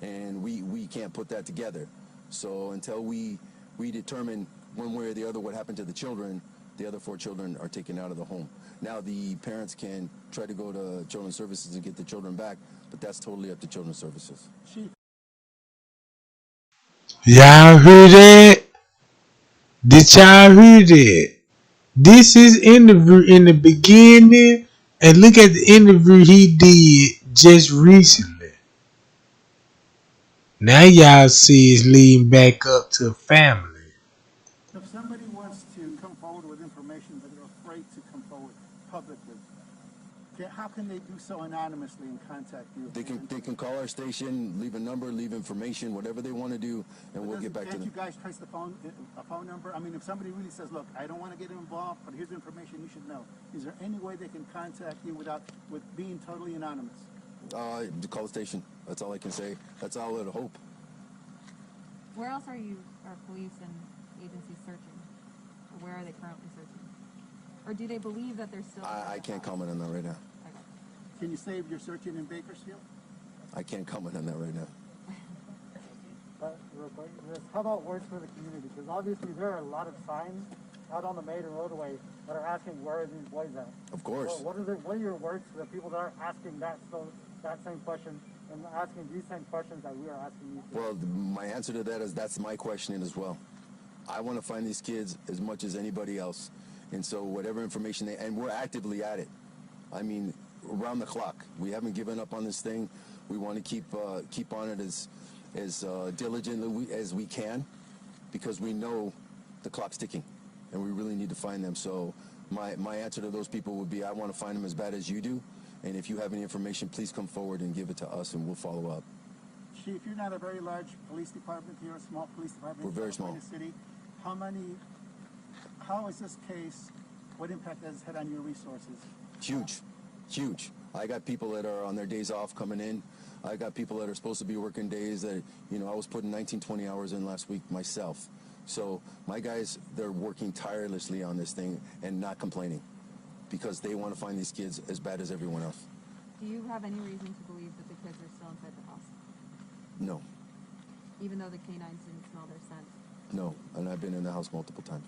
and we can't put that together. So until we determine one way or the other what happened to the children, the other 4 children are taken out of the home. Now the parents can try to go to Children's Services and get the children back, but that's totally up to Children's Services. Chief, Y'all hear that? Did y'all hear that? This is interview in the beginning, and look at the interview he did just recently. Now y'all see it's leading back up to family. if somebody wants to come forward with information but they're afraid to come forward publicly, how can they do so anonymously and contact you? They can call our station, leave a number, leave information, whatever they want to do, and we'll get back to Can't them. you guys trace a phone number? I mean, if somebody really says, "Look, I don't want to get involved, but here's information you should know," is there any way they can contact you with being totally anonymous? Call the station. That's all I can say. That's all I hope. Where else are police and agencies searching? Or where are they currently searching? Or do they believe that they're still... I can't comment on that right now. Okay. Can you say if you're searching in Bakersfield? I can't comment on that right now. Real quick, how about words for the community? Because obviously there are a lot of signs out on the maiden roadway that are asking where are these boys at. Of course. So what are your words to the people that are asking that same question and asking these same questions that we are asking you? Well, my answer to that is that's my question as well. I want to find these kids as much as anybody else, and so whatever information and we're actively at it. I mean, around the clock. We haven't given up on this thing. We want to keep on it as diligently as we can, because we know the clock's ticking, and we really need to find them. So my answer to those people would be, I want to find them as bad as you do, and if you have any information, please come forward and give it to us, and we'll follow up. Chief, you're not a very large police department here, a small police department. We're very in California City. How is this case, what impact has it had on your resources? Huge. I got people that are on their days off coming in. I got people that are supposed to be working days that, I was putting 19, 20 hours in last week myself. So my guys, they're working tirelessly on this thing and not complaining, because they want to find these kids as bad as everyone else. Do you have any reason to believe that the kids are still inside the house? No, Even though the canines didn't smell their scent? no. And I've been in the house multiple times.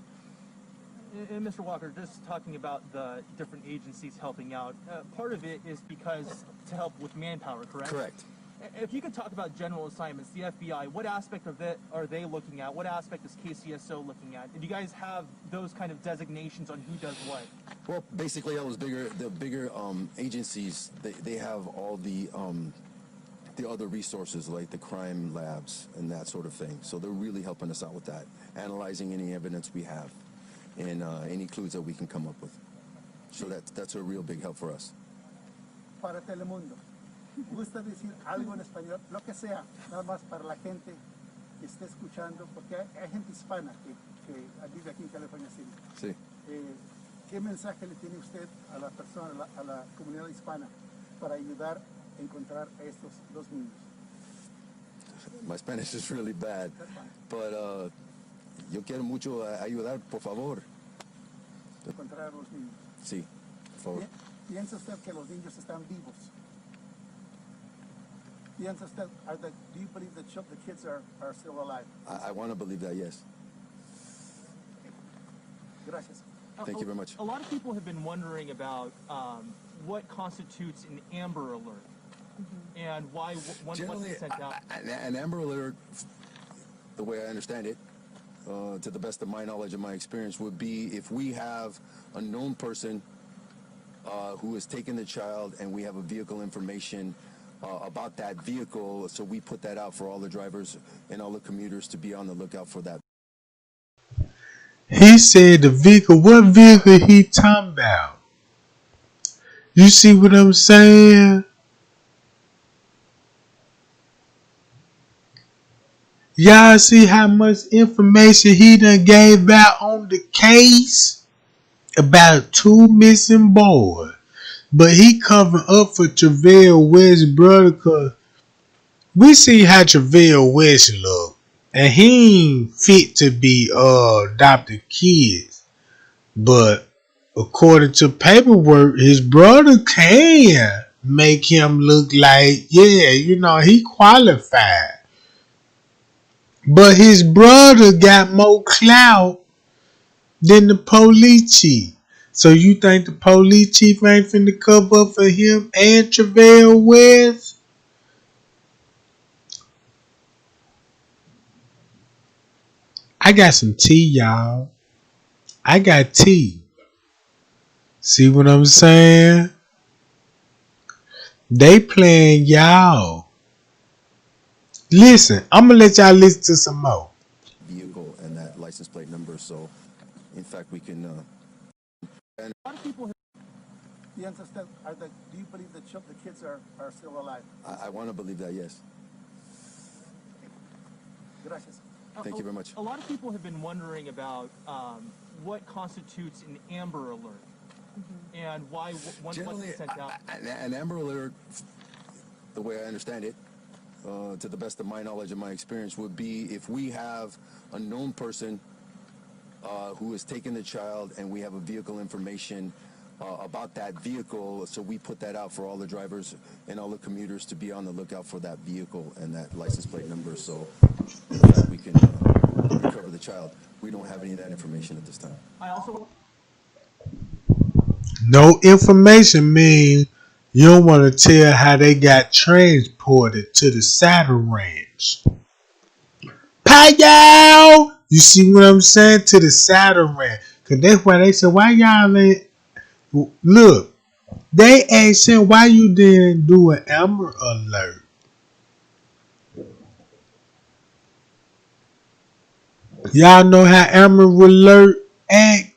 And Mr. Walker, just talking about the different agencies helping out, part of it is because to help with manpower, correct? Correct. If you could talk about general assignments, the FBI, what aspect of it are they looking at? What aspect is KCSO looking at? Do you guys have those kind of designations on who does what? Well, basically, all the bigger agencies, they have all the other resources like the crime labs and that sort of thing. So they're really helping us out with that, analyzing any evidence we have and any clues that we can come up with. So that's a real big help for us. Para Telemundo, ¿gusta decir algo en español? Lo que sea, nada más para la gente que esté escuchando, porque hay gente hispana que vive aquí en California City. Sí. ¿Qué mensaje le tiene usted a la persona, a la comunidad hispana, para ayudar a encontrar a estos dos niños? My Spanish is really bad, but yo quiero mucho ayudar, por favor. Encontrar a los niños. Sí, por favor. ¿Piensa usted que los niños están vivos? ¿Piensa usted, do you believe that the kids are still alive? I want to believe that, yes. Gracias. Thank you very much. A lot of people have been wondering about what constitutes an Amber Alert and why one Generally, wasn't sent out. an Amber Alert, the way I understand it, to the best of my knowledge and my experience, would be if we have a known person who has taken the child and we have a vehicle information about that vehicle, so we put that out for all the drivers and all the commuters to be on the lookout for that. He said the vehicle, what vehicle he talking about? You see what I'm saying? Y'all see how much information he done gave out on the case? about two missing boys. But he covering up for Travell West's brother cause we see how Travell West look. And he ain't fit to be adopted kids. But according to paperwork, his brother can make him look like, yeah, he qualified. But his brother got more clout than the police chief. So you think the police chief ain't finna cover up for him and Travell West? I got some tea, y'all. I got tea. See what I'm saying? They playing y'all. Listen, I'm gonna let y'all listen to some more. Vehicle and that license plate number. So, in fact, we can. A lot of people. Do you understand? Do you believe the kids are still alive? I want to believe that, yes. Gracias. Thank you very much. A lot of people have been wondering about what constitutes an Amber Alert and why one Generally, wasn't sent out. an Amber Alert, the way I understand it, to the best of my knowledge and my experience, would be if we have a known person who has taken the child and we have a vehicle information about that vehicle, so we put that out for all the drivers and all the commuters to be on the lookout for that vehicle and that license plate number, so in fact we can recover the child. We don't have any of that information at this time. I also No information means you don't want to tell how they got transported to the Saddle Ranch. Payal! You see what I'm saying? To the Saddle Ranch. Because that's why they said, why y'all ain't... Look, they asked him why you didn't do an Amber Alert. Y'all know how Amber Alert act?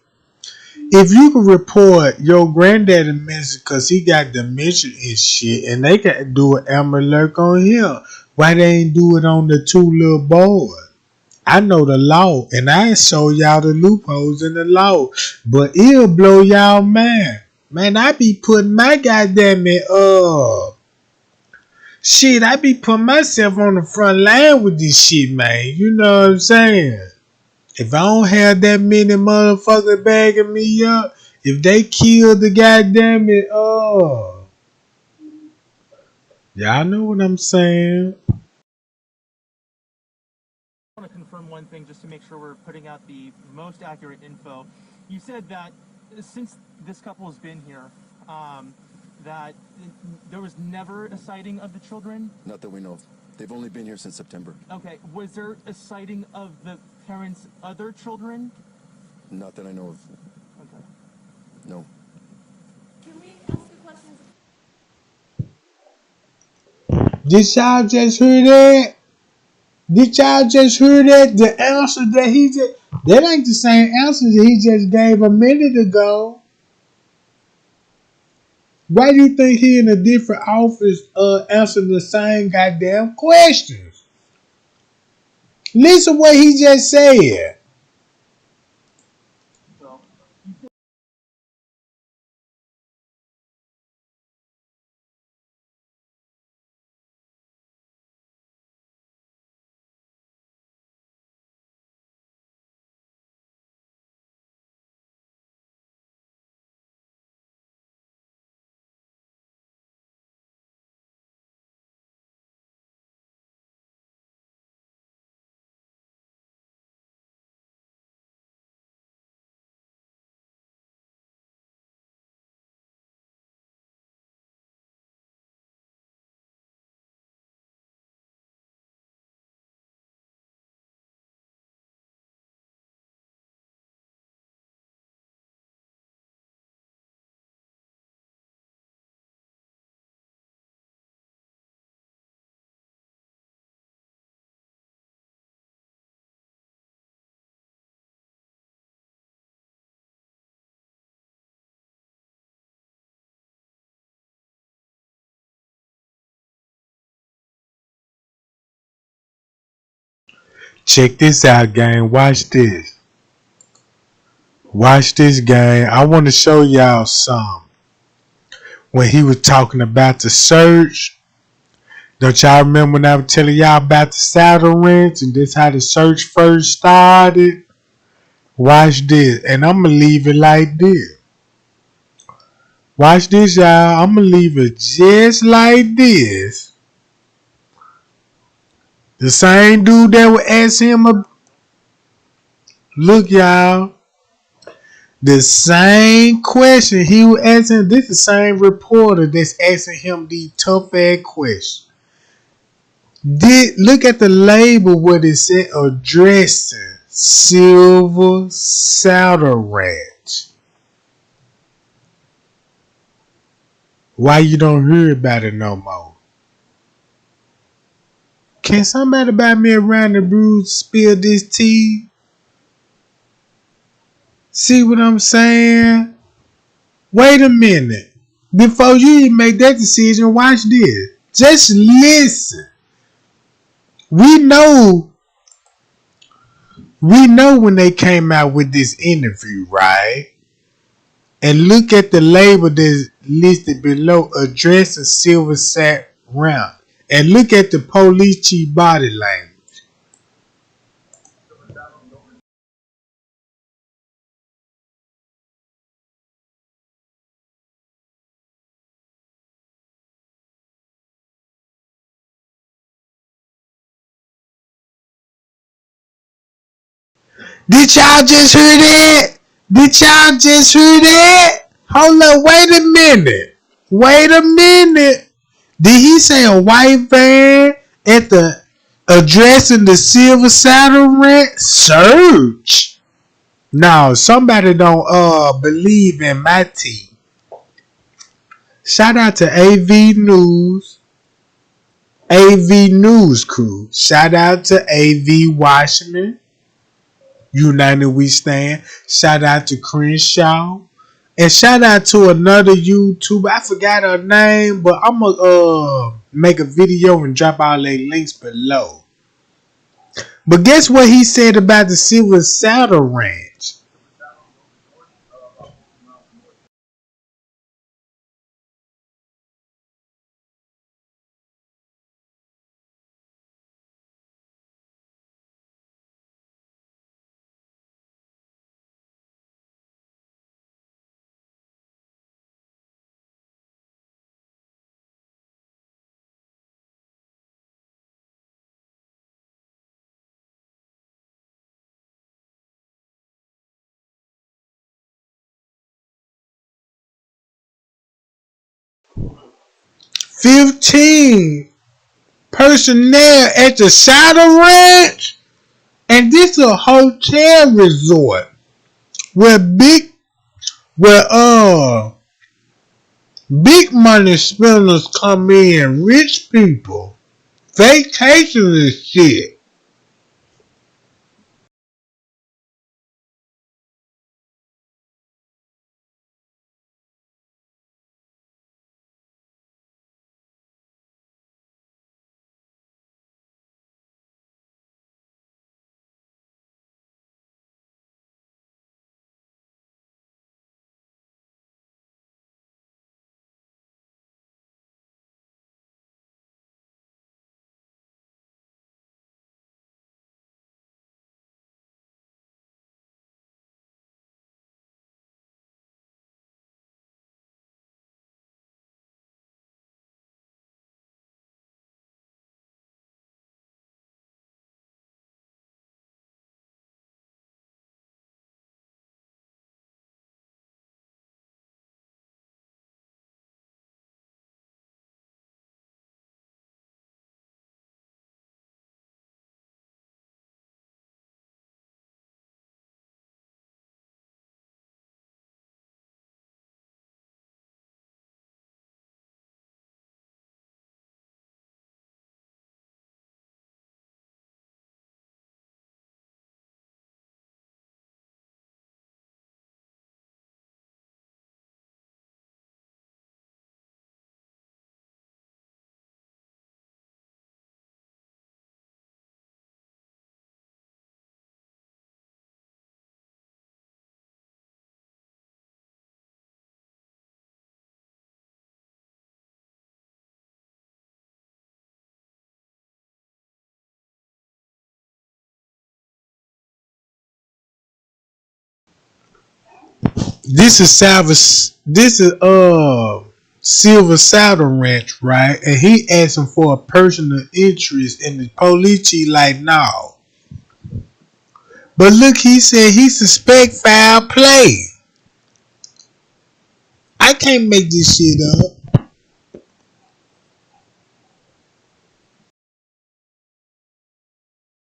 If you can report your granddaddy missing because he got dementia and shit, and they got to do an Amber Alert on him, why they ain't do it on the two little boys? I know the law, and I show y'all the loopholes in the law, but it'll blow y'all mind. Man, I be putting my goddamn it shit, I be putting myself on the front line with this shit, man. You know what I'm saying? If I don't have that many motherfuckers bagging me up, if they kill the goddamn it, y'all know what I'm saying. want to confirm one thing just to make sure we're putting out the most accurate info. You said that since this couple has been here, that there was never a sighting of the children? Not that we know of. They've only been here since September. Okay. Was there a sighting of the parents' other children? Not that I know of. Okay. No. Can we ask a question? Did y'all just hear that? Did y'all just hear that? The answer that he just... That ain't the same answer that he just gave a minute ago. Why do you think he in a different office answering the same goddamn questions? Listen what he just said. So, Check this out, gang. Watch this. Watch this game. I want to show y'all some. When he was talking about the search, don't y'all remember when I was telling y'all about the saddle wrench and this how the search first started? Watch this, and I'm gonna leave it like this. Watch this, y'all. I'm gonna leave it just like this. The same dude that would ask him, look, y'all. The same question he was asking. This is the same reporter that's asking him these tough ass questions. Look at the label what it said addressing Silver Saddle Ranch. Why you don't hear about it no more? Can somebody buy me around the brew spill this tea? See what I'm saying? Wait a minute. Before you even make that decision, watch this. Just listen. We know when they came out with this interview, right? And look at the label that's listed below addressing Silver Sat Round. And look at the police chief body language. Did y'all just hear that? Did y'all just hear that? Hold up, wait a minute. Wait a minute. Did he say a white van at the addressing the Silver Saddle Rent? Search. No, somebody don't believe in my team. Shout out to AV News Crew. Shout out to AV Washington. United We Stand. Shout out to Crenshaw. And shout out to another YouTuber. I forgot her name, but I'm going to make a video and drop all their links below. But guess what he said about the Silver Saddle Ranch? $15 personnel at the Saddle Ranch? And this is a hotel resort where big money spenders come in, rich people, vacation and shit. This is Salvas. This is Silver Saddle Ranch, right? And he asking for a personal interest in the police chief. Like, no. But look, he said he suspect foul play. I can't make this shit up.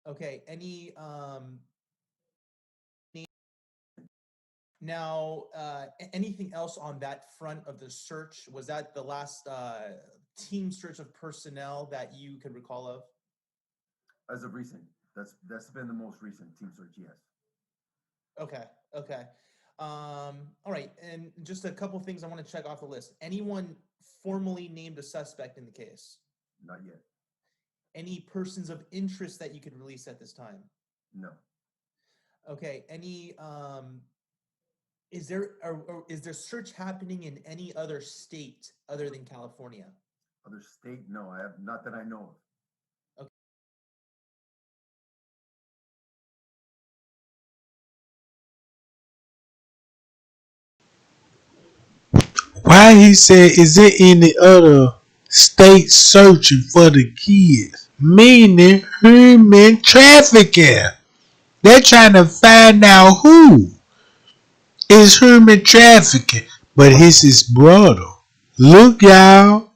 Okay. Now, anything else on that front of the search? Was that the last team search of personnel that you could recall of? As of recent, that's been the most recent team search. Yes. Okay. Okay. All right. And just a couple things I want to check off the list. Anyone formally named a suspect in the case? Not yet. Any persons of interest that you could release at this time? No. Okay. Is there search happening in any other state other than California? Other state? No, I have not that I know of. Why he said, is there any other state searching for the kids? Meaning human trafficking. They're trying to find out who is human trafficking. But it's his brother. Look, y'all.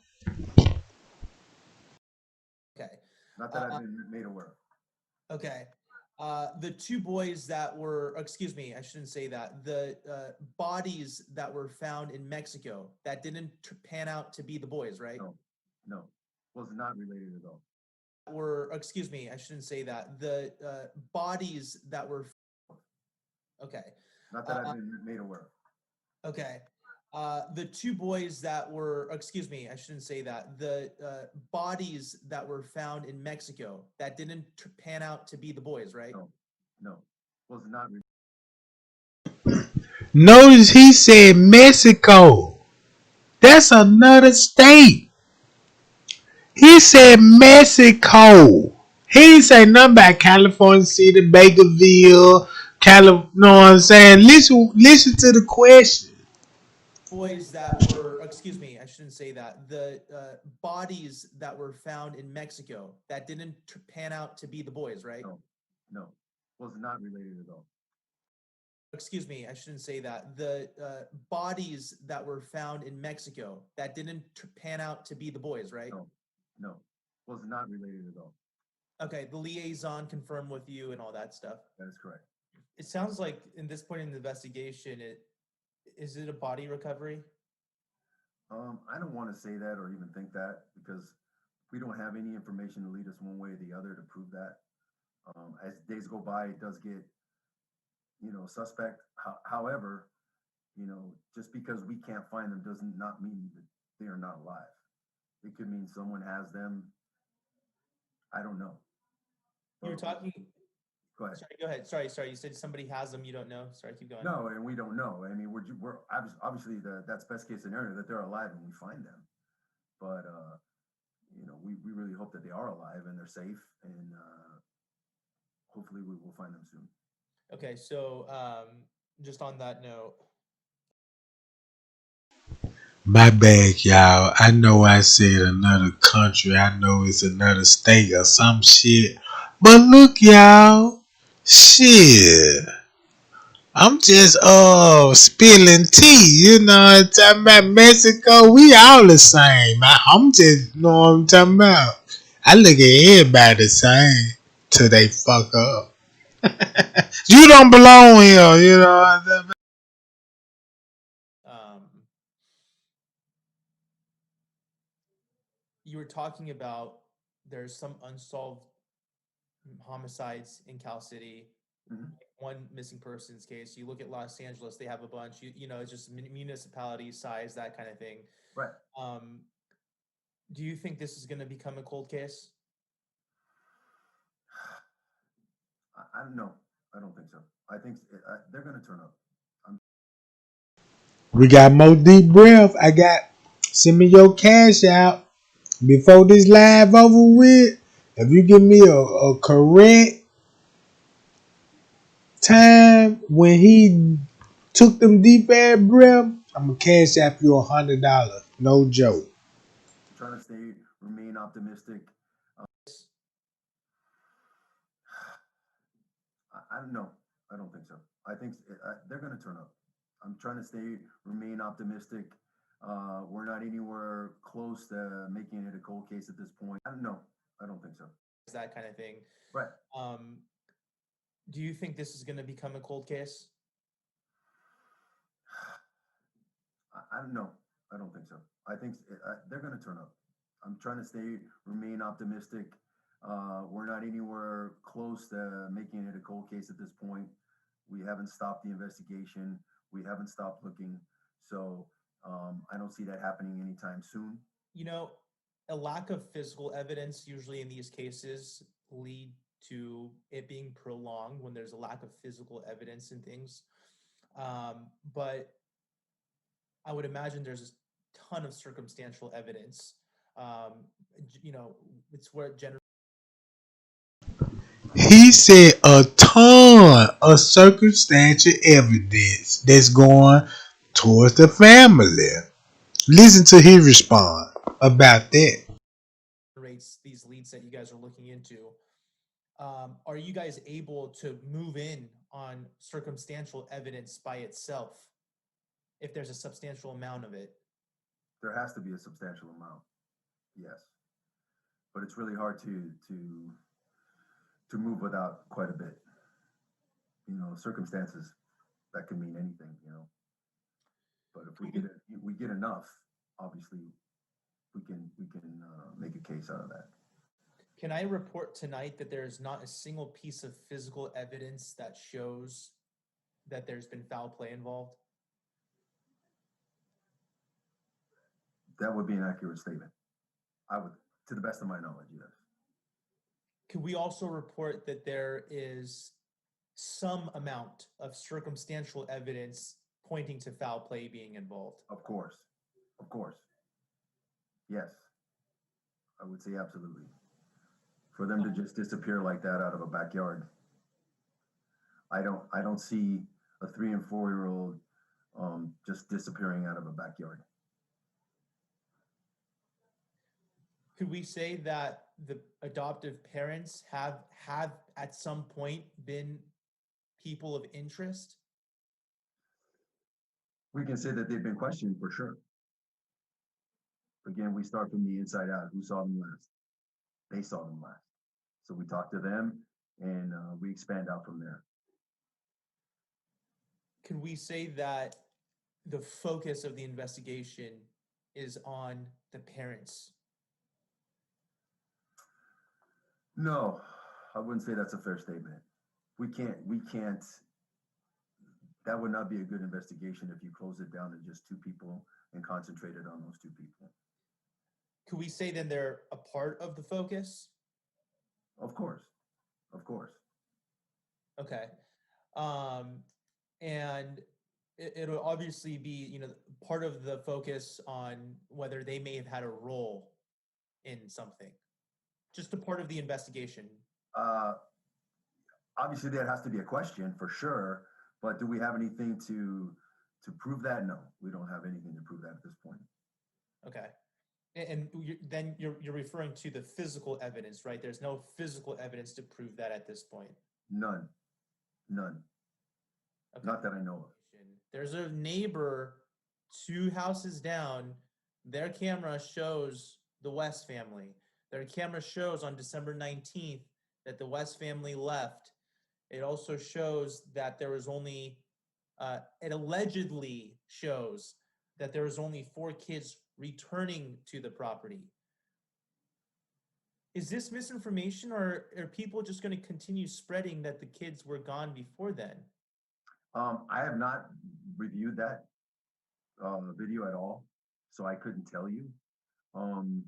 Okay. Not that I've been made aware of. Okay. The two boys that were, excuse me, I shouldn't say that. The bodies that were found in Mexico that didn't pan out to be the boys, right? No, was not related at all. Were, excuse me, I shouldn't say that. The bodies that were, okay. Not that I've been made aware of. Okay. The two boys that were, excuse me, I shouldn't say that. The bodies that were found in Mexico that didn't pan out to be the boys, right? No, was not. Notice he said Mexico. That's another state. He said Mexico. He didn't say nothing about California City, Bakerville, California. You know what I'm saying? Listen to the question. Boys that were, excuse me, I shouldn't say that. The bodies that were found in Mexico that didn't pan out to be the boys, right? No, was not related at all. Excuse me, I shouldn't say that. The bodies that were found in Mexico that didn't pan out to be the boys, right? No, was not related at all. Okay, the liaison confirmed with you and all that stuff. That is correct. It sounds like in this point in the investigation, is it a body recovery? I don't want to say that or even think that because we don't have any information to lead us one way or the other to prove that. As days go by, it does get, suspect. However, just because we can't find them doesn't not mean that they are not alive. It could mean someone has them. I don't know. You were talking. Go ahead. Sorry, go ahead. Sorry. You said somebody has them. You don't know. Sorry, keep going. No, and we don't know. I mean, we're obviously that's best case scenario that they're alive and we find them. But we really hope that they are alive and they're safe, and hopefully we will find them soon. Okay, so just on that note. My bad, y'all. I know I said another country. I know it's another state or some shit. But look, y'all. Shit. I'm just spilling tea, talking about Mexico. We all the same. I'm just know what I'm talking about. I look at everybody the same till they fuck up. You don't belong here, you know what I'm talking about? You were talking about there's some unsolved homicides in Cal City. Mm-hmm. One missing persons case. You look at Los Angeles; they have a bunch. It's just municipality size, that kind of thing. Right. Do you think this is going to become a cold case? I don't know. I don't think so. I think they're going to turn up. We got more deep breath. Send me your cash out before this live over with. If you give me a correct time when he took them deep ass breath, I'm gonna cash app you $100. No joke. Trying to remain optimistic. I don't know. I don't think so. I think they're going to turn up. I'm trying to remain optimistic. We're not anywhere close to making it a cold case at this point. I don't know. I don't think so. That kind of thing. Right. Do you think this is going to become a cold case? I don't know. I don't think so. I think they're going to turn up. I'm trying to remain optimistic. We're not anywhere close to making it a cold case at this point. We haven't stopped the investigation. We haven't stopped looking. So I don't see that happening anytime soon. You know, a lack of physical evidence usually in these cases lead to it being prolonged when there's a lack of physical evidence in things. But I would imagine there's a ton of circumstantial evidence. You know, it's where generally. He said a ton of circumstantial evidence that's going towards the family. Listen to his response about that. Generates these leads that you guys are looking into. Are you guys able to move in on circumstantial evidence by itself if there's a substantial amount of it? There has to be a substantial amount, yes, but it's really hard to move without quite a bit. You know, circumstances that could mean anything. You know, but if we get enough, obviously we can make a case out of that. Can I report tonight that there's not a single piece of physical evidence that shows that there's been foul play involved? That would be an accurate statement. I would, to the best of my knowledge, yes. Could we also report that there is some amount of circumstantial evidence pointing to foul play being involved? Of course. Yes. I would say absolutely. For them to just disappear like that out of a backyard, I don't see a 3 and 4-year-old just disappearing out of a backyard. Could we say that the adoptive parents have at some point been people of interest? We can say that they've been questioned for sure. Again, we start from the inside out. Who saw them last? They saw them last. So we talk to them and we expand out from there. Can we say that the focus of the investigation is on the parents? No, I wouldn't say that's a fair statement. We can't, that would not be a good investigation if you close it down to just 2 people and concentrated on those 2 people. Could we say then they're a part of the focus? Of course. Okay. And it'll obviously be, you know, part of the focus on whether they may have had a role in something. Just a part of the investigation. Obviously, there has to be a question for sure, but do we have anything to prove that? No, we don't have anything to prove that at this point. Okay. And then you're referring to the physical evidence, right? There's no physical evidence to prove that at this point. None. Okay. Not that I know of. There's a neighbor 2 houses down. Their camera shows the West family. Their camera shows on December 19th that the West family left. It also shows that there was only, it allegedly shows that there was only 4 kids returning to the property. Is this misinformation, or are people just going to continue spreading that the kids were gone before then? I have not reviewed that video at all, so I couldn't tell you. And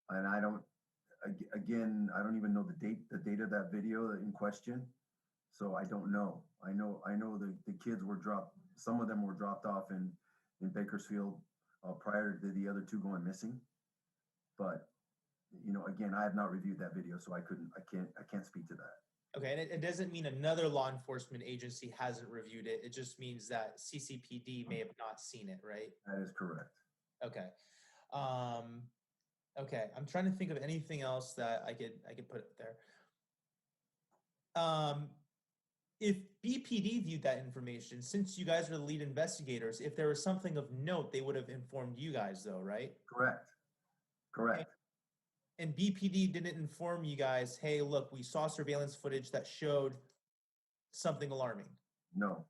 I don't, again, I don't even know the date of that video in question. So I don't know. I know the kids were dropped. Some of them were dropped off in Bakersfield prior to the other 2 going missing. But you know, again, I have not reviewed that video, so I can't speak to that. Okay, and it doesn't mean another law enforcement agency hasn't reviewed it. It just means that CCPD may have not seen it, right? That is correct. Okay. Um, okay, I'm trying to think of anything else that I could put there. If BPD viewed that information, since you guys are the lead investigators, if there was something of note, they would have informed you guys, though, right? Correct. Correct. And BPD didn't inform you guys, hey, look, we saw surveillance footage that showed something alarming. No,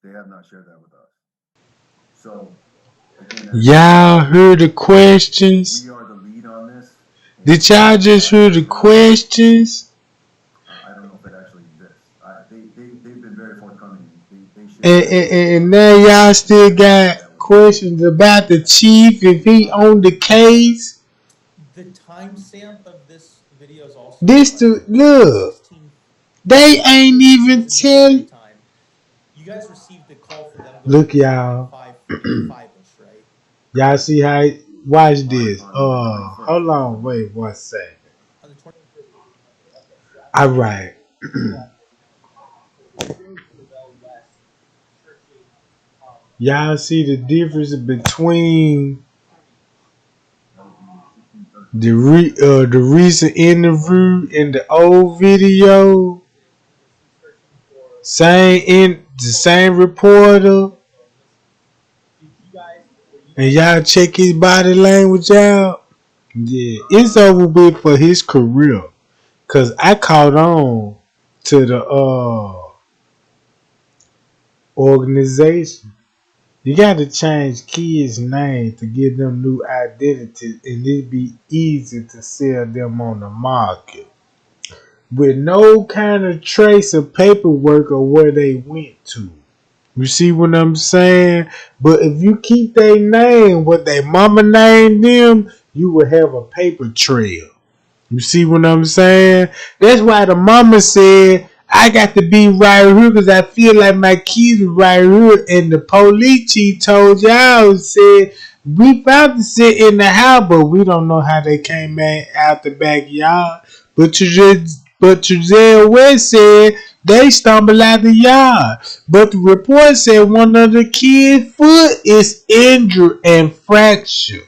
they have not shared that with us. So, again, Y'all heard the questions? we are the lead on this. Did y'all just hear the questions? I don't know if it actually exists. They've been very forthcoming. They And now y'all still got questions about the chief if he owned the case? The timestamp of this video is also This the look. 16. They ain't even tell. Time. You guys received a call from them going Look, missing y'all. at 5:45ish, right? Y'all see how? Watch this. Hold on. Wait 1 second. On the 20th. All right. Y'all see the difference between the recent interview and the old video? The same reporter. And y'all check his body language out. Yeah, it's over with for his career. Cause I caught on to the organization. You got to change kids' names to give them new identities, and it be easy to sell them on the market with no kind of trace of paperwork or where they went to. You see what I'm saying? But if you keep their name, what their mama named them, you will have a paper trail. You see what I'm saying? That's why the mama said, I got to be right here because I feel like my kids are right here. And the police chief told y'all, said, we found to sit in the house, but we don't know how they came out the backyard. But Giselle West said they stumbled out the yard. But the report said one of the kids' foot is injured and fractured.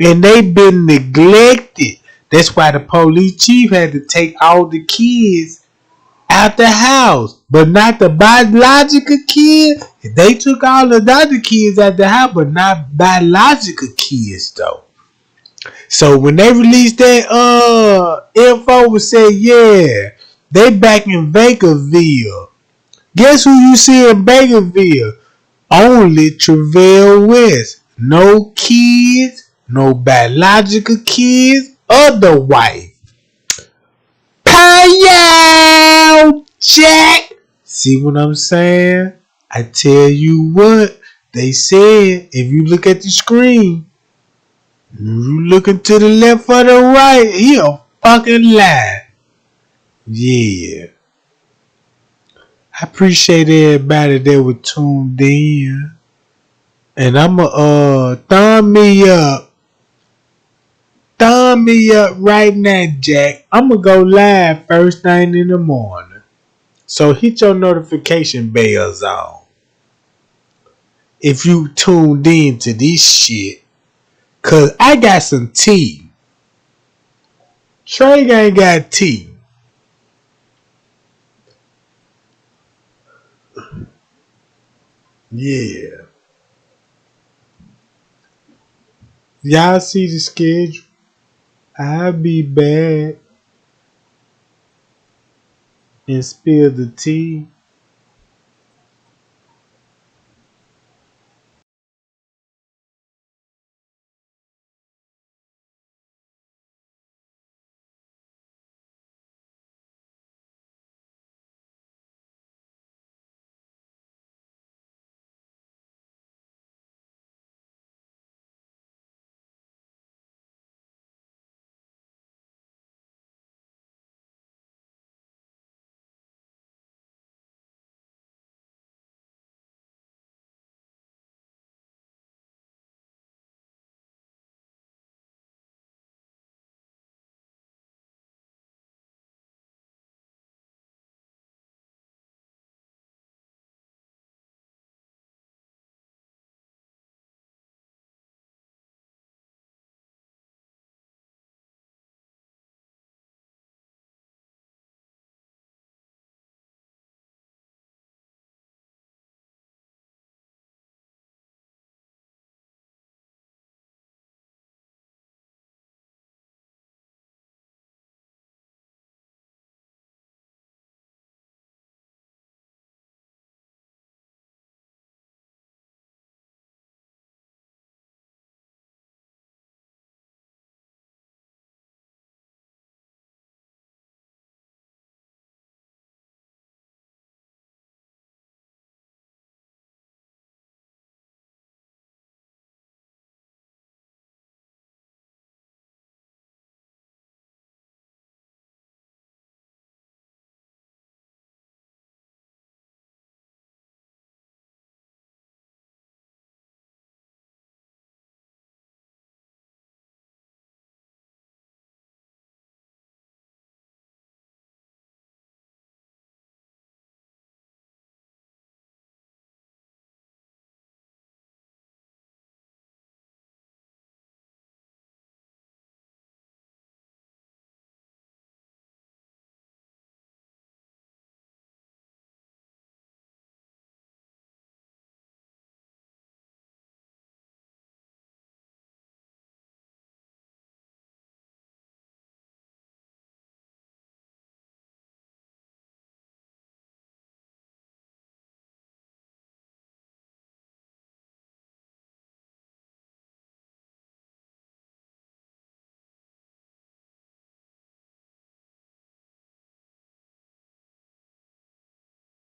And they've been neglected. That's why the police chief had to take all the kids out the house, but not the biological kid. They took all the other kids out the house, but not biological kids though. So when they released that info, was say, yeah, they back in Bakerville. Guess who you see in Bakerville? Only Travell West. No kids, no biological kids, other wife. Pow Jack! See what I'm saying? I tell you what, they said if you look at the screen, you looking to the left or the right, he a fucking lie. Yeah. I appreciate everybody that was tuned in. And I'ma thumb me up. Thumb me up right now, Jack. I'ma go live first thing in the morning. So hit your notification bells on. If you tuned in to this shit. Cause I got some tea. Trey ain't got tea. Yeah. Y'all see the schedule? I'll be back and spill the tea.